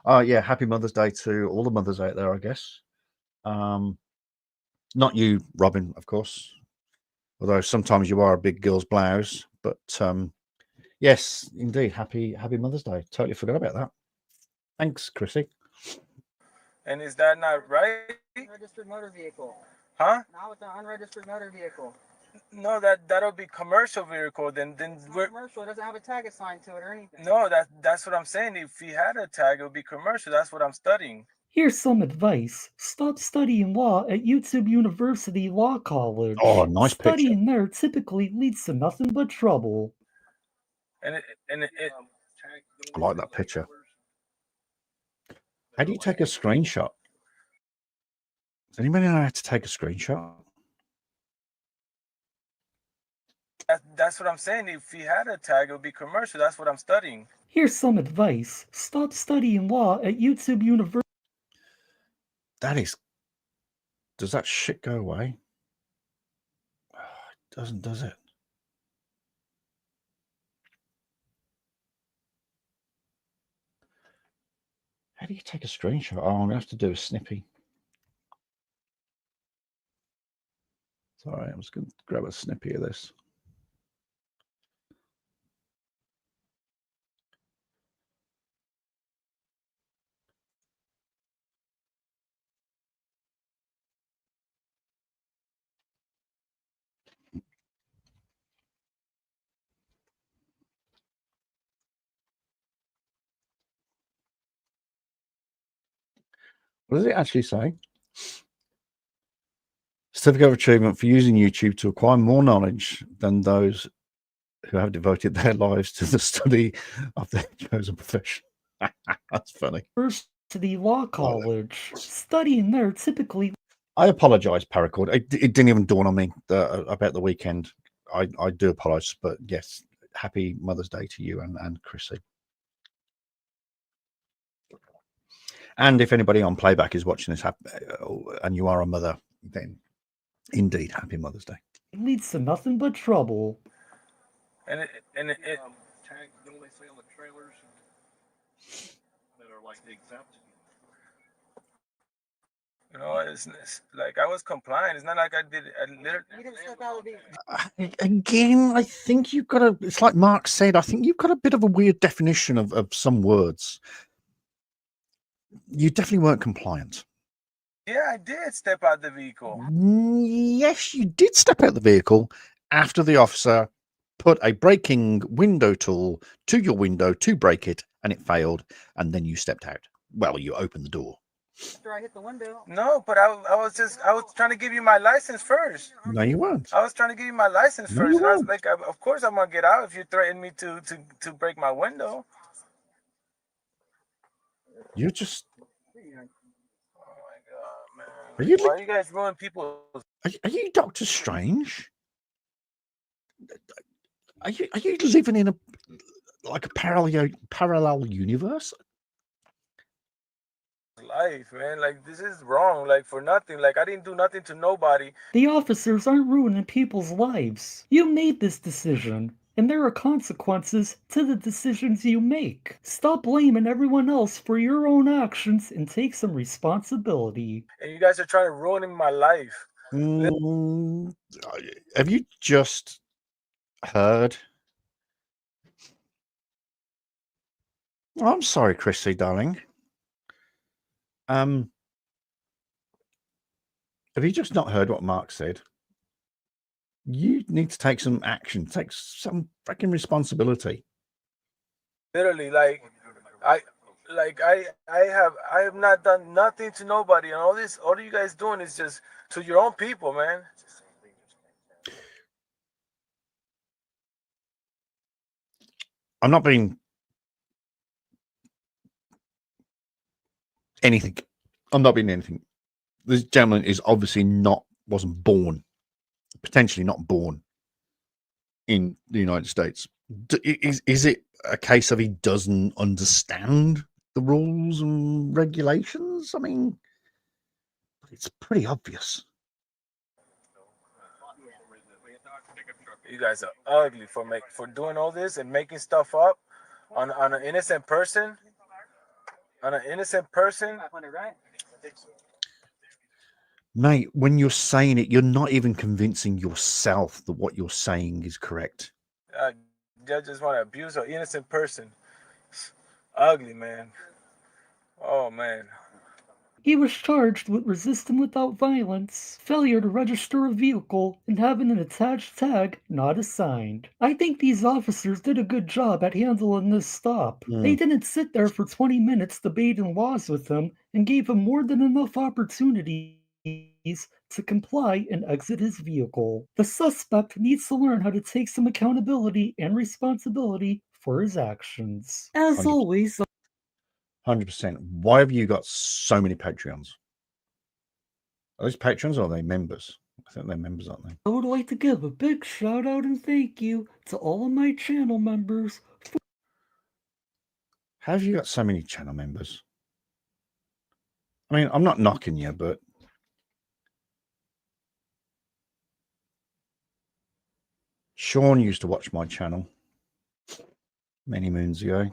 B: Yeah, happy Mother's Day to all the mothers out there, I guess. Not you, Robin, of course. Although sometimes you are a big girl's blouse. But yes, indeed, happy Mother's Day. Totally forgot about that. Thanks, Chrissy.
P: And is that not right?
Q: Unregistered motor vehicle.
P: Huh?
Q: Now it's an unregistered motor vehicle.
P: No, that'll be commercial vehicle. Then we're
Q: commercial. It doesn't have a tag assigned to it or anything.
P: No, that's what I'm saying. If he had a tag, it would be commercial. That's what I'm studying.
A: Here's some advice. Stop studying law at YouTube University Law College.
B: Oh, nice picture.
A: Studying there typically leads to nothing but trouble.
P: And
B: I like that picture. How do you take a screenshot? Does anybody know how to take a screenshot?
P: That's what I'm saying. If he had a tag, it would be commercial. That's what I'm studying.
A: Here's some advice. Stop studying law at YouTube University.
B: Does that shit go away? It doesn't, does it? How do you take a screenshot? Oh, I'm going to have to do a snippy. Sorry, I'm just going to grab a snippy of this. What does it actually say? Certificate of achievement for using YouTube to acquire more knowledge than those who have devoted their lives to the study of their chosen profession. That's funny.
A: University Law College. Studying there typically.
B: I apologize, Paracord. It didn't even dawn on me about the weekend. I do apologize, but yes, happy Mother's Day to you and Chrissy. And if anybody on playback is watching this and you are a mother, then indeed, happy Mother's Day.
A: It leads to nothing but trouble.
P: And it
D: tag, don't they say on the trailers that are like exempt?
P: You know, it's like I was complying. It's not like I did.
Q: You didn't step out of the.
B: Again, I think you've got a. It's like Mark said. I think you've got a bit of a weird definition of some words. You definitely weren't compliant.
P: Yeah, I did step out the vehicle.
B: Yes, you did step out the vehicle after the officer put a braking window tool to your window to break it, and it failed, and then you stepped out. Well, you opened the door.
Q: After I hit the window.
P: No, but I was trying to give you my license first.
B: No, you weren't.
P: I was trying to give you my license
B: No,
P: first,
B: you
P: and I was
B: weren't.
P: like, of course I'm gonna get out if you threaten me to break my window.
B: You just.
P: Oh my god, man!
B: Are you?
P: Why you guys ruin people?
B: Are you Doctor Strange? Are you living in a parallel universe?
P: Life, man, like this is wrong, like for nothing. Like I didn't do nothing to nobody.
A: The officers aren't ruining people's lives. You made this decision, and there are consequences to the decisions you make. Stop blaming everyone else for your own actions and take some responsibility.
P: And you guys are trying to ruin my life.
B: Have you just heard? I'm sorry, Chrissy, darling. Have you just not heard what Mark said? You need to take some action, take some freaking responsibility.
P: Literally, like I have not done nothing to nobody, and all you guys doing is just to your own people, man.
B: I'm not being anything. I'm not being anything. This gentleman is obviously wasn't born, potentially not born in the United States. Is it a case of he doesn't understand the rules and regulations? I mean, it's pretty obvious.
P: You guys are ugly for doing all this and making stuff up on an innocent person. On an innocent person.
B: Mate, when you're saying it, you're not even convincing yourself that what you're saying is correct.
P: Judges want to abuse an innocent person. Ugly, man. Oh, man.
A: He was charged with resisting without violence, failure to register a vehicle, and having an attached tag not assigned. I think these officers did a good job at handling this stop. They didn't sit there for 20 minutes debating laws with him and gave him more than enough opportunities to comply and exit his vehicle. The suspect needs to learn how to take some accountability and responsibility for his actions. As
B: 100%.
A: always,
B: 100%. Why have you got so many Patreons? Are those patrons or are they members? I think they're members, aren't they?
A: I would like to give a big shout out and thank you to all of my channel members.
B: How have you got so many channel members? I mean, I'm not knocking you, but Sean used to watch my channel many moons ago.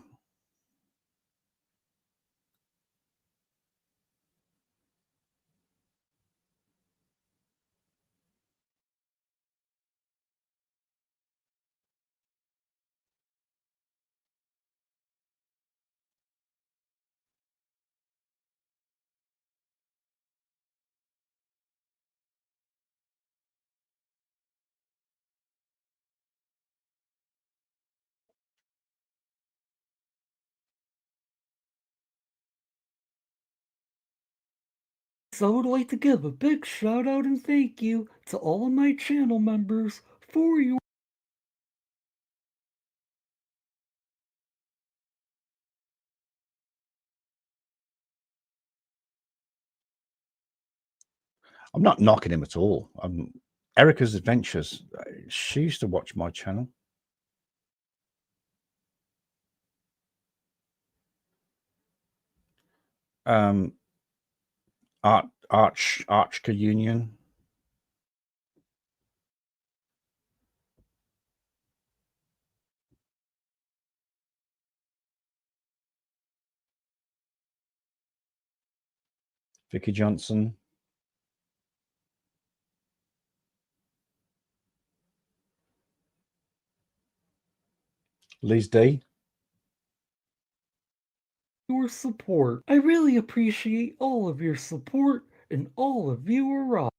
A: So I would like to give a big shout out and thank you to all of my channel members for your
B: I'm not knocking him at all. Erica's Adventures. She used to watch my channel. Arch Union. Vicky Johnson. Liz D.
A: your support. I really appreciate all of your support and all of you are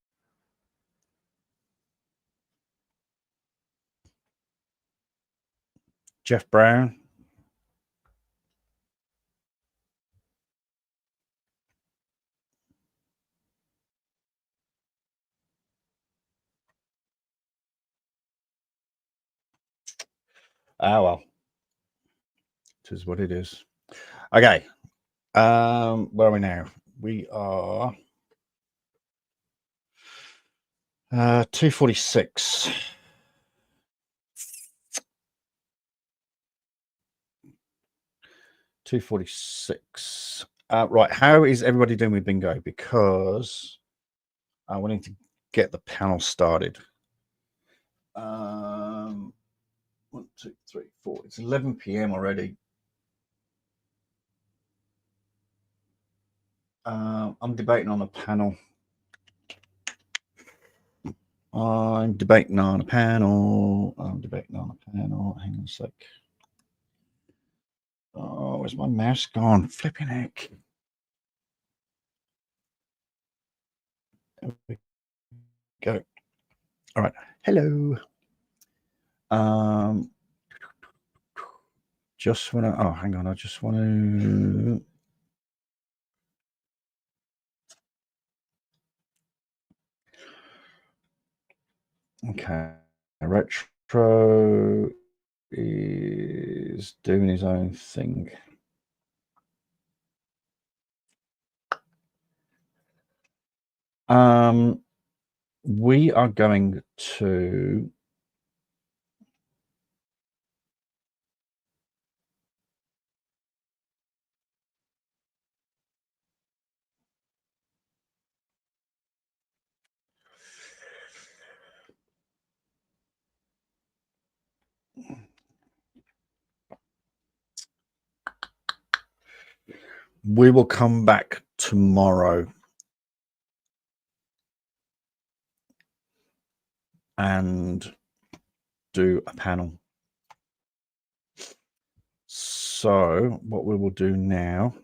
B: Jeff Brown. Ah, well. It is what it is. Okay. Where are we now? We are 246. Right, how is everybody doing with bingo? Because I wanted to get the panel started. 1, 2, 3, 4. It's 11 p.m. already. I'm debating on a panel. I'm debating on a panel. Hang on a sec. Oh, where's my mouse gone? Flipping heck. There we go. All right. Hello. Just want to. Oh, hang on. I just want to. Okay. Retro is doing his own thing. We are going to we will come back tomorrow and do a panel. So what we will do now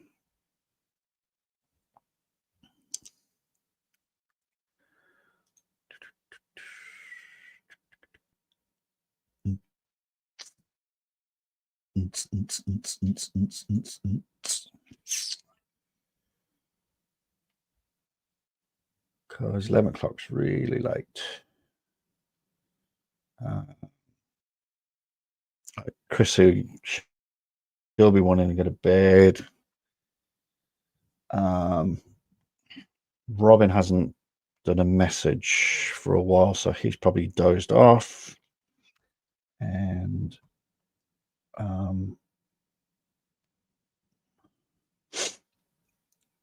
B: because 11 o'clock's really late. Chrissy, she'll be wanting to go to bed. Robin hasn't done a message for a while, so he's probably dozed off. And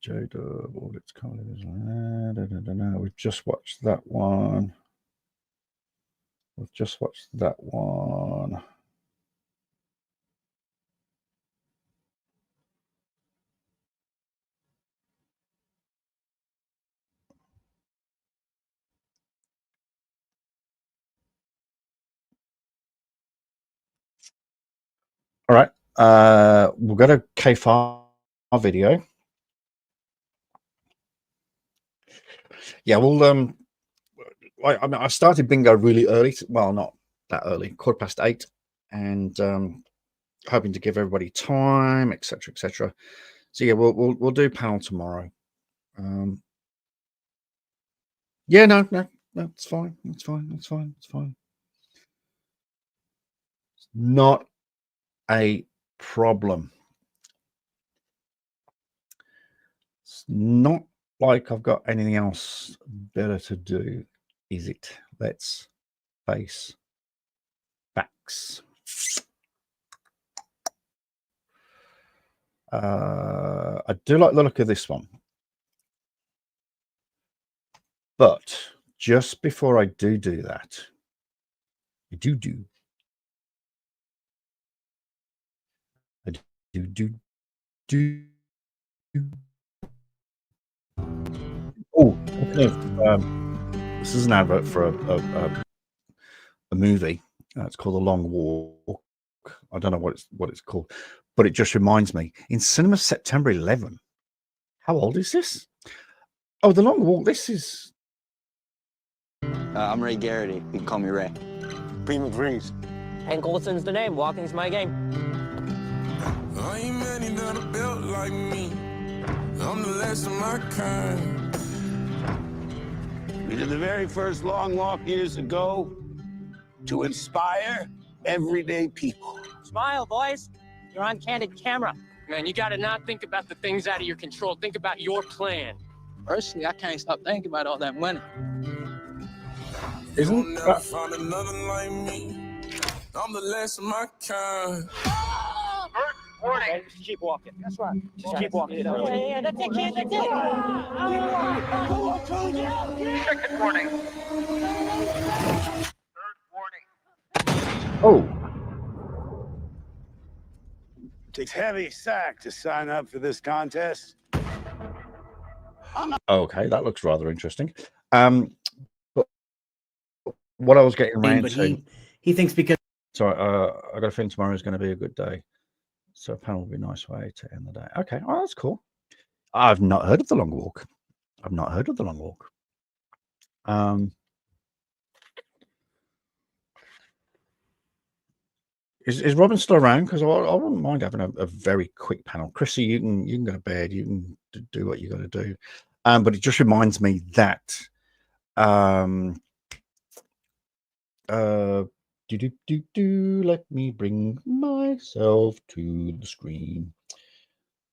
B: J-Dub, all its colors. We've just watched that one. All right. We'll go to K5 video. Yeah, well, I started bingo really early. Well, not that early, 8:15, and hoping to give everybody time, etc., etc. So yeah, we'll do panel tomorrow. Yeah, no, it's fine. It's fine. It's not a problem. It's not like I've got anything else better to do, is it? Let's face facts. I do like the look of this one, but just before I do that, I do. Oh, this is an advert for a movie. It's called The Long Walk. I don't know what it's called, but it just reminds me. In cinemas, September 11. How old is this? Oh, The Long Walk. This is.
F: I'm Ray Garrity. You can call me Ray.
G: Prima Dreams. Hank Olson's the name. Walking's my game.
T: I ain't many that are built like me. I'm the last of my kind.
U: We did the very first long walk years ago to inspire everyday people.
G: Smile, boys. You're on candid camera.
C: Man, you gotta not think about the things out of your control. Think about your plan.
F: Personally, I can't stop thinking about all that money.
B: Isn't
T: Find another like me. I'm the last of my kind.
G: Warning. Just keep walking. That's right. Just keep walking. Yeah, that's it, kid. That's it.
N: Second warning.
B: Oh,
D: Takes heavy sack to sign up for this contest.
B: okay, that looks rather interesting. But what I was getting around
K: But
B: to,
K: he thinks because
B: sorry, I got a feeling tomorrow is going to be a good day, so a panel will be a nice way to end the day. Okay, oh, that's cool. I've not heard of the Long Walk. I've not heard of the Long Walk. Is Robin still around? Because I wouldn't mind having a very quick panel. Chrissy, you can go to bed. You can do what you got to do. But it just reminds me that let me bring myself to the screen.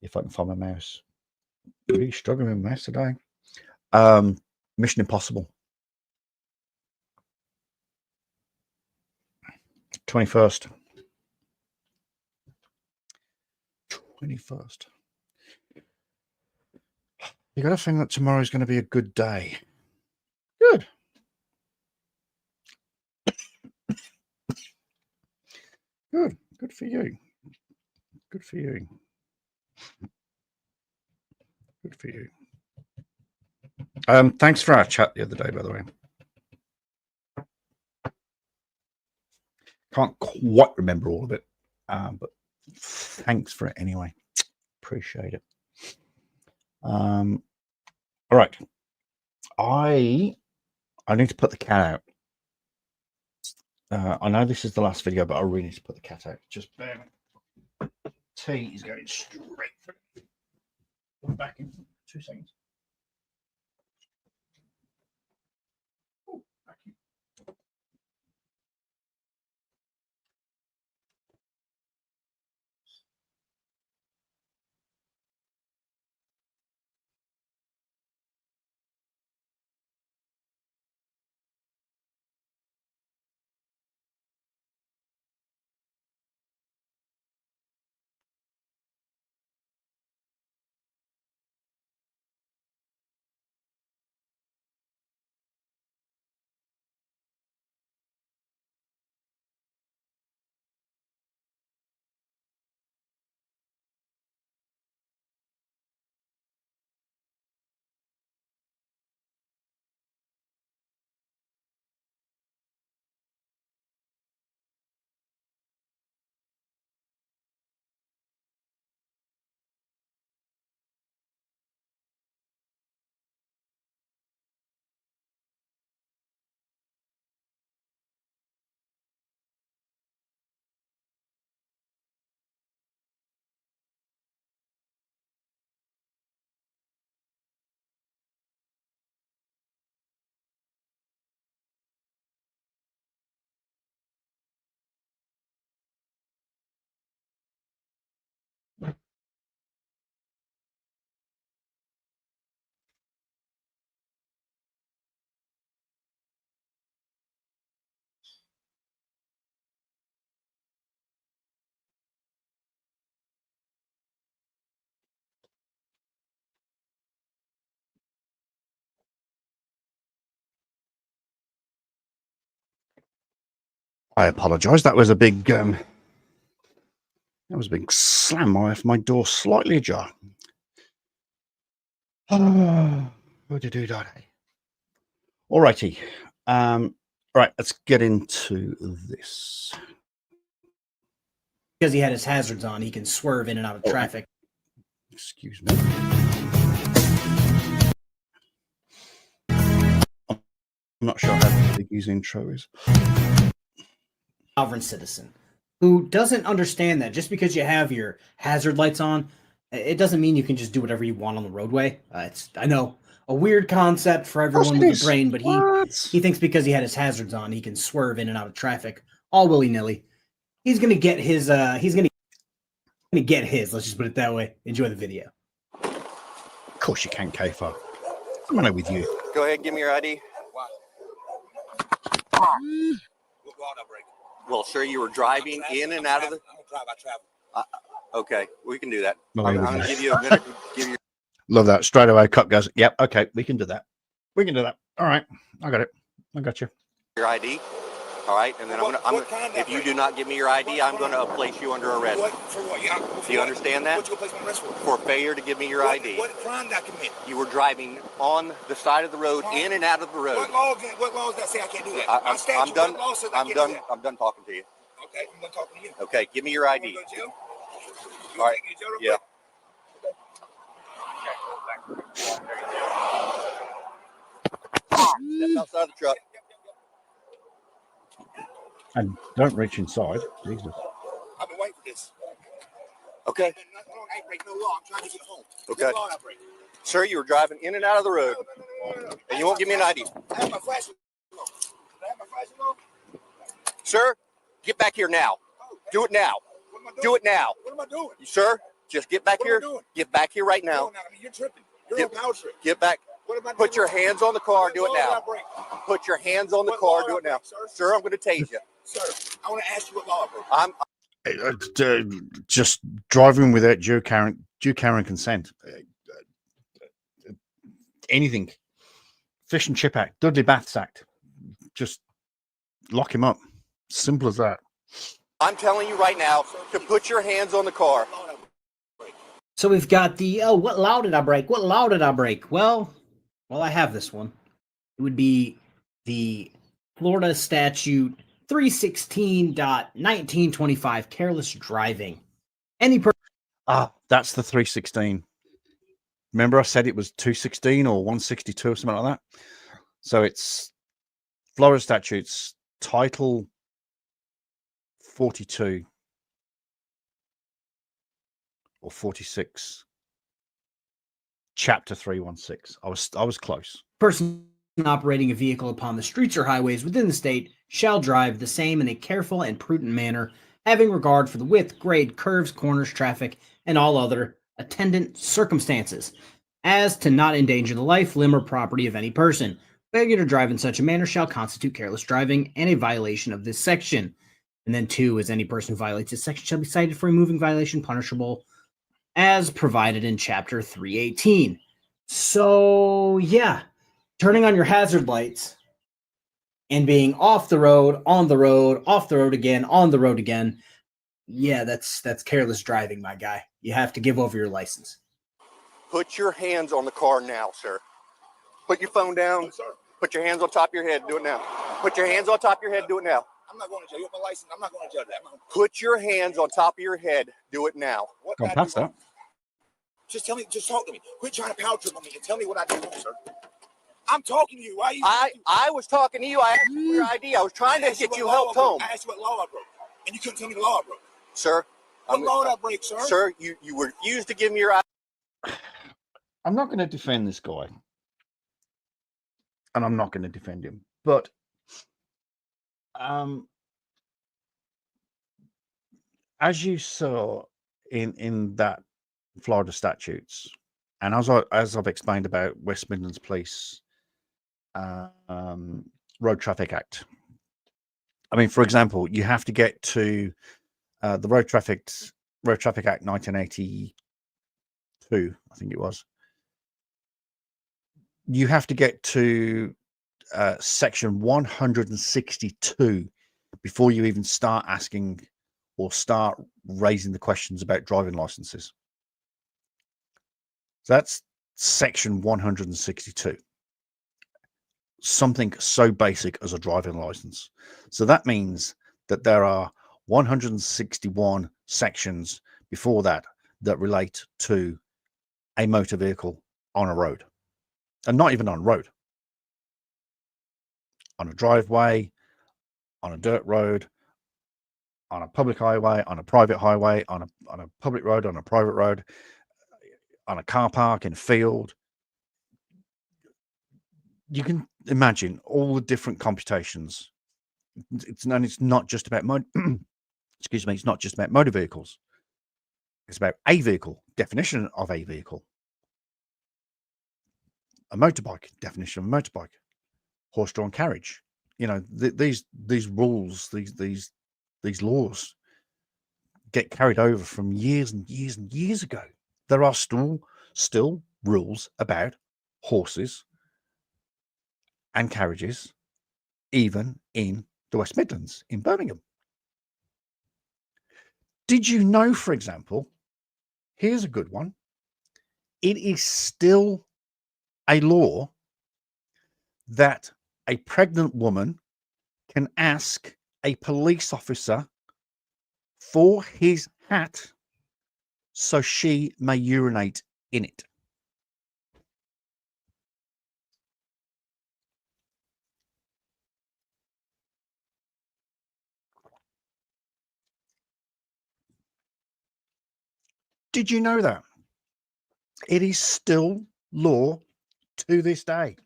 B: If I can find my mouse. Really struggling with my mouse today. Mission Impossible. 21st. 21st. You got to think that tomorrow is going to be a good day. Good. Good. Good for you. Good for you. Good for you. Thanks for our chat the other day, by the way. Can't quite remember all of it, but thanks for it anyway. Appreciate it. All right. I need to put the cat out. I know this is the last video, but I really need to put the cat out. Just bear with me. T is going straight through. Come back in 2 seconds. Oh, back in. I apologize. That was a big slam. My door slightly ajar. All righty. Right, let's get into this.
K: because he had his hazards on, he can swerve in and out of traffic.
B: Excuse me. I'm not sure how big his intro is.
K: Sovereign citizen who doesn't understand that just because you have your hazard lights on, it doesn't mean you can just do whatever you want on the roadway. It's, I know, a weird concept for everyone with a brain, but he thinks because he had his hazards on, he can swerve in and out of traffic all willy-nilly. he's gonna get his. He's gonna get his. Let's just put it that way. Enjoy the video.
B: Of course you can, K-Far. I'm on it with you.
E: Go ahead, give me your ID. Well, sir, you were driving in and out of the. I travel. Okay, we can do that. I'm going to give you a minute. Give you.
B: Love that. Straight away, Cup goes, yep, okay, we can do that. We can do that. All right, I got it. I got you.
E: Your ID. All right, and then if you do not give me your ID, I'm going to place you under arrest.
X: For what? Yeah.
E: Do you understand that?
X: What you gonna place me on arrest for?
E: For failure to give me your ID.
X: What crime did I commit?
E: You were driving on the side of the road, in and out of the road.
X: What laws that say I can't do that?
E: I'm done. I'm done talking to you.
X: Okay, I'm done talking to you.
E: Okay, give me your ID. All right. Yeah. Step outside the truck.
B: And don't reach inside. Jesus.
X: I've been waiting for this.
E: Okay.
X: I ain't break no law. I'm trying to get home.
E: Okay.
X: What law I break?
E: Sir, you were driving in and out of the road. And you won't give me an ID.
X: I have my flashing law. I have my flashing law.
E: Sir, get back here now. Do it now. Do it now.
X: What am I doing?
E: Sir, just get back here. Get back here right now.
X: You're tripping. You're on power trip.
E: Get back. Put your hands on the car. Do it now. Put your hands on the car. Do it now. Sir, I'm going to tase you.
X: Sir, I want to ask you what law I broke.
B: Just driving without due current consent. Anything. Fish and Chip Act, Dudley Baths Act. Just lock him up. Simple as that.
E: I'm telling you right now to put your hands on the car.
K: So we've got the what law did I break? What law did I break? Well, I have this one. It would be the Florida statute 316.1925, careless driving.
B: That's the 316. Remember I said it was 216 or 162 or something like that? So it's Florida statutes, title 42 or 46, chapter 316. I was close.
K: Person operating a vehicle upon the streets or highways within the state shall drive the same in a careful and prudent manner, having regard for the width, grade, curves, corners, traffic, and all other attendant circumstances, as to not endanger the life, limb, or property of any person. Failure to drive in such a manner shall constitute careless driving and a violation of this section. And then 2 is any person who violates this section shall be cited for a moving violation punishable as provided in chapter 318. So yeah, turning on your hazard lights and being off the road, on the road, off the road again, on the road again. Yeah, that's careless driving, my guy. You have to give over your license.
E: Put your hands on the car now, sir. Put your phone down. Put your hands on top of your head. Do it now. Put your hands on top of your head. Do it now.
X: I'm not going to jail. You have my license. I'm not going to jail that.
E: Put your hands on top of your head. Do it now.
B: Go past that.
X: Just tell me. Just talk to me. Quit trying to power trip on me and tell me what I did wrong, sir. I'm talking to you. Why are you?
E: I was talking to you. I asked you for your ID. I was trying to get you helped home.
X: I asked you what law I broke, and you couldn't tell me the law I broke.
E: Sir.
X: What law did I break, sir?
E: Sir, you refused to give me your ID.
B: I'm not going to defend this guy. And I'm not going to defend him. But as you saw in that Florida statutes, and as I've explained about West Midlands Police Road Traffic Act. I mean, for example, you have to get to the Road Traffic Act 1982, I think it was. You have to get to section 162 before you even start asking or start raising the questions about driving licenses. So that's section 162. Something so basic as a driving license. So that means that there are 161 sections before that that relate to a motor vehicle on a road. And not even on road. On a driveway, on a dirt road, on a public highway, on a private highway, on a public road, on a private road, on a car park, in a field. You can imagine all the different computations. It's not just about excuse me, it's not just about motor vehicles. It's about a vehicle, definition of a vehicle. A motorbike, definition of a motorbike. Horse-drawn carriage. You know, these rules, these laws get carried over from years and years and years ago. There are still rules about horses and carriages, even in the West Midlands, in Birmingham. Did you know, for example, here's a good one. It is still a law that a pregnant woman can ask a police officer for his hat so she may urinate in it. Did you know that? It is still law to this day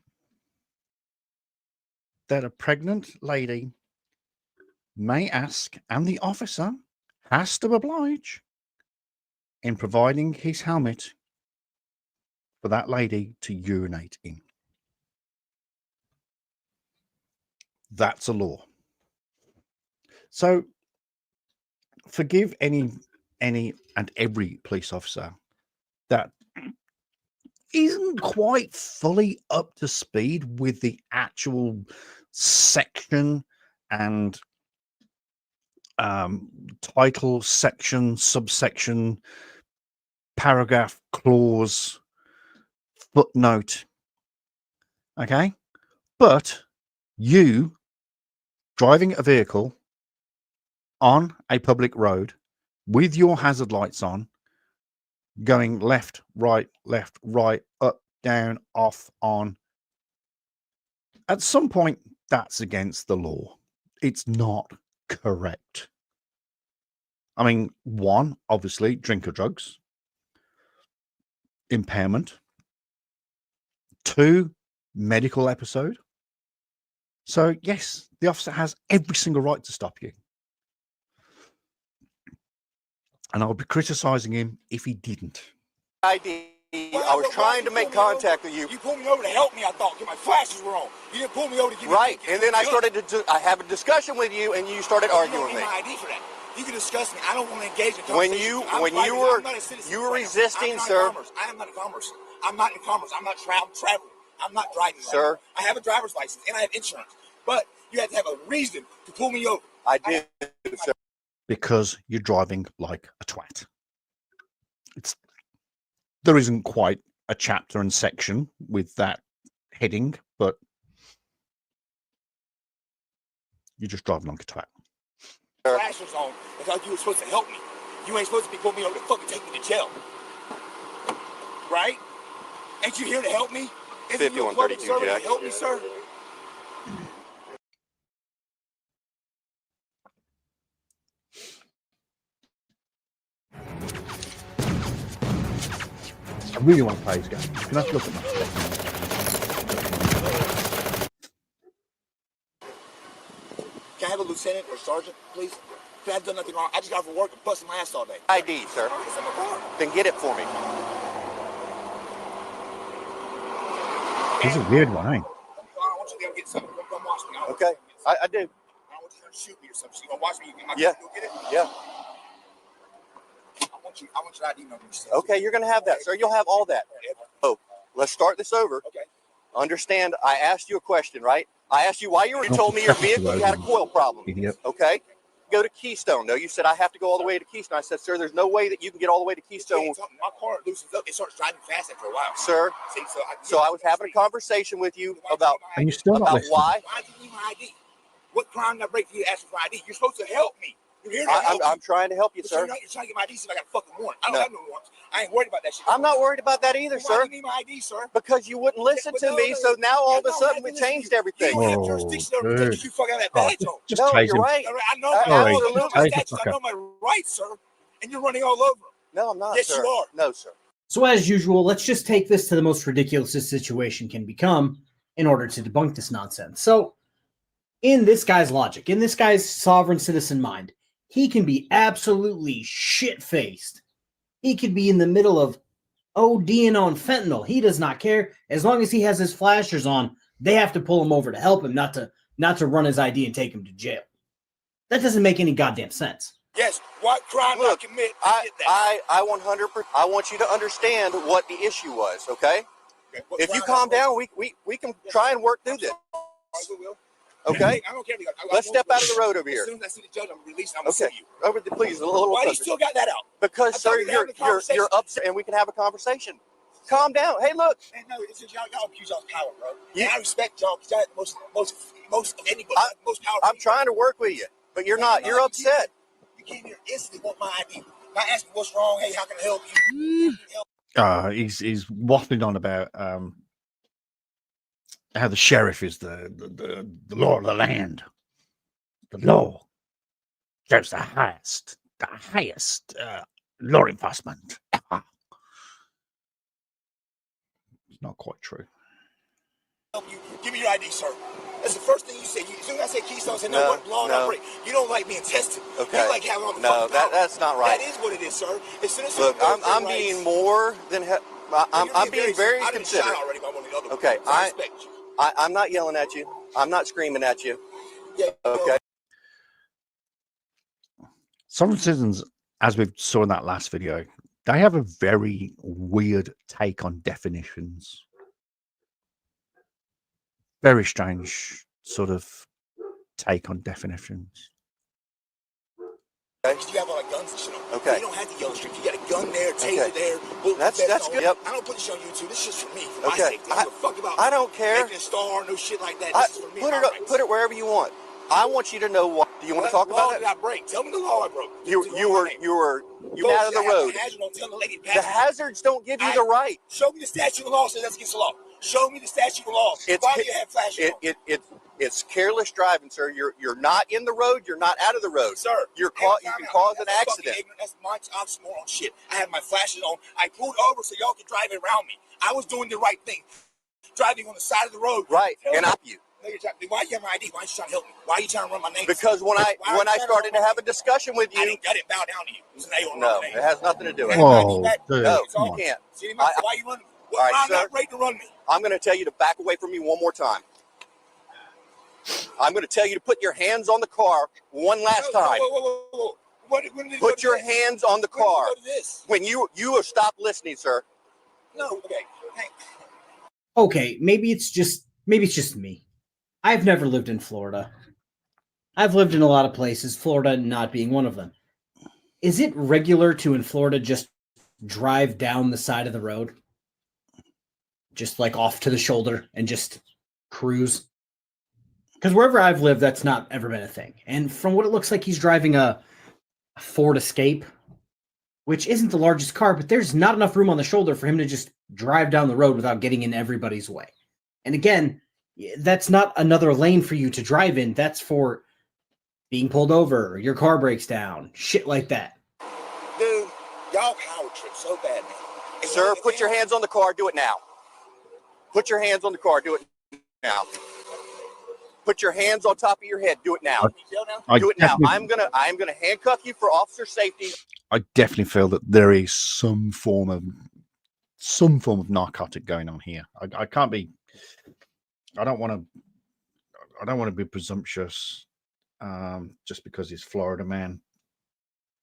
B: that a pregnant lady may ask, and the officer has to oblige in providing his helmet for that lady to urinate in. That's a law. So forgive any and every police officer that isn't quite fully up to speed with the actual section and title, section, subsection, paragraph, clause, footnote. Okay? But you driving a vehicle on a public road with your hazard lights on, going left, right, up, down, off, on. At some point, that's against the law. It's not correct. I mean, one, obviously, drink or drugs, impairment. Two, medical episode. So, yes, the officer has every single right to stop you. And I'll be criticizing him if he didn't.
E: ID. I was trying to make contact with you.
H: You pulled me over to help me, I thought, because my flashes were on. You didn't pull me over to give me
E: right, and then I started to I have a discussion with you, and you started arguing with me.
H: You don't need my ID for that. You can discuss me. I don't want to engage in
E: conversation. When you were resisting, sir.
H: I am not in commerce. I'm not in commerce. I'm not traveling. I'm not driving.
E: Sir.
H: Right, I have a driver's license, and I have insurance. But you had to have a reason to pull me over.
E: I did, sir.
B: Because you're driving like a twat. There isn't quite a chapter and section with that heading, but you're just driving like a twat.
H: Flashers on. I thought you were supposed to help me. You ain't supposed to be pulling me over to fucking take me to jail. Right? Ain't you here to help me? Isn't you a public servant to help me, sir?
B: I really want to play this game. You can have to look at my stuff.
H: Can I have a lieutenant or sergeant, please? I've done nothing wrong. I just got from work and busting my ass all day.
E: ID, sir. Then get it for me.
B: This is a weird one, eh?
H: I want you to go get something. Come watch me.
E: Okay, I do.
H: I don't want you to shoot me or something. So you gonna watch me?
E: Yeah.
H: Go get it?
E: Yeah.
H: I want your ID number.
E: Okay, you're gonna have that, sir. You'll have all that. Oh, let's start this over.
H: Okay.
E: Understand, I asked you a question, right? I asked you why you told me your vehicle had a coil problem.
B: Idiot.
E: Okay. Go to Keystone. No, you said I have to go all the way to Keystone. I said, sir, there's no way that you can get all the way to Keystone.
H: My car loosens up. It starts driving fast after a while.
E: Sir,
H: see,
E: so I was having a conversation with you about,
B: and you still not listening.
E: Why.
H: Why do you need my ID? What crime did I break for you to ask for ID? You're supposed to help me. You're here to help me.
E: I'm trying to help you, sir.
H: You're trying to get my ID so I got a fucking warrant. I don't have no warrants. I ain't worried about that shit.
E: I'm not worried about that either, sir.
H: Why do you need my ID, sir?
E: Because you wouldn't listen to me, so now all of a sudden we changed everything.
H: You don't have jurisdiction over me. You fuck out that badge on.
B: Just
E: no,
B: tase
E: you're
B: him.
E: right.
H: I know I know my rights, sir. And you're running all over.
E: No, I'm not,
H: yes,
E: sir.
H: You are.
E: No, sir.
K: So as usual, let's just take this to the most ridiculous this situation can become in order to debunk this nonsense. So in this guy's logic, in this guy's sovereign citizen mind, He can be absolutely shit-faced. He could be in the middle of ODing on fentanyl. He does not care. As long as he has his flashers on, they have to pull him over to help him, not to run his ID and take him to jail. That doesn't make any goddamn sense.
H: Yes, what crime I commit?
E: I 100%. I want you to understand what the issue was. Okay. If you calm down, we can try and work through this. Okay.
H: I don't care.
E: Let's step out of the road over here.
H: As soon as I see the judge, I'm released. I'm gonna sue you.
E: Over the please a little.
H: Why do you still got that out?
E: Because sir, you're upset, and we can have a conversation. Calm down. Hey, look.
H: Man, no, it's just y'all accuse y'all's power, bro. Yeah. I respect y'all because y'all most of anybody most power.
E: I'm trying to work with you, but you're not. You're upset.
H: You came here instantly want my ID. I asked me what's wrong. Hey, how can I help you?
B: He's waffling on about how the sheriff is the law of the land. The law. There's the highest law enforcement. It's not quite true.
H: Help you. Give me your ID, sir. That's the first thing you say. As soon as I say Keystone, say no, what law I break. You don't like being tested.
E: Okay.
H: You like having all the
E: no, that's not right.
H: That is what it is, sir. As soon as
E: look, I'm being more than I'm being very considerate. Okay, I'm not yelling at you. I'm not screaming at you.
H: Yeah.
E: Okay.
B: Sovereign citizens, as we saw in that last video, they have a very weird take on definitions. Very strange sort of take on definitions.
H: You have all like guns and shit on.
E: Okay.
H: You don't have to yell straight. You got a gun there, taser there.
E: That's good. Yep.
H: I don't put this on YouTube. This is just for me. For
E: okay.
H: my safety. I don't give a fuck about
E: I don't care.
H: Making a star, no shit like that. This is for me.
E: Put it wherever you want. I want you to know what. Do you want to talk about that?
H: What law did I break? Tell me the law I broke.
E: You out of the road. The hazards don't give you the right.
H: Show me the statute of law says that's against the law. Show me the statute of law. Why do you have flashing?
E: It's careless driving, sir. You're not in the road. You're not out of the road,
H: sir.
E: You can cause an accident.
H: That's my oxymoron shit. I have my flashes on. I pulled over so y'all could drive around me. I was doing the right thing, driving on the side of the road.
E: Right, and I'm you.
H: Why you have my ID? Why are you trying to help me? Why are you trying to run my name?
E: Because when I started to have a discussion with you,
H: I didn't bow down to you.
E: No, it has nothing to do with it.
B: Whoa,
E: no, you can't.
H: See, why are you running?
E: All right,
H: I'm not ready to run me.
E: I'm going to tell you to back away from me one more time. I'm going to tell you to put your hands on the car one last time.
H: Whoa.
E: Put your hands on the car. When you stop listening, sir.
H: No, okay.
K: Okay, maybe it's just me. I've never lived in Florida. I've lived in a lot of places, Florida not being one of them. Is it regular to in Florida just drive down the side of the road? Just like off to the shoulder and just cruise? Because wherever I've lived, that's not ever been a thing. And from what it looks like, he's driving a Ford Escape, which isn't the largest car, but there's not enough room on the shoulder for him to just drive down the road without getting in everybody's way. And again, that's not another lane for you to drive in. That's for being pulled over, your car breaks down, shit like that.
H: Dude, y'all power trip so bad, man.
E: Sir, put your hands on the car. Do it now. Put your hands on the car. Do it now. Put your hands on top of your head. Do it now. Do it now. I'm gonna handcuff you for officer safety.
B: I definitely feel that there is some form of narcotic going on here. I can't be. I don't want to be presumptuous, just because he's Florida man.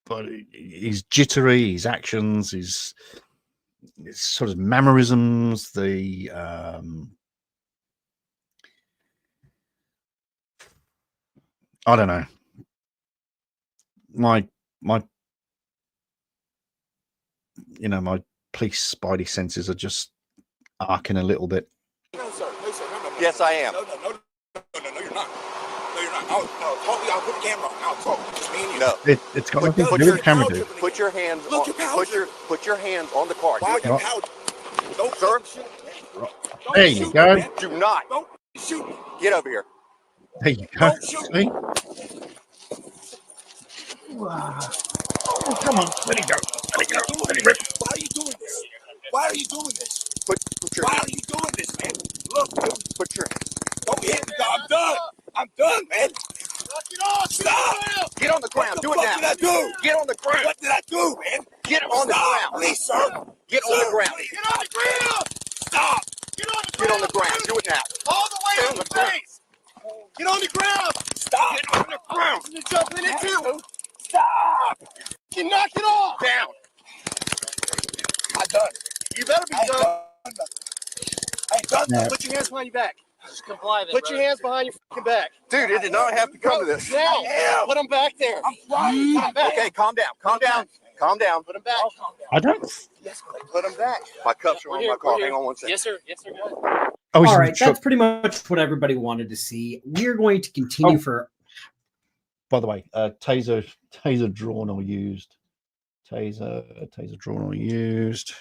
B: But he's jittery. His actions, his sort of mannerisms, I don't know. My police spidey senses are just arcing a little bit.
H: No, sir. No.
E: Yes, I am.
H: No, you're not. No, you're not. I'll put the camera on. I'll talk. Just me and you.
E: No.
B: It's got nothing to do with the camera, dude.
E: Put your hands put your hands on the car.
H: Why are you power? Don't,
E: sir.
B: There you go.
E: Do not.
H: Don't shoot me.
E: Get over here.
B: There you go. See? Oh, come on. Let it go. Let it rip.
H: Why are you doing this? Why are you doing this?
E: Why
H: are you doing this, man? Look, dude.
E: Put your
H: Don't hit me, dog. I'm done, man.
E: Knock it off.
H: Stop.
E: Get on the ground. Do it now.
H: What did I do?
E: Get on the ground.
H: What did I do, man?
E: Get on the ground.
H: Please, sir.
E: Get on the ground.
H: Get on the ground. Stop. Get on the
E: Get on the ground. Do it now.
H: All the way on the face. Get on the ground. Stop. Get on the ground. You're jumping it too. Stop. You knock it off.
E: Down.
H: I'm done.
E: You better be done.
H: I ain't done.
E: Now, put your hands behind your back.
C: Just comply then,
E: Put your hands behind your fucking back. Dude, it did not have to come to this.
H: I am.
E: Put them back there.
H: I'm trying.
E: Put 'em back. Okay, calm down. Calm down. Calm down. Put them back.
B: I don't.
H: Yes,
E: Put them back. My cups are on my car. Hang on one second.
C: Yes, sir. Yes, sir. Go ahead.
B: Oh,
K: All right, that's pretty much what everybody wanted to see. We're going to continue for.
B: By the way, taser drawn or used. Taser drawn or used.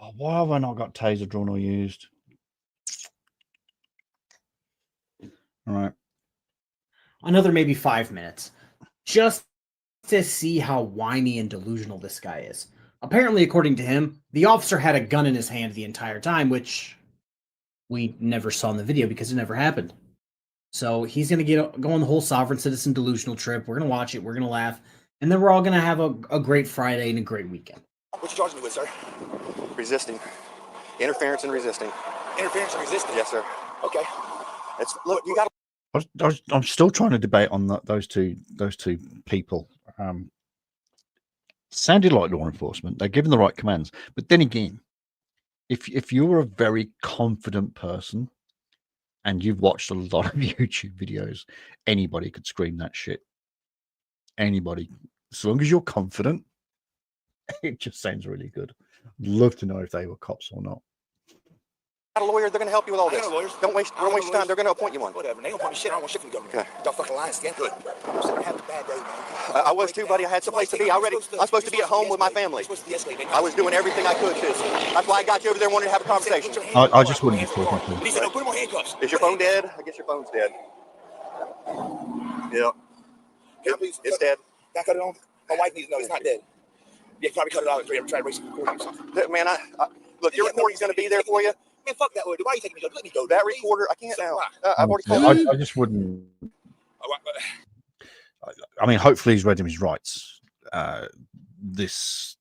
B: Oh, why have I not got taser drawn or used? All right.
K: Another maybe 5 minutes, just to see how whiny and delusional this guy is. Apparently, according to him, the officer had a gun in his hand the entire time, which we never saw in the video because it never happened. So he's going to go on the whole sovereign citizen delusional trip. We're going to watch it. We're going to laugh. And then we're all going to have a great Friday and a great weekend.
H: What you charging me with, sir?
E: Resisting. Interference and resisting.
H: Interference and resisting.
E: Yes, sir.
H: Okay.
E: Look, you got to.
B: I'm still trying to debate on those two people. Sounded like law enforcement. They're given the right commands. But then again, if you're a very confident person and you've watched a lot of YouTube videos, anybody could scream that shit. Anybody. As long as you're confident, it just sounds really good. I'd love to know if they were cops or not.
E: Got a lawyer, they're going to help you with all this.
H: Lawyers.
E: Don't waste your time. They're going to appoint you one.
H: Whatever. They don't appoint me shit. I don't want shit from the government.
E: Okay.
H: Don't fucking lie, skin. Good. I'm having a bad day, man.
E: I was too, buddy. I had someplace to be. I'm supposed to be at home with my family. I was doing everything I could to. That's why I got you over there wanting to have a conversation.
B: I just wouldn't be talking to
H: He said, no, put him on handcuffs.
E: Is your phone dead? I guess your phone's dead. Yeah. It's dead.
H: Can I cut it on? My wife needs to know it's not dead. Yeah, probably cut it off. I'm trying to race recording or something.
E: Man, look, your recording's going to be there for you.
H: Man, fuck that word. Why are you taking me to go? Let me go.
E: That recorder, I can't now. I've already told you.
B: I just wouldn't. I mean, hopefully he's read him his rights. This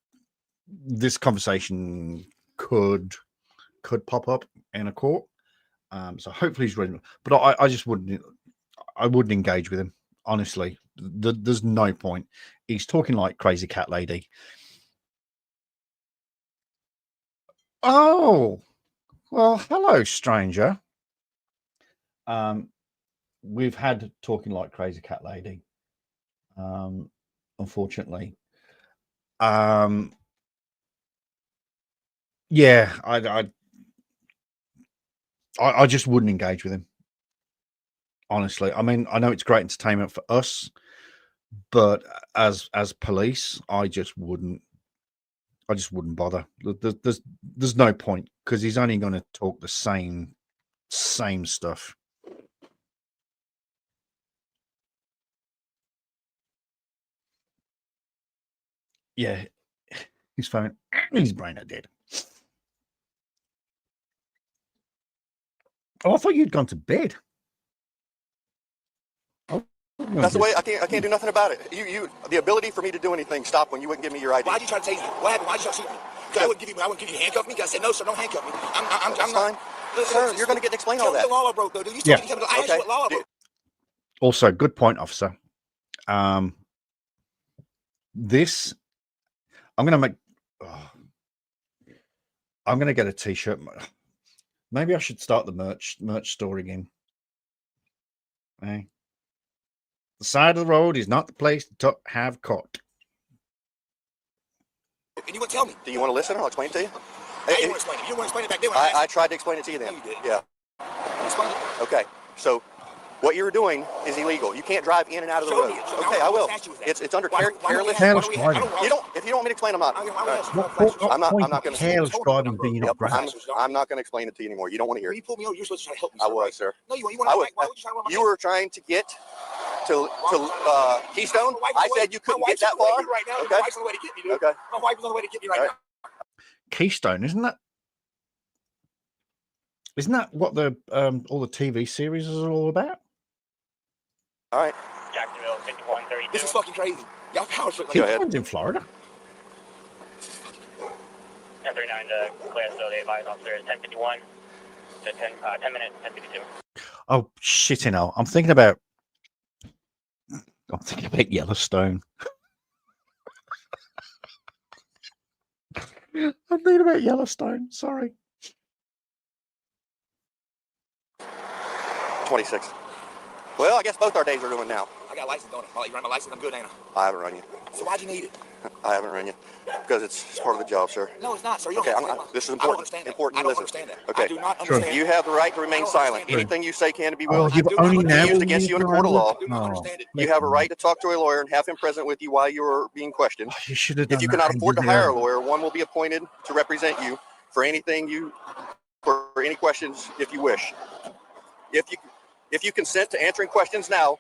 B: conversation could pop up in a court. So hopefully he's read him. But I just wouldn't. I wouldn't engage with him. Honestly, there's no point. He's talking like crazy cat lady. Oh, well, hello, stranger. We've had talking like crazy cat lady. Unfortunately. Yeah, I just wouldn't engage with him. Honestly, I mean, I know it's great entertainment for us, but as police, I just wouldn't bother. There's no point because he's only going to talk the same stuff. Yeah, his phone and his brain are dead. Oh, I thought you'd gone to bed.
E: That's the way I can't do nothing about it. You the ability for me to do anything stopped when you wouldn't give me your ID.
H: Why'd you try to take me? What happened? Why'd you try to shoot me? I wouldn't give you handcuff me. I said no, sir, don't handcuff me. I'm
E: fine. Sir, you're going to get to explain all that.
H: Tell me what law I broke, though.
B: Yeah.
H: I asked you what law I broke.
B: Also, good point, officer. This, I'm going to make. I'm going to get a T-shirt. Maybe I should start the merch store again. Hey. The side of the road is not the place to have caught.
H: And you want to tell me?
E: Do you want to listen? I'll explain it to you.
H: I didn't want to explain it. You want to explain it back then?
E: I tried to explain it to you then.
H: No, you did.
E: Yeah.
H: Explain it.
E: Okay. So what you're doing is illegal. You can't drive in and out of the road. Okay, I will. It's under careless
B: driving.
E: If you don't want me to explain, I'm not. I'm not going to.
B: Careless driving being not
E: I'm not going to explain it to you anymore. You don't want to hear it.
H: You pulled me over. You're supposed to try to help me.
E: I was, sir.
H: No, you weren't. Why would you try to run my
E: You were trying to get to Keystone. I said you couldn't get that far.
H: Right now.
E: Okay.
H: My wife's on the way to get me, dude.
E: Okay.
H: My wife is on the way to get me right now.
B: Keystone, isn't that what the all the TV series is all about?
E: All right.
N: Jacksonville 5132.
H: This is fucking crazy. Y'all power trip.
B: He lives in Florida.
N: 1039 to Glasgow, they advise officer 1051 to 10 minutes, 1052.
B: Oh, shitting hell. I'm thinking about Yellowstone. I'm thinking about Yellowstone. Sorry.
E: 26. Well, I guess both our days are doing now.
H: I got a license, don't I? Well, you run my license, I'm good, ain't
E: I haven't run you.
H: I? So why'd you need it?
E: I haven't run you because it's part of the job, sir.
H: No, it's not, sir. You
E: Okay,
H: don't understand.
E: this is
H: I don't
E: important.
H: understand that.
E: Important.
H: I don't
E: Listen.
H: understand that.
E: Okay.
H: I do not understand.
E: You have the right to remain silent.
B: Sure.
E: Anything you say can be
B: Oh, you've only now
E: used against you in a court of law.
H: I do not understand it.
E: You have a right to talk to a lawyer and have him present with you while you are being questioned.
B: Oh, you should have done
E: If you
B: that
E: cannot
B: and
E: afford to
B: did
E: hire a
B: that.
E: lawyer, one will be appointed to represent you for any questions if you wish. If you consent to answering questions now.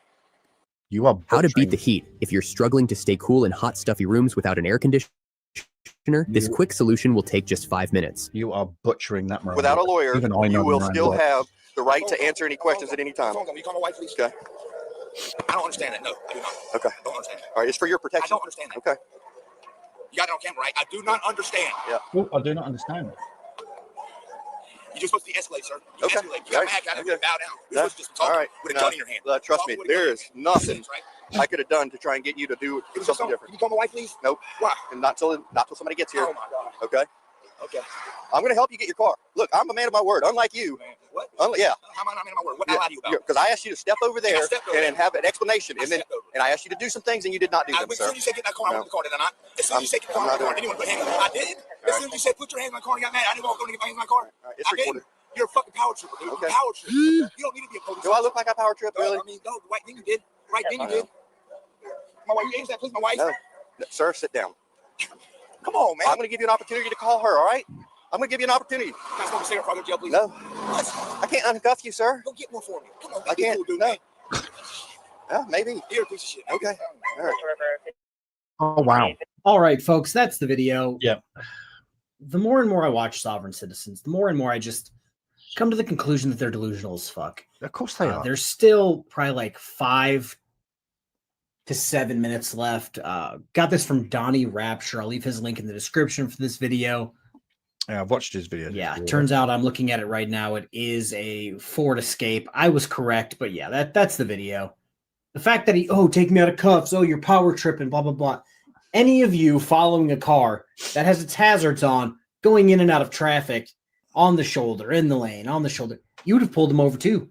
B: You are
M: how to beat the heat. If you're struggling to stay cool in hot, stuffy rooms without an air conditioner, this quick solution will take just 5 minutes.
B: You are butchering that, Miranda.
E: Without a lawyer,
B: Even I know
E: you will
B: Miranda.
E: still have the right to answer any questions at any time.
H: Can you call my wife, please?
E: Okay.
H: I don't understand that. No, I do not.
E: Okay.
H: I don't understand that.
E: All right, it's for your protection.
H: I don't understand that.
E: Okay.
H: You got it on camera, right? I do not understand.
E: Yeah.
B: Oh, I do not understand.
H: You're just supposed to de-escalate, sir. You
E: Okay.
H: escalate. You got mad, got to bow down. You're supposed to just talk
E: All right.
H: with a gun in your hand.
E: Trust me, there is nothing I could have done to try and get you to do something different.
H: Can you call my wife, please?
E: Nope.
H: Why?
E: And not till somebody gets here.
H: Oh my God.
E: Okay.
H: Okay.
E: I'm going to help you get your car. Look, I'm a man of my word, unlike you.
H: What?
E: Yeah.
H: How am I not man of my word? What did I lie to you about?
E: Because I asked you to step over there
H: over
E: and have an explanation, and I asked you to do some things, and you did not do them,
H: As
E: sir.
H: soon as you said get in that car, I went in the car, did I not? As soon as you said get in the car, I didn't want to put hands on it. I did. As soon as you said put your hands on my car, you got mad. I didn't want to go and get my hands on my car.
E: It's recorded.
H: You're a fucking power trooper, dude.
E: Okay.
H: Power trooper. You don't need to be a police.
E: Do I look like I power trip, really?
H: I mean, no, right then you did. Right then you did. My wife, you answer that, please, my wife?
E: No. Sir, sit down.
H: Come on, man.
E: I'm going to give you an opportunity to call her, all right? I'm going to give you an opportunity.
H: Can I smoke a cigarette before I go to jail, please?
E: No.
H: What?
E: I can't uncuff you, sir.
H: Go get one for me. Come on,
E: I can't.
H: Cool, dude,
E: No.
H: man.
E: Yeah, maybe.
H: You're a piece of shit.
E: Okay. All right.
B: Oh, wow.
K: All right, folks, that's the video.
B: Yeah.
K: The more and more I watch Sovereign Citizens, the more and more I just come to the conclusion that they're delusional as fuck.
B: Of course they are.
K: There's still probably like 5 to 7 minutes left. Got this from Donnie Rapture. I'll leave his link in the description for this video.
B: Yeah, I've watched his video.
K: Yeah, turns out I'm looking at it right now. It is a Ford Escape. I was correct, but yeah, that's the video. The fact that take me out of cuffs. Oh, you're power tripping, blah, blah, blah. Any of you following a car that has its hazards on, going in and out of traffic, on the shoulder, in the lane, on the shoulder, you would have pulled them over too.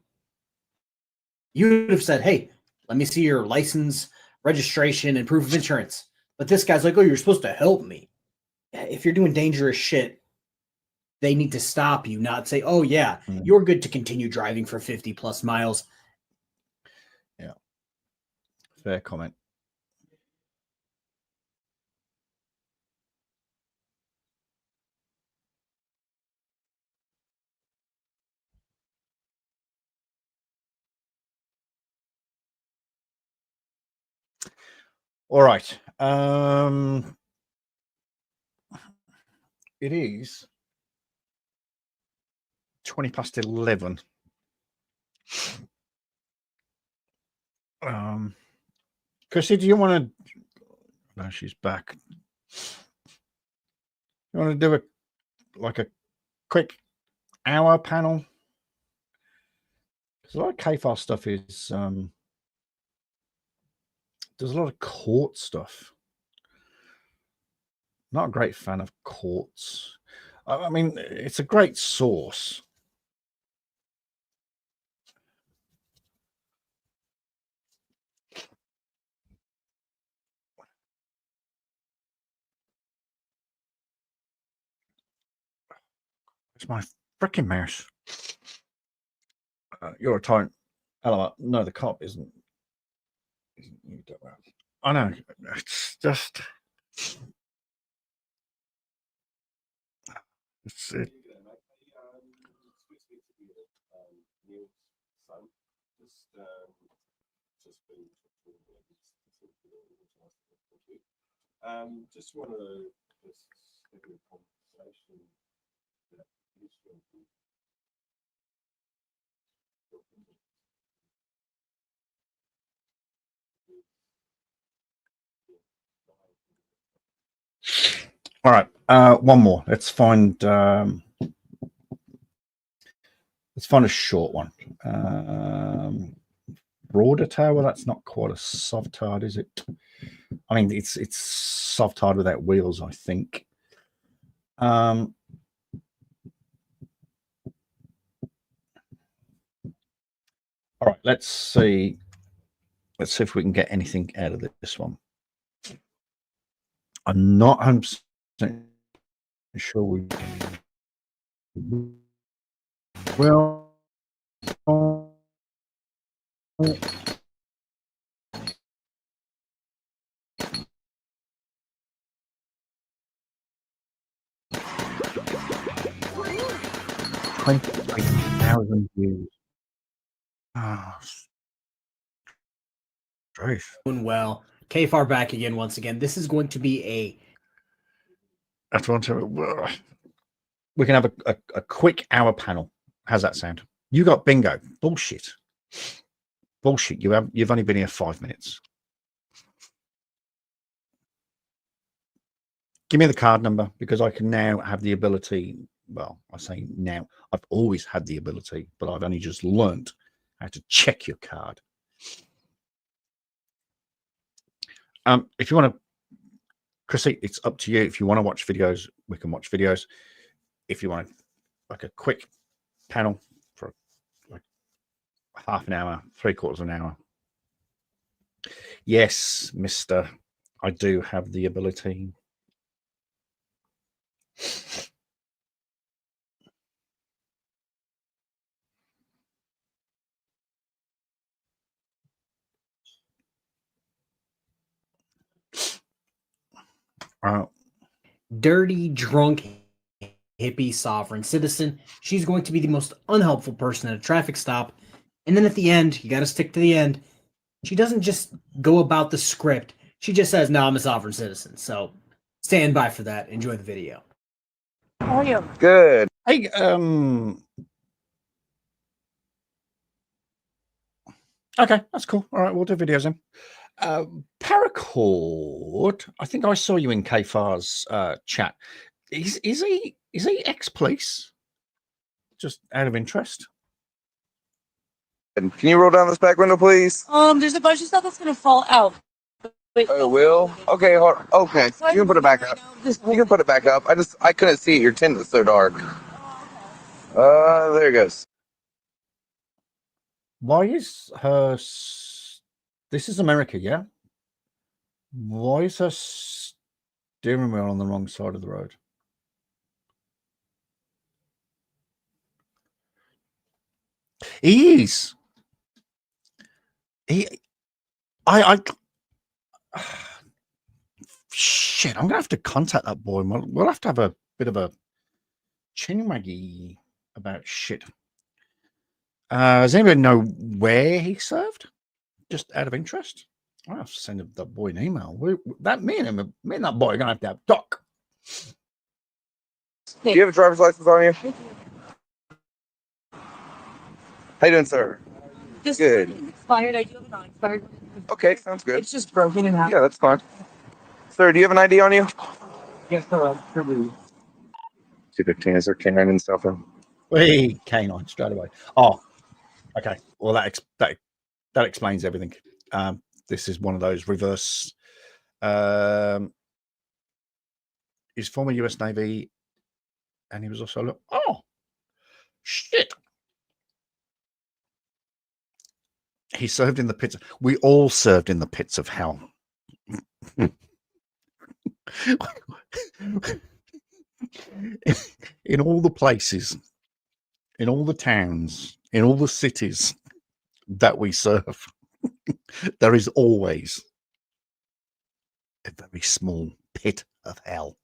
K: You would have said, hey, let me see your license, registration, and proof of insurance. But this guy's like, oh, you're supposed to help me. If you're doing dangerous shit, they need to stop you, not say, oh, yeah, you're good to continue driving for 50 plus miles.
B: Yeah. Fair comment. All right. It is 20 past 11. Chrissy, do you want to? No, she's back. You want to do a quick hour panel? Because a lot of KFAR stuff is there's a lot of court stuff. Not a great fan of courts. I mean, it's a great source. It's my freaking mouse. You're a tyrant. Hello. No, the cop isn't. I know. It's just. It's it.
U: Just want to just have a conversation that is going to be
B: All right, one more. Let's find a short one. Broader tower. That's not quite a soft hard, is it? I mean, it's soft hard without wheels, I think. All right, let's see. Let's see if we can get anything out of this one. I'm not 100% sure we will. $20,000 views. Oh,
K: doing well. KFAR back again once again. This is going to be a.
B: That's one to. We can have a quick hour panel. How's that sound? You got bingo. Bullshit. Bullshit. You've only been here 5 minutes. Give me the card number, because I can now have the ability. Well, I say now. I've always had the ability, but I've only just learnt how to check your card. If you want to, Chrissy, it's up to you. If you want to watch videos, we can watch videos. If you want like a quick panel for like half an hour, 3/4 of an hour. Yes, mister, I do have the ability.
K: Dirty, drunk, hippie, sovereign citizen. She's going to be the most unhelpful person at a traffic stop. And then at the end, you got to stick to the end. She doesn't just go about the script. She just says, no, I'm a sovereign citizen. So stand by for that. Enjoy the video.
N: How are you?
B: Good. Hey, okay, that's cool. All right, we'll do videos then. Paracord, I think I saw you in KFAR's chat. Is he ex-police? Just out of interest.
J: Can you roll down this back window, please?
N: There's a bunch of stuff that's gonna fall out. Wait,
J: Oh, it will? Okay, okay. You can put it back up. You can put it back up. I couldn't see it. Your tint is so dark. There it goes.
B: Why is her... This is America, yeah? Why is her steering wheel on the wrong side of the road? He is. Shit, I'm gonna have to contact that boy. We'll have to have a bit of a chinwaggy about shit. Does anybody know where he served? Just out of interest? I'll have to send that boy an email. Me and that boy are gonna have to have talk.
J: Do you have a driver's license on you? How you doing, sir?
N: This
J: Good.
N: is expired. I do have a non-expired.
J: Okay, sounds good.
N: It's just broken in half.
J: Yeah, that's fine. Sir, do you have an ID on you?
N: Yes, sir.
J: 215 is there canine and stuff in?
B: Hey, canine straight away. Oh, okay. Well, that explains everything. This is one of those reverse. He's former US Navy, and he was also shit. He served in the pits. We all served in the pits of hell. In all the places, in all the towns, in all the cities that we serve, there is always a very small pit of hell.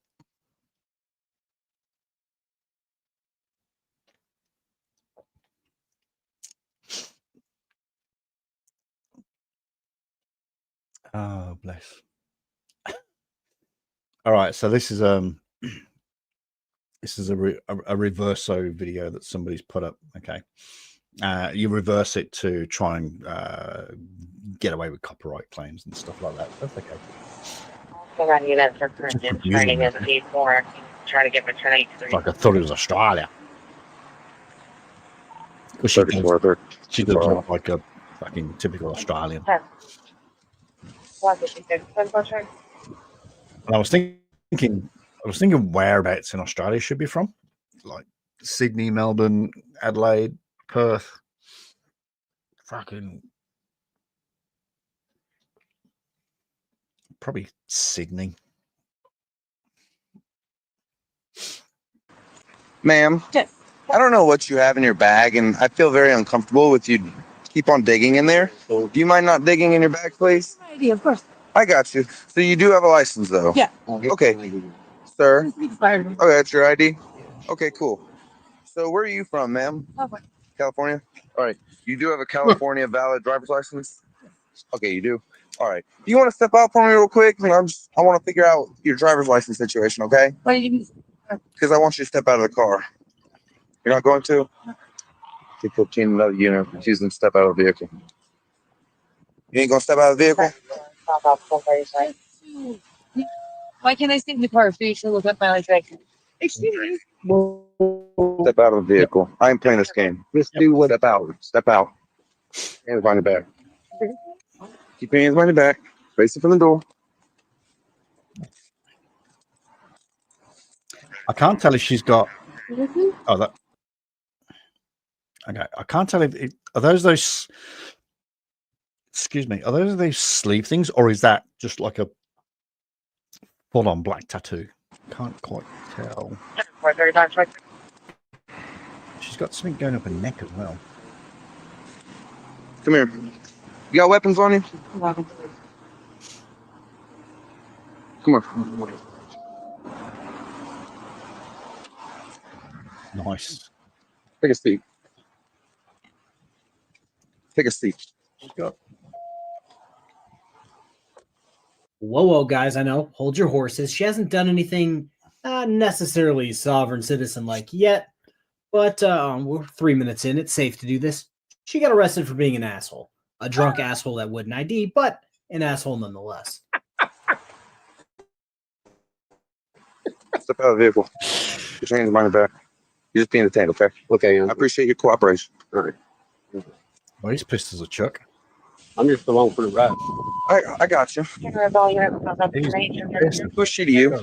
B: Oh, bless. All right, so this is a reverso video that somebody's put up. Okay, you reverse it to try and get away with copyright claims and stuff like that. That's okay.
N: Hang on, units are currently training in P4. Try to get maternity 3.
B: Like I thought it was Australia. Because she does look like a fucking typical Australian. And I was thinking whereabouts in Australia should be from, like Sydney, Melbourne, Adelaide, Perth. Fucking probably Sydney.
J: Ma'am, I don't know what you have in your bag, and I feel very uncomfortable with you keep on digging in there. So do you mind not digging in your bag, please?
Q: ID, of course.
J: I got you. So you do have a license, though?
Q: Yeah.
J: Okay. Sir?
Q: Expired.
J: Okay, that's your ID? Okay, cool. So where are you from, ma'am?
Q: California.
J: California? All right. You do have a California valid driver's license? Okay, you do? All right. Do you want to step out for me real quick? I want to figure out your driver's license situation, okay?
Q: What do you mean?
J: Because I want you to step out of the car. You're not going to? Take 15 another unit. Refusing to step out of the vehicle. You ain't going to step out of the vehicle?
Q: Why can't I stay in the car so you can look up my license? Excuse me.
J: Step out of the vehicle. I ain't playing this game. Just do what? Step out. Step out. Hands behind your back. Keep your hands behind your back. Face it from the door.
B: I can't tell if she's got. Oh, that. Okay, I can't tell if are those. Excuse me. Are those sleeve things, or is that just like a full-on black tattoo? Can't quite tell. She's got something going up her neck as well.
J: Come here. You got weapons on you? Come on.
B: Nice.
J: Take a seat. Take a seat.
K: Whoa, guys, I know. Hold your horses. She hasn't done anything necessarily sovereign citizen-like yet, but we're 3 minutes in. It's safe to do this. She got arrested for being an asshole. A drunk asshole that wouldn't ID, but an asshole nonetheless.
J: Step out of the vehicle. Get your hands behind your back. You're just being detained, okay? Okay, I appreciate your cooperation. All right.
B: Well, he's pissed as a chuck.
J: I'm just along for the ride. I got you. Who's she to you?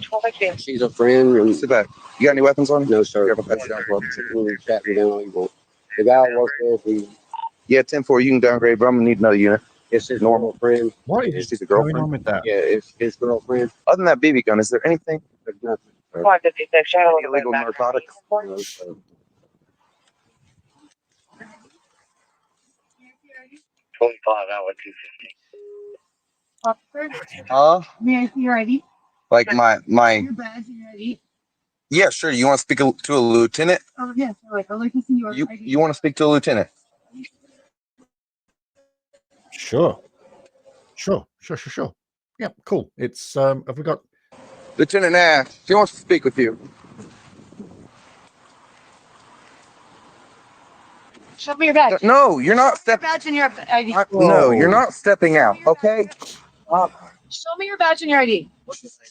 J: She's a friend. Sit back. You got any weapons on you? No, sir. You have a pet down for the guy works there. Yeah, 10-4, you can downgrade, but I'm going to need another unit. It's his normal friend.
B: What is
J: his girlfriend?
B: going on with that?
J: Yeah, it's his girlfriend. Other than that BB gun, is there anything? There's nothing. Any illegal narcotics? No, sir.
N: 25 hour 250.
Q: May I see your ID?
J: Like my
Q: Your badge and your ID?
J: Yeah, sure. You want to speak to a lieutenant?
Q: Oh, yes. I'd like to see your ID.
J: You want to speak to a lieutenant?
B: Sure. Yeah, cool. It's have we got
J: Lieutenant Nash? She wants to speak with you.
Q: Show me your badge.
J: No, you're not
Q: Your
J: stepping.
Q: badge and your ID.
J: No, you're not stepping out. Okay.
Q: Show me your badge and your ID.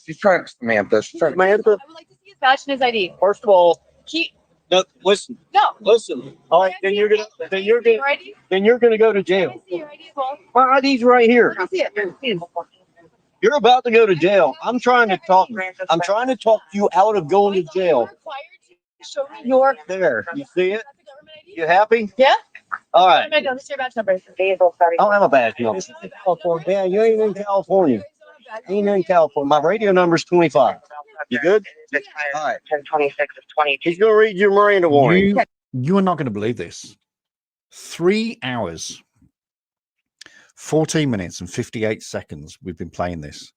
J: She's trying, Samantha. She's trying.
Q: Samantha. I would like to see his badge and his ID.
O: First of all,
Q: Keep.
O: no, listen.
Q: No.
O: Listen. All right, then you're gonna
Q: Your ID?
O: then you're gonna go to jail.
Q: Let me see your ID as well.
O: My ID's right here.
Q: Let me see it. Let me see it.
O: You're about to go to jail. I'm trying to talk you out of going to jail.
Q: Show me your.
O: There, you see it? You happy?
Q: Yeah.
O: All right.
Q: This is your badge number.
O: I don't have a badge number. California. Yeah, you ain't in California. Ain't in California. My radio number's 25. You good? All right.
N: 1026 is 22.
O: He's gonna read your Miranda warning.
B: you are not going to believe this. 3 hours, 14 minutes and 58 seconds we've been playing this.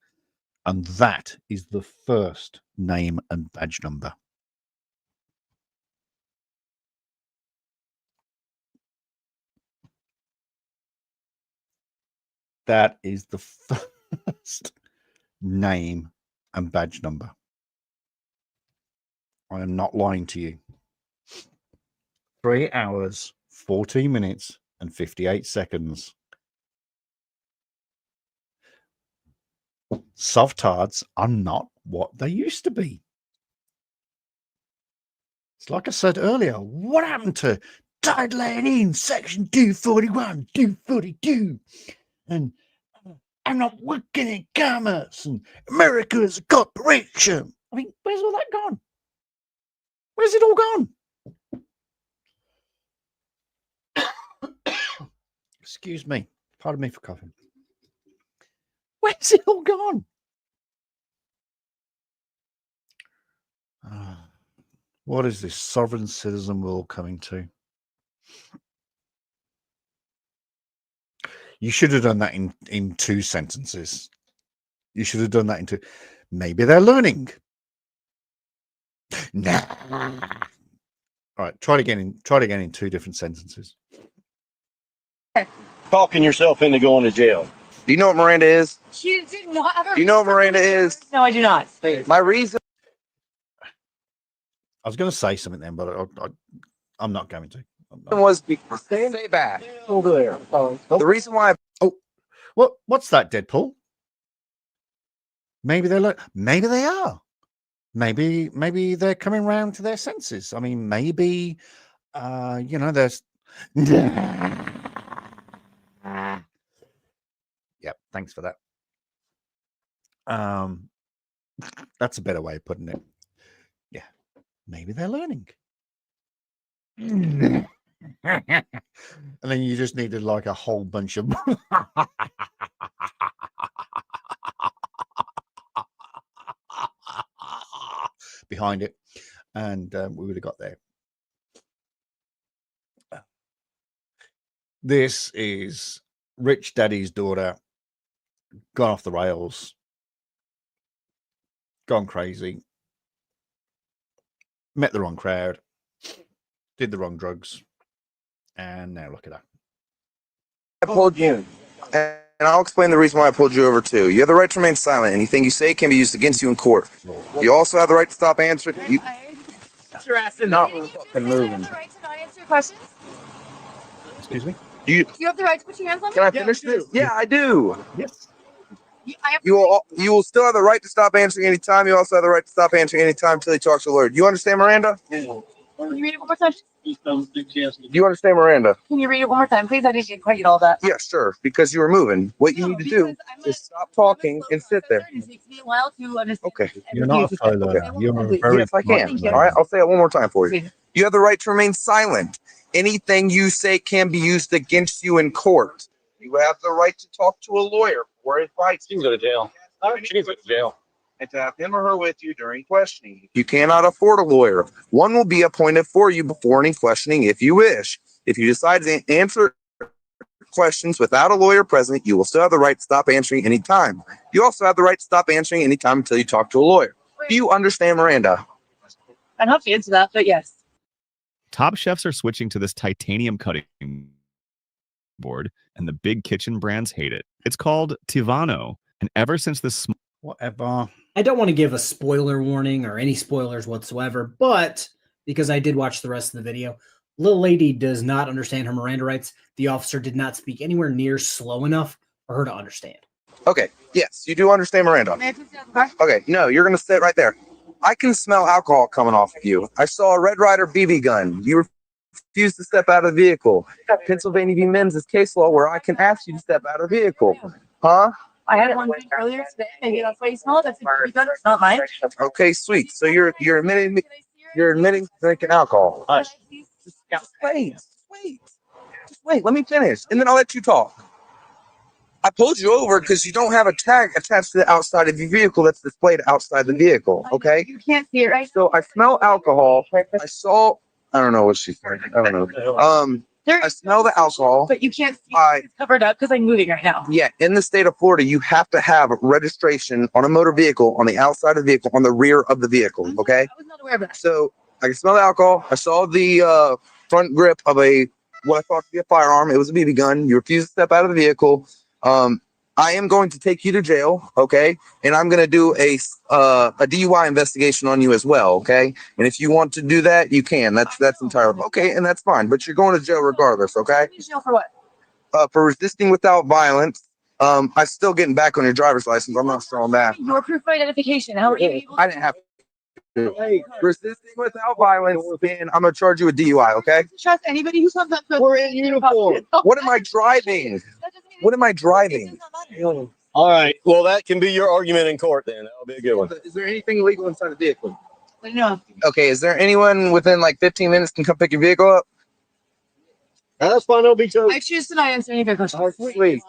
B: And that is the first name and badge number. That is the first name and badge number. I am not lying to you. 3 hours, 14 minutes and 58 seconds. Sovtards are not what they used to be. It's like I said earlier, what happened to Tide Laying In, Section 241, 242, and I'm not working in commerce, and America is a corporation. I mean, where's all that gone? Where's it all gone? Excuse me. Pardon me for coughing. Where's it all gone? What is this sovereign citizen world coming to? You should have done that in 2 sentences. You should have done that into. Maybe they're learning. Nah. All right, try it again in 2 different sentences.
O: Talking yourself into going to jail.
J: Do you know what Miranda is?
Q: She did not ever.
J: Do you know what Miranda is?
Q: No, I do not.
J: My reason.
B: I was going to say something then, but I'm not going to.
J: Was stay back over there. The reason why.
B: What's that, Deadpool? Maybe they're maybe they are. Maybe they're coming round to their senses. I mean, maybe there's. Yep, thanks for that. That's a better way of putting it. Yeah, maybe they're learning. And then you just needed like a whole bunch of behind it, and we would have got there. This is Rich Daddy's daughter, gone off the rails, gone crazy, met the wrong crowd, did the wrong drugs, and now look at that.
J: I pulled you, and I'll explain the reason why I pulled you over too. You have the right to remain silent. Anything you say can be used against you in court. You also have the right to stop answering.
Q: Your ass in
J: not fucking moving.
Q: You have the right to not answer your questions.
B: Excuse me?
Q: You have the right to put your hands on me?
J: Can I finish this? Yeah, I do.
B: Yes.
J: You will still have the right to stop answering anytime. You also have the right to stop answering anytime until you talk to the lawyer. Do you understand, Miranda?
Q: Can you read it one more time?
J: Do you understand, Miranda?
Q: Can you read it one more time, please? I didn't quite get all that.
J: Yeah, sure. Because you were moving. What you need to do is stop talking and sit there.
Q: It takes me a while to understand.
J: Okay.
B: You're not a solo. You're very
J: Yes, I can. All right, I'll say it one more time for you. You have the right to remain silent. Anything you say can be used against you in court. You have the right to talk to a lawyer for advice.
R: She can go to jail. She can go to jail.
J: And to have him or her with you during questioning. You cannot afford a lawyer. One will be appointed for you before any questioning if you wish. If you decide to answer questions without a lawyer present, you will still have the right to stop answering anytime. You also have the right to stop answering anytime until you talk to a lawyer. Do you understand, Miranda?
Q: I'd have to answer that, but yes.
I: Top chefs are switching to this titanium cutting board, and the big kitchen brands hate it. It's called Tivano, and ever since this
B: whatever.
K: I don't want to give a spoiler warning or any spoilers whatsoever, but because I did watch the rest of the video, little lady does not understand her Miranda rights. The officer did not speak anywhere near slow enough for her to understand.
J: Okay. Yes, you do understand, Miranda. Okay. No, you're going to sit right there. I can smell alcohol coming off of you. I saw a Red Ryder BB gun. You refuse to step out of the vehicle. Pennsylvania v. Men's is case law where I can ask you to step out of the vehicle. Huh?
Q: I had one earlier today. Maybe that's why you smell it. That's it's not mine.
J: Okay, sweet. So you're admitting drinking alcohol. Hush. Just wait. Let me finish, and then I'll let you talk. I pulled you over because you don't have a tag attached to the outside of your vehicle that's displayed outside the vehicle. Okay.
Q: You can't see it, right?
J: So I smell alcohol. I don't know what she's saying. I don't know. I smell the alcohol.
Q: But you can't see it. It's covered up because I'm moving right now.
J: Yeah, in the state of Florida, you have to have registration on a motor vehicle on the outside of the vehicle, on the rear of the vehicle. Okay.
Q: I was not aware of that.
J: So I can smell the alcohol. I saw the front grip of what I thought to be a firearm. It was a BB gun. You refuse to step out of the vehicle. I am going to take you to jail, okay? And I'm going to do a DUI investigation on you as well, okay? And if you want to do that, you can. That's entirely okay, and that's fine. But you're going to jail regardless, okay?
Q: Jail for what?
J: For resisting without violence I still getting back on your driver's license. I'm not still on that.
Q: Your proof of identification. How are you able to?
J: I didn't have to. Hey, resisting without violence, and I'm gonna charge you a DUI. Okay?
Q: Trust anybody who comes up to us.
J: We're in uniform. What am I driving? What am I driving?
H: All right. Well, that can be your argument in court then. That'll be a good one.
J: Is there anything illegal inside the vehicle?
Q: No.
J: Okay. Is there anyone within like 15 minutes can come pick your vehicle up?
H: That's fine. It'll be towed.
Q: I choose to not answer any of your questions.
J: Please.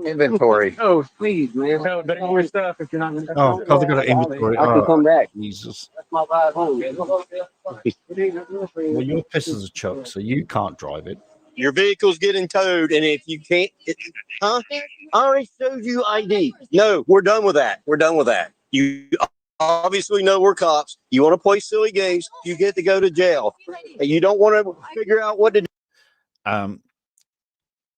J: Inventory.
O: Oh, please, man.
H: But all your stuff if you're not in the
B: Oh, because they got an inventory.
O: I can come back.
B: Jesus.
O: That's my ride home.
B: Well, your piss is a chuck, so you can't drive it.
H: Your vehicle's getting towed, and if you can't, I already showed you ID. No, we're done with that. We're done with that. You obviously know we're cops. You want to play silly games, you get to go to jail. And you don't want to figure out what to do.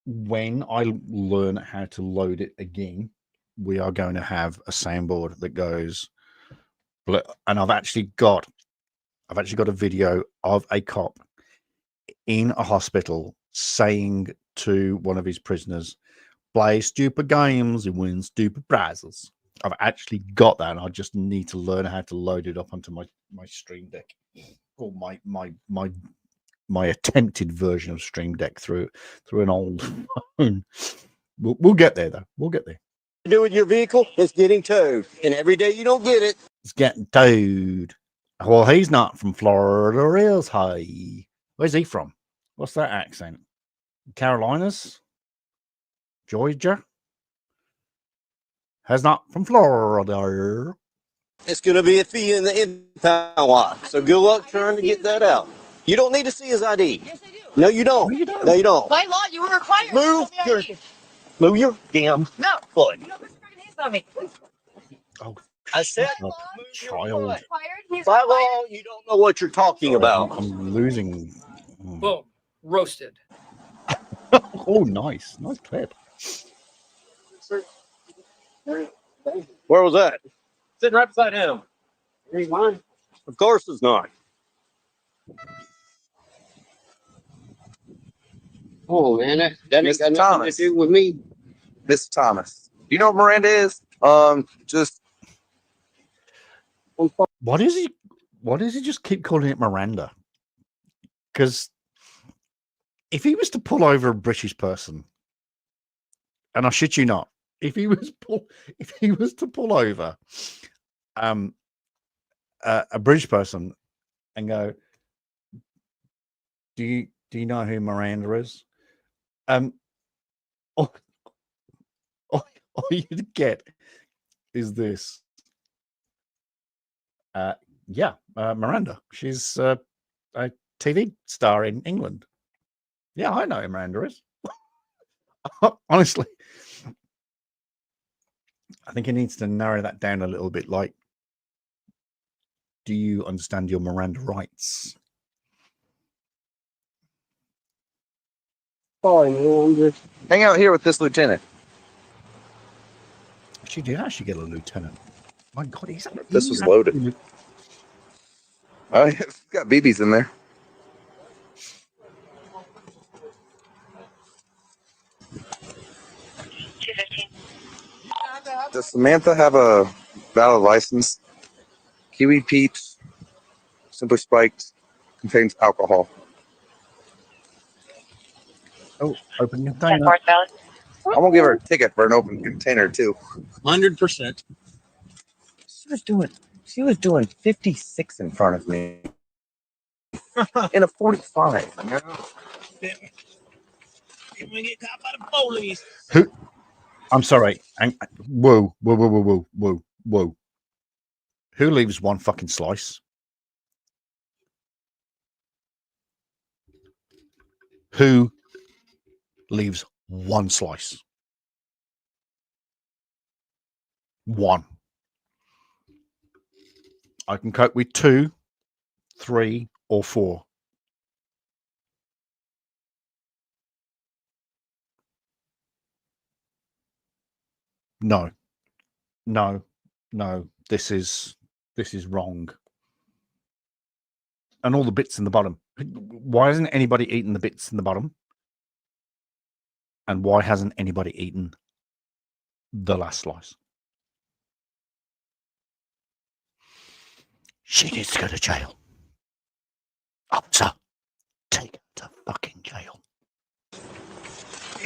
B: When I learn how to load it again, we are going to have a soundboard that goes, and I've actually got a video of a cop in a hospital saying to one of his prisoners, play stupid games and win stupid prizes. I've actually got that, and I just need to learn how to load it up onto my Stream Deck, or my attempted version of Stream Deck through an old phone. We'll get there, though. We'll get there.
H: Do with your vehicle, it's getting towed, and every day you don't get it,
B: It's getting towed. Well, he's not from Florida, is he? Where's he from? What's that accent? Carolinas? Georgia? Has not from Florida.
H: it's going to be a fee in the impound lot. So good luck trying to get that out. You don't need to see his ID.
Q: Yes, I do.
H: No, you don't. No, you don't.
Q: By law, you were required
H: Move
Q: to
H: your,
Q: show me ID.
H: move your damn
Q: No.
H: foot.
Q: You don't put your hands on me.
B: Oh,
H: I said,
B: shut up, child.
Q: Required. He's
H: by
Q: required.
H: law, you don't know what you're talking about.
B: I'm losing.
G: Boom. Roasted.
B: Oh, nice clip.
H: Where was that?
O: Sitting right beside him. He's mine.
H: Of course it's not.
O: Oh, man, that ain't got
J: Mr.
O: nothing
J: Thomas.
O: to do with me.
J: Mr. Thomas. Do you know what Miranda is? Just
B: Why does he just keep calling it Miranda? Because if he was to pull over a British person, and I shit you not, if he was to pull over a British person and go, do you know who Miranda is? All you'd get is this. Miranda. She's a TV star in England. Yeah, I know who Miranda is. Honestly, I think he needs to narrow that down a little bit. Like, do you understand your Miranda rights?
O: Sorry, man. I'm just
J: hang out here with this lieutenant.
B: She did actually get a lieutenant. My God,
J: This was loaded. Oh, yeah, it's got BBs in there. Does Samantha have a valid license? Kiwi Peach, Simply Spiked, contains alcohol.
B: Oh, open container.
J: I'm gonna give her a ticket for an open container too.
H: 100%.
J: She was doing 56 in front of me in a 45.
B: Who? I'm sorry. Whoa. Who leaves one fucking slice? Who leaves one slice? One. I can cope with 2, 3, or 4. No. This is wrong. And all the bits in the bottom. Why hasn't anybody eaten the bits in the bottom? And why hasn't anybody eaten the last slice. She needs to go to jail. Officer, take her to fucking jail.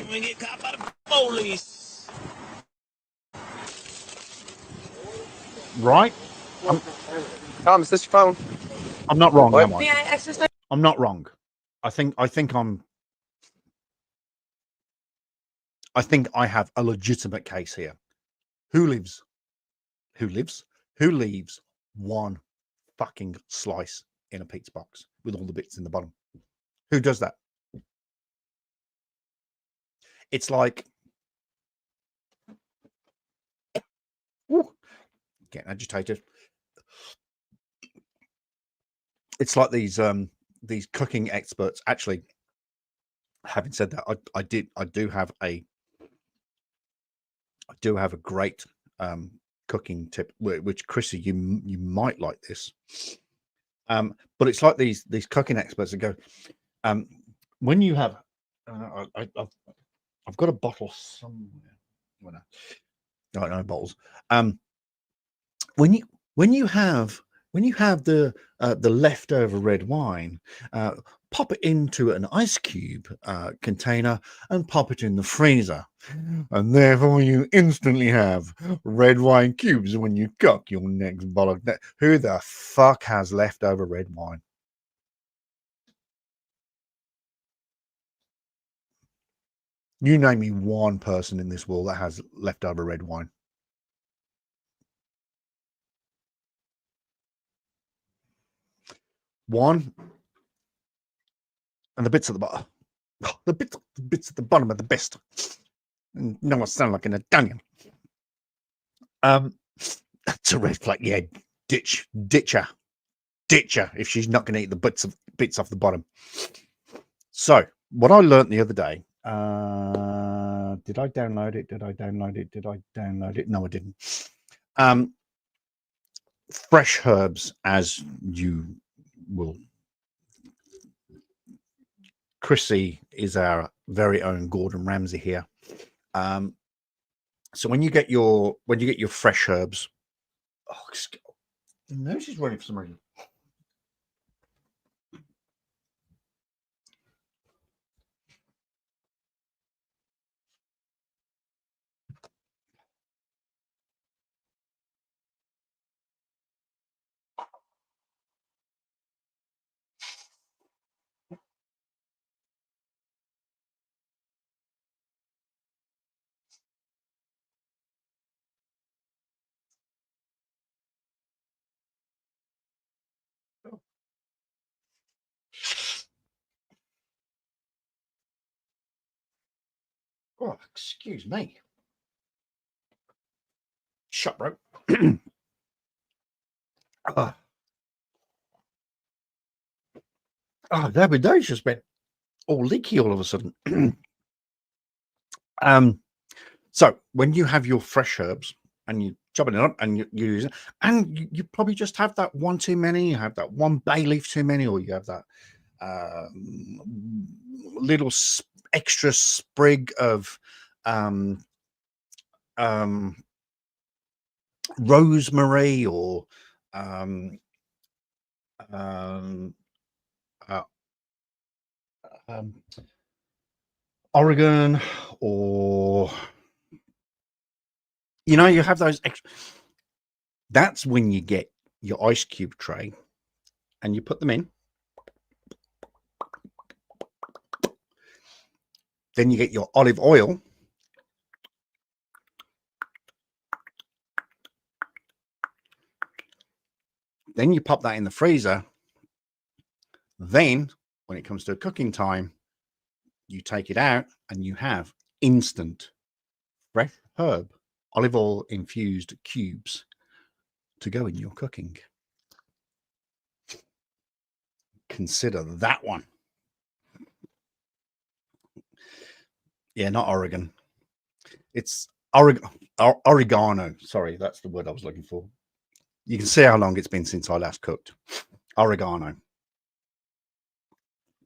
G: We get caught by the police.
B: Right?
J: Tom, is this your phone?
B: I'm not wrong,
J: What?
B: am I?
Q: May I exercise?
B: I'm not wrong. I think I have a legitimate case here. Who leaves one fucking slice in a pizza box with all the bits in the bottom? Who does that? It's like getting agitated. It's like these cooking experts. Actually, having said that, I do have a great cooking tip, which Chrissy, you might like this. But it's like these cooking experts that go, when you have, I've got a bottle somewhere. No bottles. When you have the leftover red wine, pop it into an ice cube container and pop it in the freezer, and therefore you instantly have red wine cubes when you cook your next bollock. Who the fuck has leftover red wine? You name me one person in this world that has leftover red wine. One. And the bits at the bottom. The bits at the bottom are the best. No, I sound like an Italian. That's a red flag. Yeah, ditch her if she's not going to eat the bits off the bottom. So, what I learned the other day. Did I download it? No, I didn't. Fresh herbs, as you will. Chrissy is our very own Gordon Ramsay here. So when you get your fresh herbs, the nose is running for some reason. Oh, excuse me. Shut, bro. That day's just been all leaky all of a sudden. So when you have your fresh herbs and you chop it up and you use it, and you probably just have that one too many, you have that one bay leaf too many, or you have that little extra sprig of rosemary or oregon, or you have those extra. That's when you get your ice cube tray and you put them in. Then you get your olive oil. Then you pop that in the freezer. Then when it comes to cooking time, you take it out and you have instant fresh herb olive oil infused cubes to go in your cooking. Consider that one. Yeah, not Oregon. It's oregano. Sorry, that's the word I was looking for. You can see how long it's been since I last cooked. Oregano.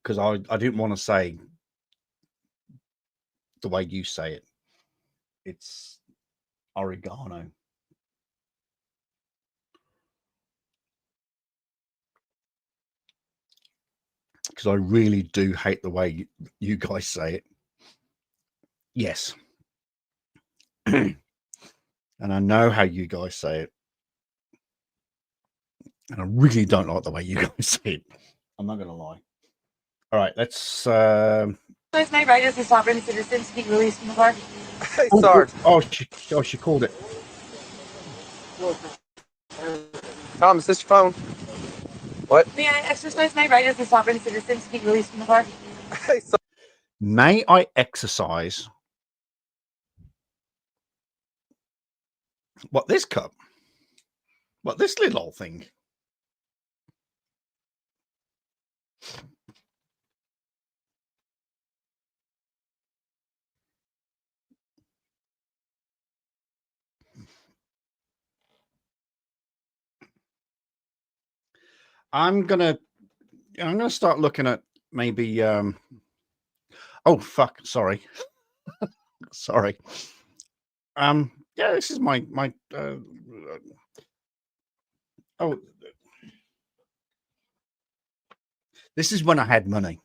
B: Because I didn't want to say the way you say it. It's oregano. Because I really do hate the way you guys say it. Yes. And I know how you guys say it. And I really don't like the way you guys say it. I'm not going to lie. All right, let's...
Q: Last night, right as the sovereign citizens being released from the park.
J: Hey, Sarge.
B: She called it.
J: Tom, is this your phone? What?
Q: May I exercise my right as a sovereign citizen to be released from the park?
J: Hey, Sarge.
B: May I exercise... What, this cup? What, this little old thing? I'm gonna start looking at maybe oh fuck, sorry. Sorry. Yeah, this is my oh, this is when I had money.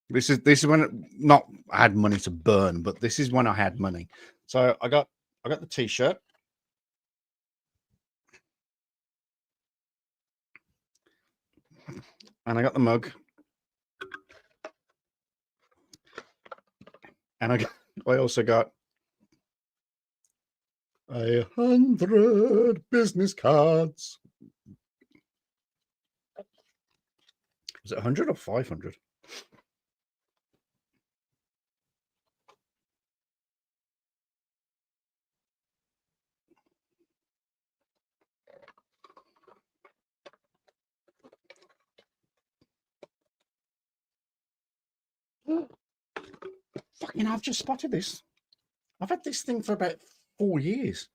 B: This is when not I had money to burn, but this is when I had money. So I got the t-shirt. And I got the mug. And I also got 100 business cards. Was it 100 or 500? Fucking, I've just spotted this. I've had this thing for about 4 years.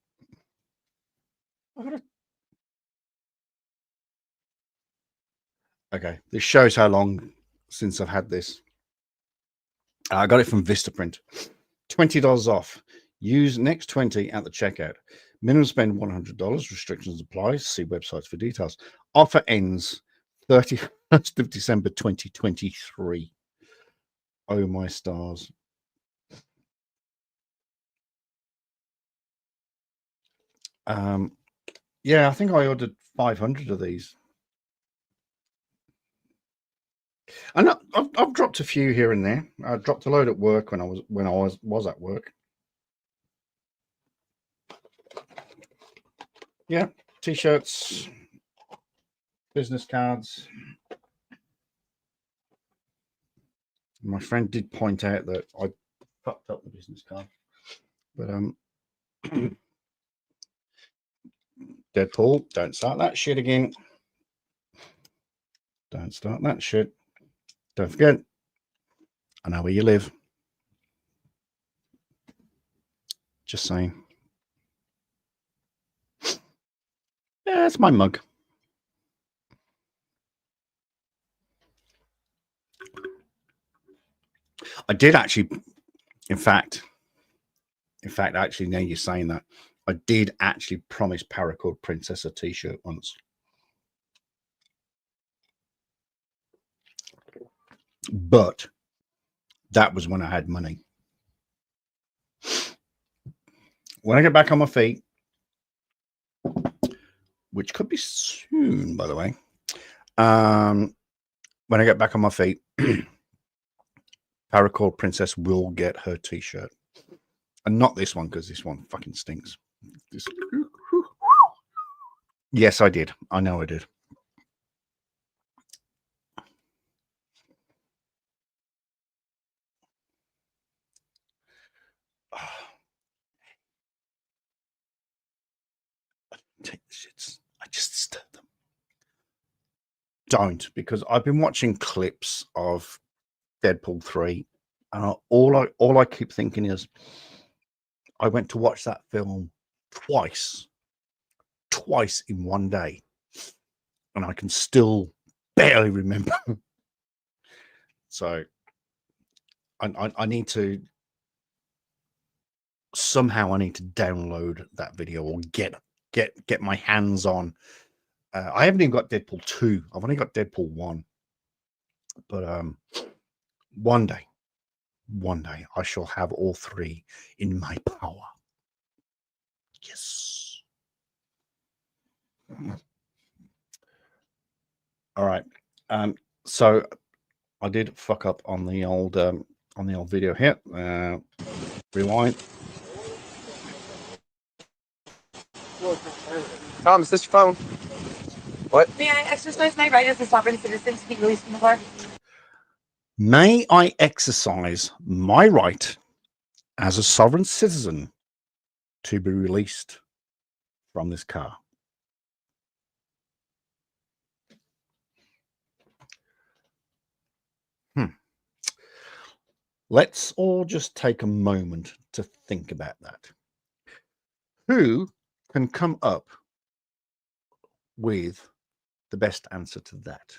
B: Okay, this shows how long since I've had this. I got it from Vistaprint. $20 off. Use next 20 at the checkout. Minimum spend $100. Restrictions apply. See websites for details. Offer ends 31st of December 2023. Oh my stars. Yeah, I think I ordered 500 of these. And I've dropped a few here and there. I dropped a load at work when I was at work. Yeah, t-shirts, business cards. My friend did point out that I fucked up the business card, but Deadpool, don't start that shit again. Don't start that shit. Don't forget, I know where you live. Just saying. Yeah, it's my mug. I did actually, in fact, actually, now you're saying that, I did actually promise Paracord Princess a t-shirt once. But that was when I had money. When I get back on my feet, which could be soon, by the way, when I get back on my feet, Paracord Princess will get her t-shirt. And not this one, because this one fucking stinks. Yes, I did. I know I did. Take the shits. I just stir them. Don't, because I've been watching clips of Deadpool 3, and all I keep thinking is, I went to watch that film twice in one day, and I can still barely remember. So I need to somehow I need to download that video or get my hands on. I haven't even got Deadpool 2. I've only got Deadpool 1. But one day I shall have all three in my power. Yes. All right. So I did fuck up on the old video here. Rewind.
J: Tom, is this your phone? What?
Q: May I exercise my right as a sovereign citizen to be released from the car?
B: May I exercise my right as a sovereign citizen to be released from this car? Let's all just take a moment to think about that. Who can come up with the best answer to that?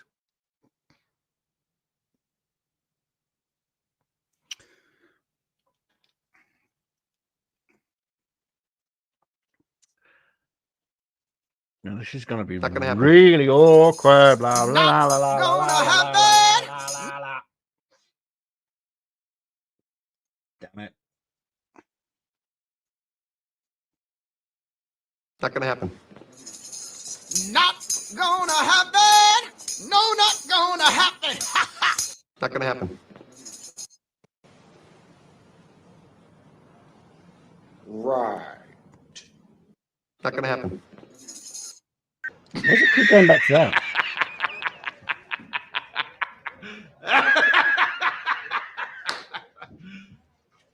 B: Now, this is going to be really awkward. Blah, blah, blah, blah, blah, blah, blah, blah, blah. Damn it.
J: Not gonna happen.
T: Not gonna happen. No, not gonna happen.
J: Not gonna happen.
T: Right.
J: Not gonna happen.
B: Why does it keep going back to that?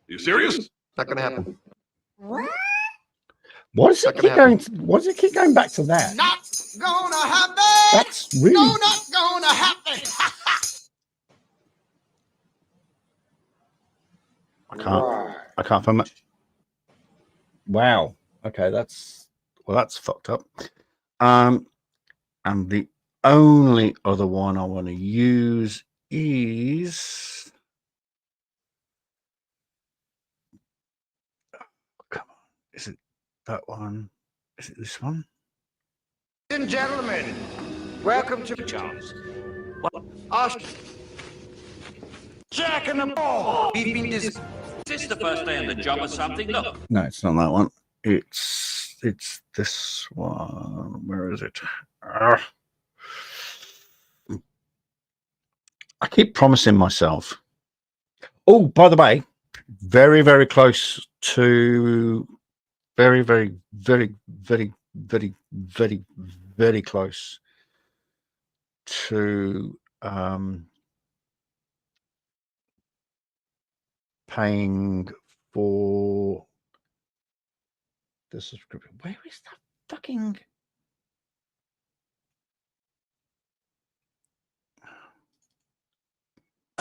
T: You serious?
J: Not gonna happen.
B: Why does it keep going? Why does it keep going back to that?
T: Not gonna happen.
B: That's really.
T: No, not gonna happen.
B: I can't find it. Wow. Okay, that's fucked up. And the only other one I want to use is, come on, is it that one? Is it this one?
T: Ladies and gentlemen, welcome to Jones. Us Jack and the Ball. Is this the first day on the job or something? Look.
B: No, it's not that one. It's this one. Where is it? I keep promising myself. Oh, by the way, very, very close to very, very, very, very, very, very, very close to paying for the subscription. Where is that fucking?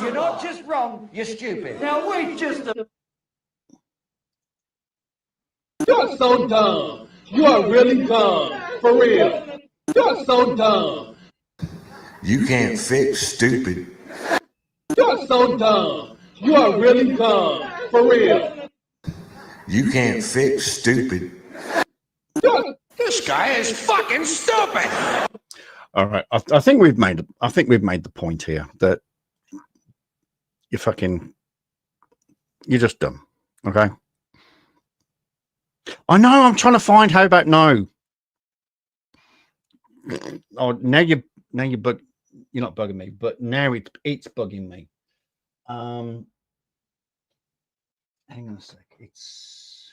T: You're not just wrong, you're stupid. Now wait just a...
R: You're so dumb. You are really dumb. For real. You're so dumb.
T: You can't fix stupid.
R: You're so dumb. You are really dumb. For real.
T: You can't fix stupid. This guy is fucking stupid.
B: All right, I think we've made the point here that you're just dumb. Okay. I know. I'm trying to find how about no. Oh, now you're you're not bugging me, but now it's bugging me. Hang on a sec. It's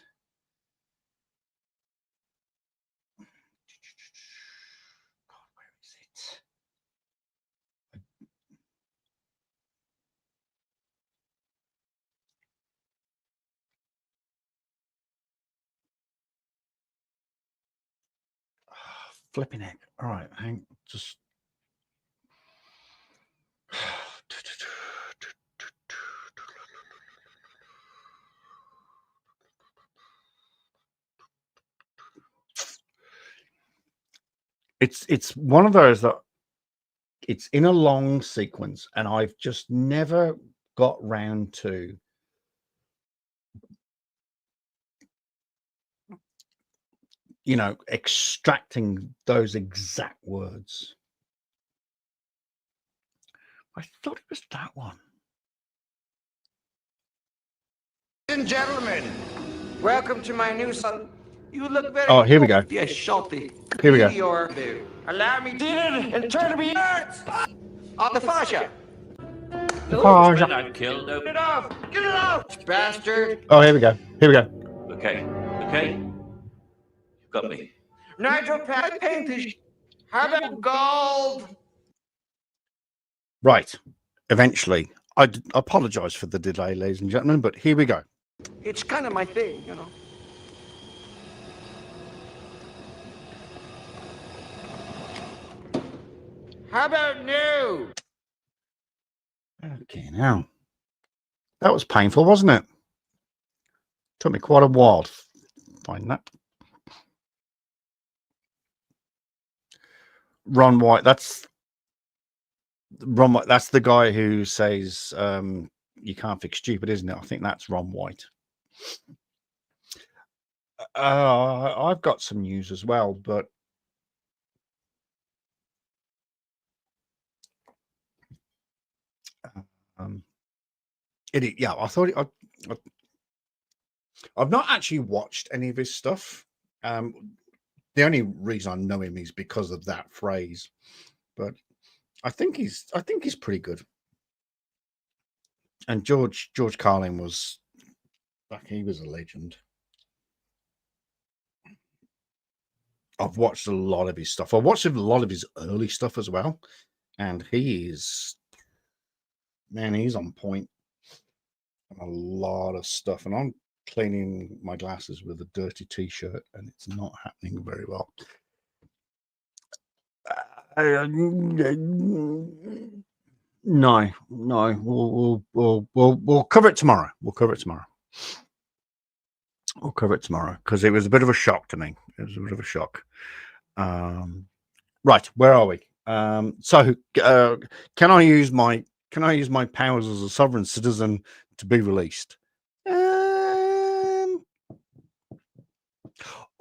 B: God, where is it? Flipping it. All right, just it's one of those that it's in a long sequence, and I've just never got round to you know, extracting those exact words. I thought it was that one.
L: Ladies and gentlemen, welcome to my new son. You look very.
B: Oh, here we go.
L: Yes, salty.
B: Here we go.
L: Allow me to and turn to me earth on the fascia.
G: Not killed.
L: Get it off! Get it off, bastard!
B: Oh, here we go. Here we go.
G: Okay. You got me.
L: Nigel paint is. How about gold?
B: Right. Eventually, I apologize for the delay, ladies and gentlemen, but here we go.
L: It's kind of my thing, you know. How about new?
B: Okay, now that was painful, wasn't it? Took me quite a while to find that. Ron White, that's Ron White. That's the guy who says you can't fix stupid, isn't it? I think that's Ron White. I've got some news as well, but yeah, I thought I've not actually watched any of his stuff. The only reason I know him is because of that phrase, but I think he's pretty good. And George Carlin was he was a legend. I've watched a lot of his stuff. I watched a lot of his early stuff as well, and he's on point on a lot of stuff. And I'm cleaning my glasses with a dirty t-shirt, and it's not happening very well. No, we'll cover it tomorrow. We'll cover it tomorrow because it was a bit of a shock to me. It was a bit of a shock. Right, where are we? So can I use my powers as a sovereign citizen to be released?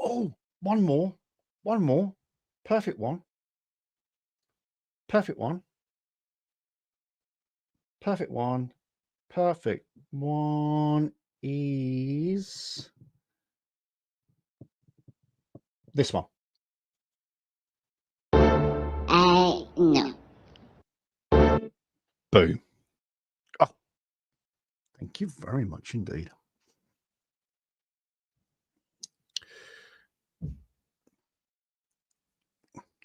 B: Oh, one more. Perfect one is this one.
S: No.
B: Boom. Oh, thank you very much indeed.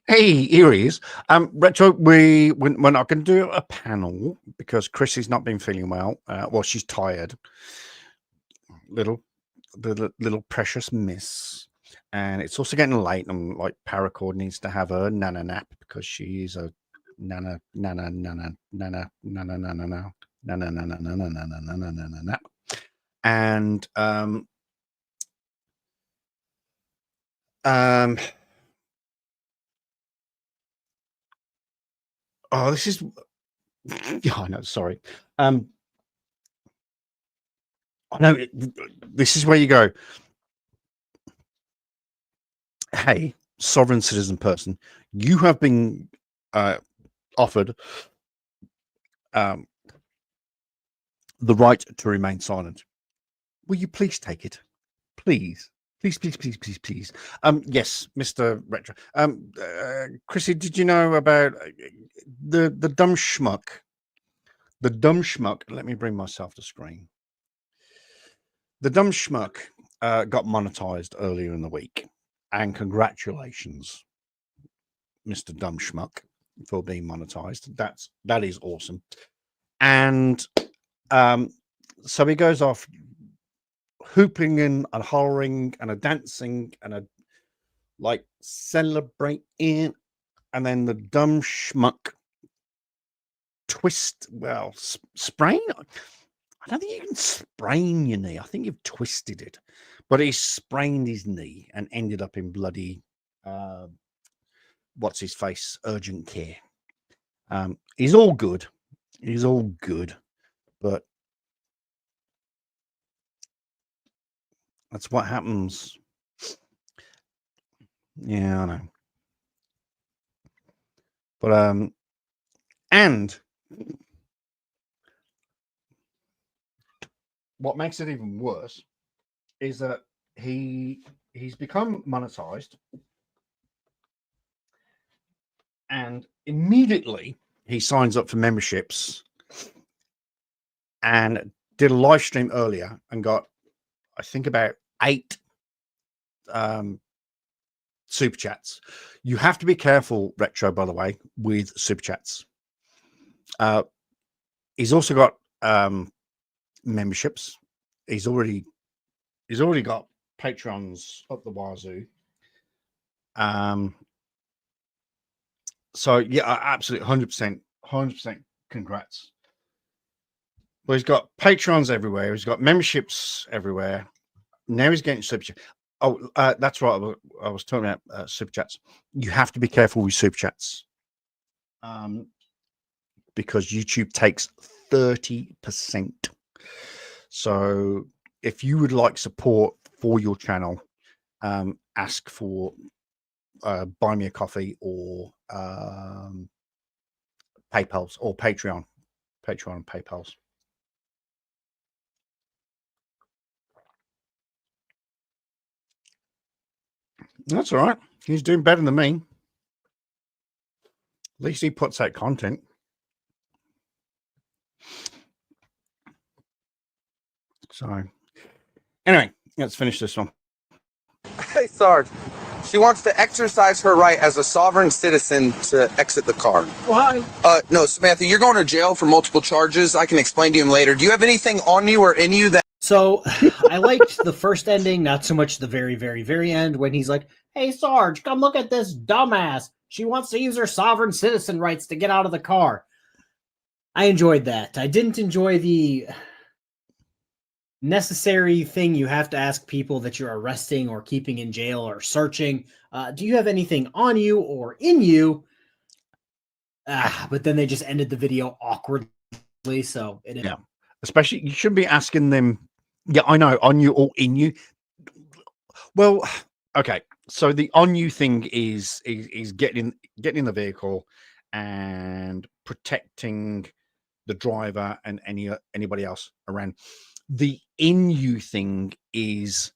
B: Hey, here he is. Retro, we're not going to do a panel because Chrissy's not been feeling well. Well, she's tired. Little precious miss. And it's also getting late, and like Paracord needs to have her nana nap because she is a nana nap. And oh, this is yeah, I know, sorry. I know this is where you go. Hey, sovereign citizen person, you have been offered the right to remain silent. Will you please take it? Please. Yes, Mr. Retro. Chrissy, did you know about the dumb schmuck? The dumb schmuck. Let me bring myself to screen. The dumb schmuck got monetized earlier in the week, and congratulations, Mr. Dumb Schmuck, for being monetized. That is awesome. And so he goes off hooping and hollering and a dancing and a like celebrating, and then the dumb schmuck sprain. I don't think you can sprain your knee. I think you've twisted it, but he sprained his knee and ended up in bloody what's his face, urgent care. He's all good, but that's what happens Yeah, I know. But and what makes it even worse is that he's become monetized, and immediately he signs up for memberships and did a live stream earlier and got, I think, about 8 super chats. You have to be careful, Retro, by the way, with super chats. He's also got memberships. He's already got Patreons up the wazoo. So yeah, absolutely 100% congrats. Well, he's got Patreons everywhere. He's got memberships everywhere. Now he's getting super chats. Oh, that's right. I was talking about super chats. You have to be careful with super chats, because YouTube takes 30%. So if you would like support for your channel, ask for buy me a coffee or PayPal's or Patreon and PayPal's. That's all right. He's doing better than me. At least he puts out content. So anyway, let's finish this one.
J: Hey, Sarge. She wants to exercise her right as a sovereign citizen to exit the car.
K: Why?
J: No, Samantha, you're going to jail for multiple charges. I can explain to you later. Do you have anything on you or in you that...
K: So I liked the first ending, not so much the very, very, very end when he's like, hey, Sarge, come look at this dumbass. She wants to use her sovereign citizen rights to get out of the car. I enjoyed that. I didn't enjoy the necessary thing you have to ask people that you're arresting or keeping in jail or searching. Do you have anything on you or in you? But then they just ended the video awkwardly. So
B: yeah, especially you shouldn't be asking them. Yeah, I know, on you or in you. Well, okay. So the on you thing is getting in the vehicle and protecting the driver and anybody else around. The in you thing is,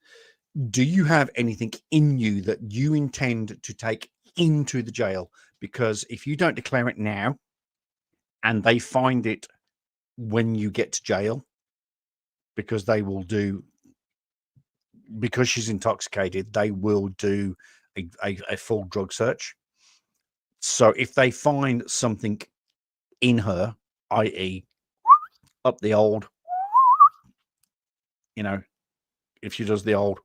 B: do you have anything in you that you intend to take into the jail? Because if you don't declare it now and they find it when you get to jail, because they will do, because she's intoxicated, they will do a full drug search. So if they find something in her, i.e. up the old, you know, if she does the old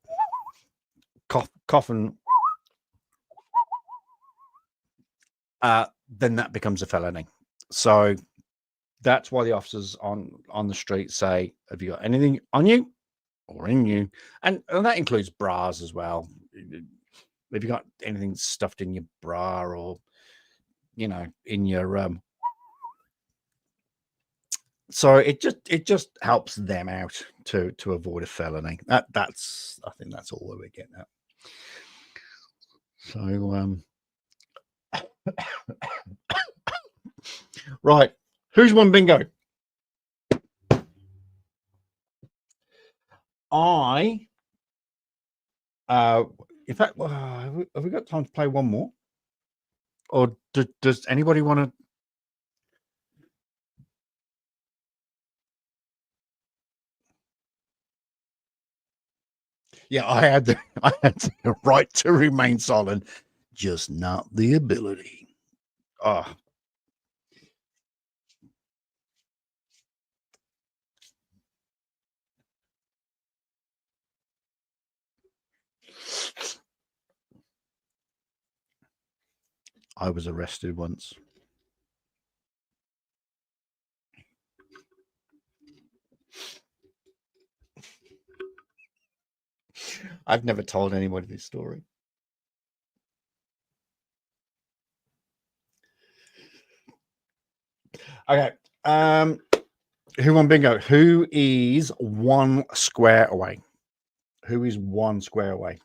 B: cough and then that becomes a felony. So that's why the officers on the street say, have you got anything on you or in you? And that includes bras as well. If you got anything stuffed in your bra or, you know, in your so it just helps them out to avoid a felony. That's I think that's all we're getting at. So right, who's won bingo? In fact, have we got time to play one more, or does anybody want to? Yeah, I had the right to remain silent, just not the ability. Oh. I was arrested once. I've never told anybody this story. Okay. Who won bingo? Who is 1 square away? Who is 1 square away?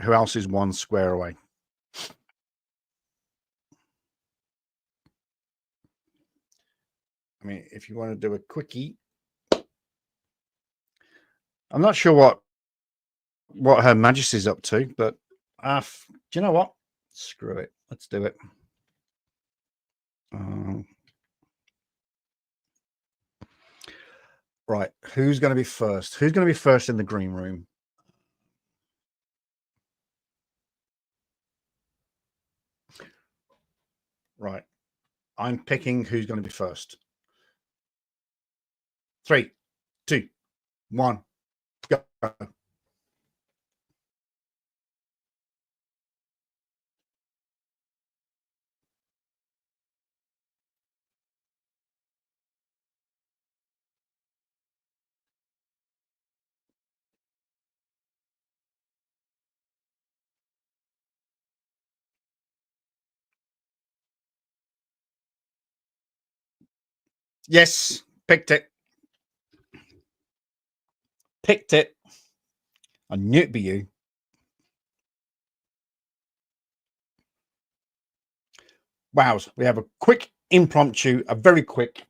B: Who else is one square away? I mean, if you want to do a quickie, I'm not sure what Her Majesty's up to, but do you know what? Screw it. Let's do it. Right. Who's going to be first? Who's going to be first in the green room? Right. I'm picking who's going to be first. 3, 2, 1, go. Yes, picked it. Picked it. I knew it'd be you. Wow, we have a quick impromptu, a very quick